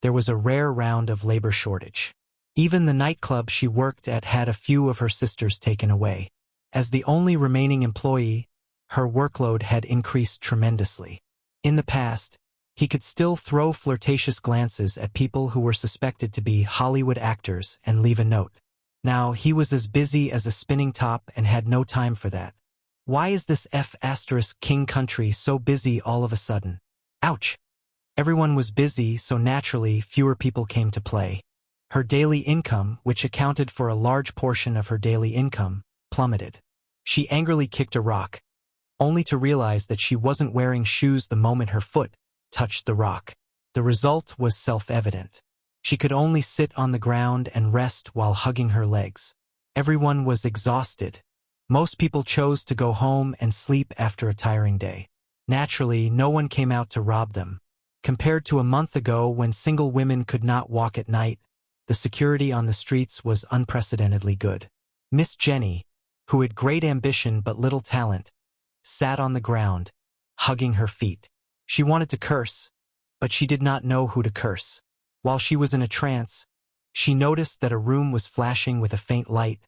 there was a rare round of labor shortage. Even the nightclub she worked at had a few of her sisters taken away. As the only remaining employee, her workload had increased tremendously. In the past, he could still throw flirtatious glances at people who were suspected to be Hollywood actors and leave a note. Now he was as busy as a spinning top and had no time for that. Why is this King country so busy all of a sudden? Ouch! Everyone was busy, so naturally fewer people came to play. Her daily income, which accounted for a large portion of her daily income, plummeted. She angrily kicked a rock, only to realize that she wasn't wearing shoes the moment her foot touched the rock. The result was self-evident. She could only sit on the ground and rest while hugging her legs. Everyone was exhausted. Most people chose to go home and sleep after a tiring day. Naturally, no one came out to rob them. Compared to a month ago when single women could not walk at night, the security on the streets was unprecedentedly good. Miss Jenny, who had great ambition but little talent, sat on the ground, hugging her feet. She wanted to curse, but she did not know who to curse. While she was in a trance, she noticed that a room was flashing with a faint light,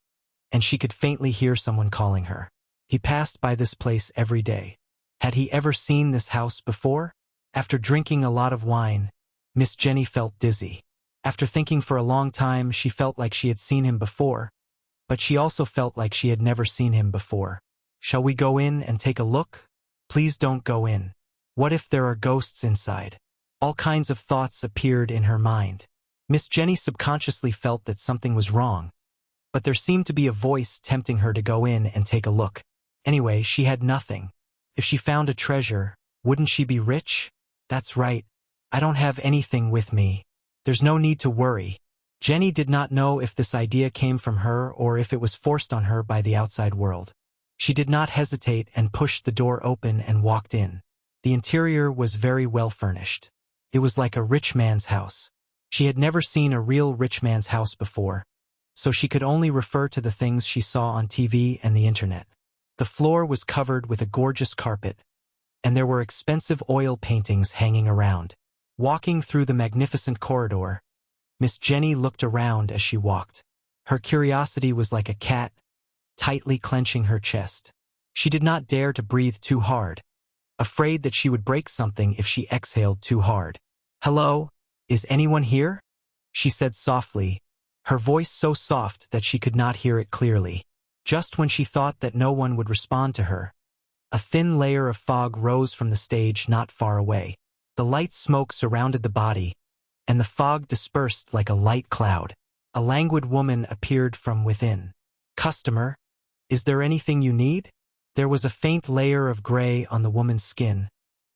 and she could faintly hear someone calling her. He passed by this place every day. Had he ever seen this house before? After drinking a lot of wine, Miss Jenny felt dizzy. After thinking for a long time, she felt like she had seen him before, but she also felt like she had never seen him before. Shall we go in and take a look? Please don't go in. What if there are ghosts inside? All kinds of thoughts appeared in her mind. Miss Jenny subconsciously felt that something was wrong, but there seemed to be a voice tempting her to go in and take a look. Anyway, she had nothing. If she found a treasure, wouldn't she be rich? That's right. I don't have anything with me. There's no need to worry. Jenny did not know if this idea came from her or if it was forced on her by the outside world. She did not hesitate and pushed the door open and walked in. The interior was very well furnished. It was like a rich man's house. She had never seen a real rich man's house before, so she could only refer to the things she saw on TV and the internet. The floor was covered with a gorgeous carpet, and there were expensive oil paintings hanging around. Walking through the magnificent corridor, Miss Jenny looked around as she walked. Her curiosity was like a cat, tightly clenching her chest. She did not dare to breathe too hard, afraid that she would break something if she exhaled too hard. "Hello, is anyone here?" she said softly, her voice so soft that she could not hear it clearly. Just when she thought that no one would respond to her, a thin layer of fog rose from the stage not far away. The light smoke surrounded the body, and the fog dispersed like a light cloud. A languid woman appeared from within. "Customer, is there anything you need?" There was a faint layer of gray on the woman's skin,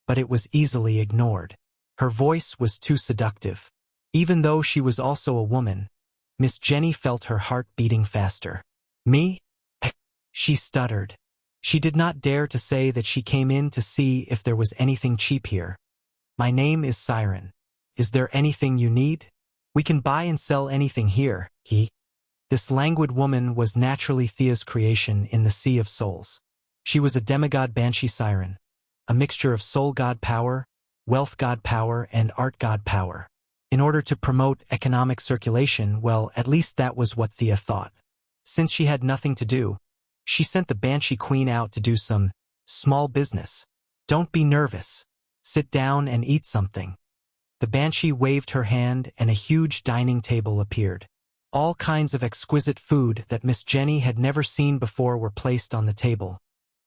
but it was easily ignored. Her voice was too seductive. Even though she was also a woman, Miss Jenny felt her heart beating faster. "Me?" she stuttered. She did not dare to say that she came in to see if there was anything cheap here. "My name is Siren. Is there anything you need? We can buy and sell anything here." This languid woman was naturally Thea's creation in the Sea of Souls. She was a demigod banshee siren, a mixture of soul god power, wealth god power, and art god power. In order to promote economic circulation, well, at least that was what Thea thought. Since she had nothing to do, she sent the Banshee Queen out to do some small business. "Don't be nervous. Sit down and eat something." The Banshee waved her hand and a huge dining table appeared. All kinds of exquisite food that Miss Jenny had never seen before were placed on the table,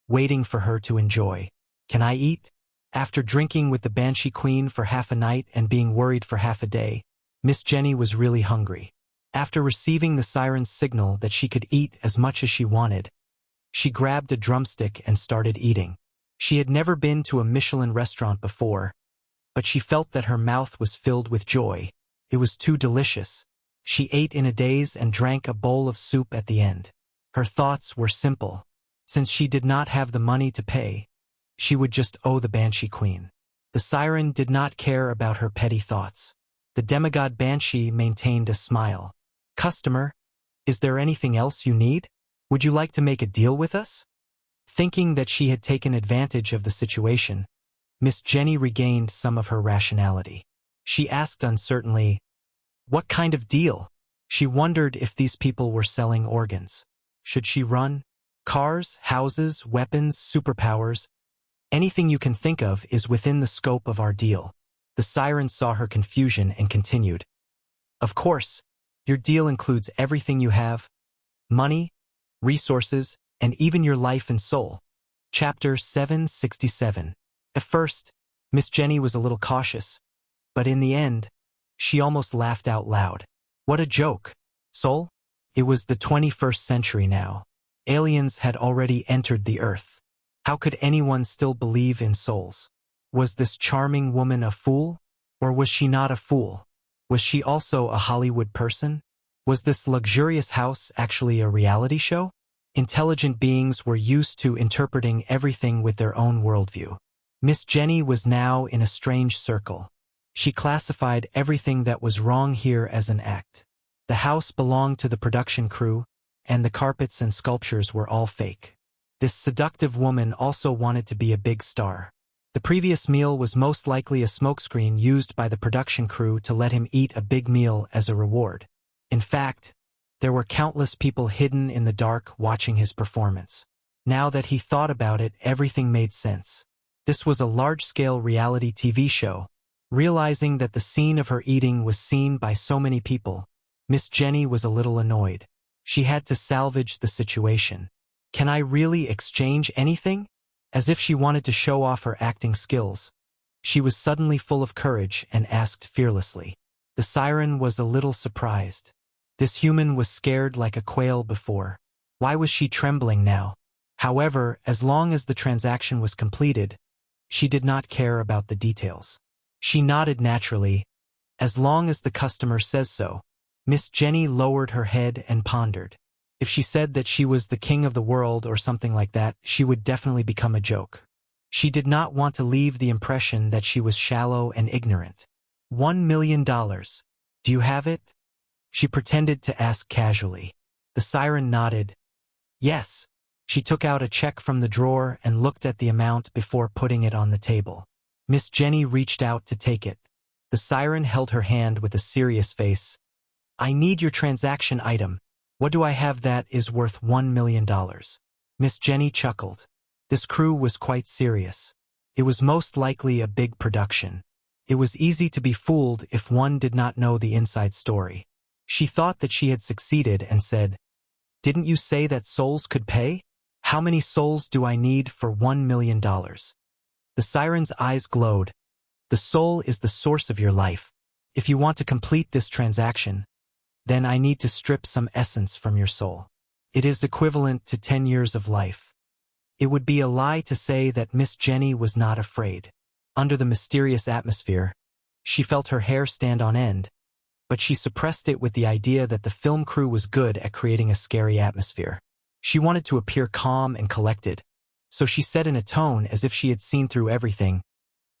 waiting for her to enjoy. "Can I eat?" After drinking with the Banshee Queen for half a night and being worried for half a day, Miss Jenny was really hungry. After receiving the siren's signal that she could eat as much as she wanted, she grabbed a drumstick and started eating. She had never been to a Michelin restaurant before, but she felt that her mouth was filled with joy. It was too delicious. She ate in a daze and drank a bowl of soup at the end. Her thoughts were simple. Since she did not have the money to pay, she would just owe the Banshee Queen. The siren did not care about her petty thoughts. The demigod Banshee maintained a smile. "Customer, is there anything else you need? Would you like to make a deal with us?" Thinking that she had taken advantage of the situation, Miss Jenny regained some of her rationality. She asked uncertainly, "What kind of deal?" She wondered if these people were selling organs. Should she run? Cars, houses, weapons, superpowers. Anything you can think of is within the scope of our deal. The siren saw her confusion and continued. "Of course, your deal includes everything you have. Money, resources, and even your life and soul." Chapter 767. At first, Miss Jenny was a little cautious, but in the end, she almost laughed out loud. What a joke. Soul? It was the 21st century now. Aliens had already entered the Earth. How could anyone still believe in souls? Was this charming woman a fool? Or was she not a fool? Was she also a Hollywood person? Was this luxurious house actually a reality show? Intelligent beings were used to interpreting everything with their own worldview. Miss Jenny was now in a strange circle. She classified everything that was wrong here as an act. The house belonged to the production crew, and the carpets and sculptures were all fake. This seductive woman also wanted to be a big star. The previous meal was most likely a smokescreen used by the production crew to let him eat a big meal as a reward. In fact, there were countless people hidden in the dark watching his performance. Now that he thought about it, everything made sense. This was a large-scale reality TV show. Realizing that the scene of her eating was seen by so many people, Miss Jenny was a little annoyed. She had to salvage the situation. "Can I really exchange anything?" As if she wanted to show off her acting skills, she was suddenly full of courage and asked fearlessly. The siren was a little surprised. This human was scared like a quail before. Why was she trembling now? However, as long as the transaction was completed, she did not care about the details. She nodded naturally. "As long as the customer says so." Miss Jenny lowered her head and pondered. If she said that she was the king of the world or something like that, she would definitely become a joke. She did not want to leave the impression that she was shallow and ignorant. $1 million. Do you have it? She pretended to ask casually. The siren nodded. Yes. She took out a check from the drawer and looked at the amount before putting it on the table. Miss Jenny reached out to take it. The siren held her hand with a serious face. "I need your transaction item. What do I have that is worth $1 million? Miss Jenny chuckled. This crew was quite serious. It was most likely a big production. It was easy to be fooled if one did not know the inside story. She thought that she had succeeded and said, "Didn't you say that souls could pay? How many souls do I need for $1 million? The siren's eyes glowed. "The soul is the source of your life. If you want to complete this transaction, then I need to strip some essence from your soul. It is equivalent to 10 years of life." It would be a lie to say that Miss Jenny was not afraid. Under the mysterious atmosphere, she felt her hair stand on end, but she suppressed it with the idea that the film crew was good at creating a scary atmosphere. She wanted to appear calm and collected, so she said in a tone as if she had seen through everything,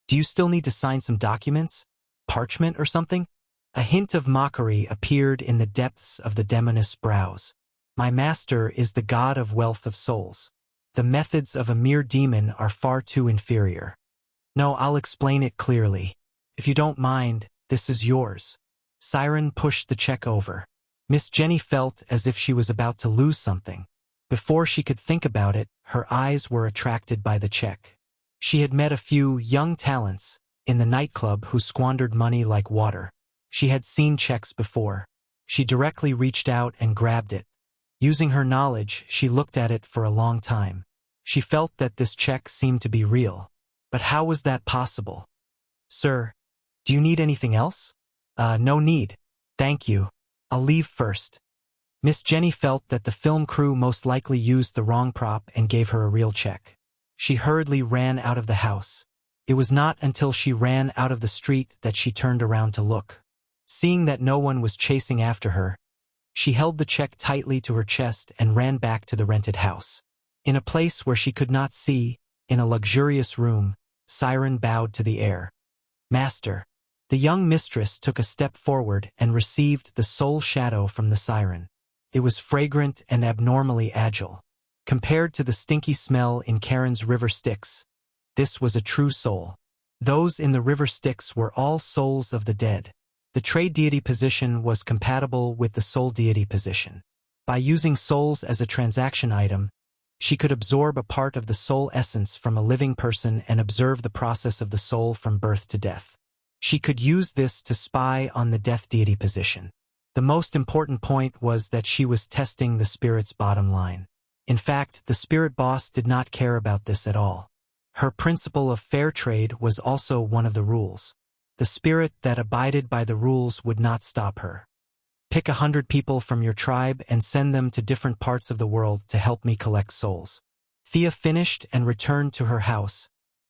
"Do you still need to sign some documents? Parchment or something?" A hint of mockery appeared in the depths of the demoness brows. "My master is the god of wealth of souls. The methods of a mere demon are far too inferior. No, I'll explain it clearly. If you don't mind, this is yours." Siren pushed the check over. Miss Jenny felt as if she was about to lose something. Before she could think about it, her eyes were attracted by the check. She had met a few young talents in the nightclub who squandered money like water. She had seen checks before. She directly reached out and grabbed it. Using her knowledge, she looked at it for a long time. She felt that this check seemed to be real. But how was that possible? "Sir, do you need anything else?" No need. Thank you. I'll leave first." Miss Jenny felt that the film crew most likely used the wrong prop and gave her a real check. She hurriedly ran out of the house. It was not until she ran out of the street that she turned around to look. Seeing that no one was chasing after her, she held the check tightly to her chest and ran back to the rented house. In a place where she could not see, In a luxurious room, Siren bowed to the air. "Master." The young mistress took a step forward and received the soul shadow from the siren. It was fragrant and abnormally agile. Compared to the stinky smell in Karen's river Styx, this was a true soul. Those in the river Styx were all souls of the dead. The trade deity position was compatible with the soul deity position. By using souls as a transaction item, she could absorb a part of the soul essence from a living person and observe the process of the soul from birth to death. She could use this to spy on the death deity position. The most important point was that she was testing the spirit's bottom line. In fact, the spirit boss did not care about this at all. Her principle of fair trade was also one of the rules. The spirit that abided by the rules would not stop her. "Pick 100 people from your tribe and send them to different parts of the world to help me collect souls." Thea finished and returned to her house,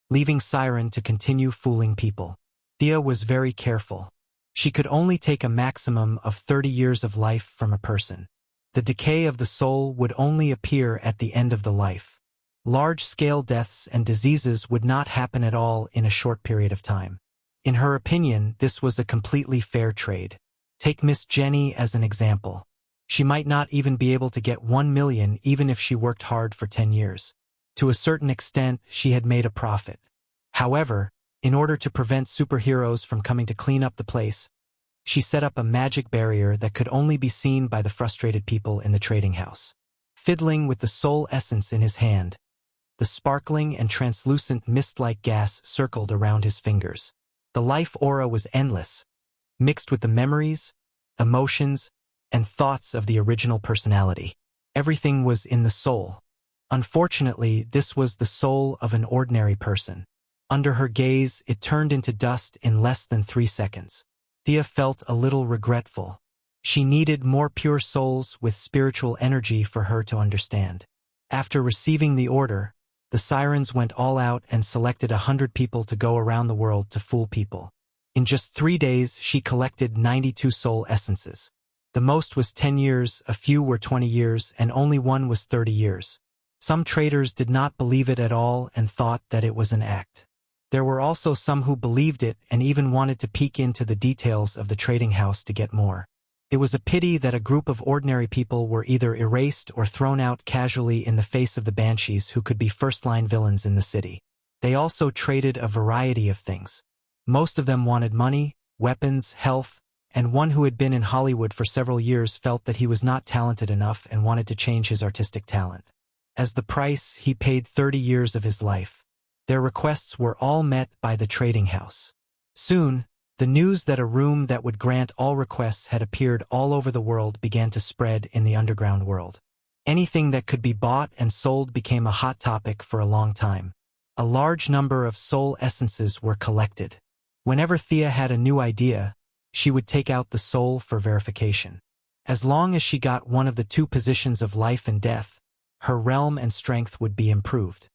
leaving Siren to continue fooling people. Thea was very careful. She could only take a maximum of 30 years of life from a person. The decay of the soul would only appear at the end of the life. Large-scale deaths and diseases would not happen at all in a short period of time. In her opinion, this was a completely fair trade. Take Miss Jenny as an example. She might not even be able to get 1 million even if she worked hard for 10 years. To a certain extent, she had made a profit. However, in order to prevent superheroes from coming to clean up the place, she set up a magic barrier that could only be seen by the frustrated people in the trading house. Fiddling with the soul essence in his hand, the sparkling and translucent mist-like gas circled around his fingers. The life aura was endless, mixed with the memories, emotions, and thoughts of the original personality. Everything was in the soul. Unfortunately, this was the soul of an ordinary person. Under her gaze, it turned into dust in less than 3 seconds. Thea felt a little regretful. She needed more pure souls with spiritual energy for her to understand. After receiving the order, the sirens went all out and selected 100 people to go around the world to fool people. In just 3 days, she collected 92 soul essences. The most was 10 years, a few were 20 years, and only one was 30 years. Some traders did not believe it at all and thought that it was an act. There were also some who believed it and even wanted to peek into the details of the trading house to get more. It was a pity that a group of ordinary people were either erased or thrown out casually in the face of the banshees who could be first-line villains in the city. They also traded a variety of things. Most of them wanted money, weapons, health, and one who had been in Hollywood for several years felt that he was not talented enough and wanted to change his artistic talent. As the price, he paid 30 years of his life. Their requests were all met by the trading house. Soon, the news that a room that would grant all requests had appeared all over the world began to spread in the underground world. Anything that could be bought and sold became a hot topic for a long time. A large number of soul essences were collected. Whenever Thea had a new idea, she would take out the soul for verification. As long as she got one of the 2 positions of life and death, her realm and strength would be improved.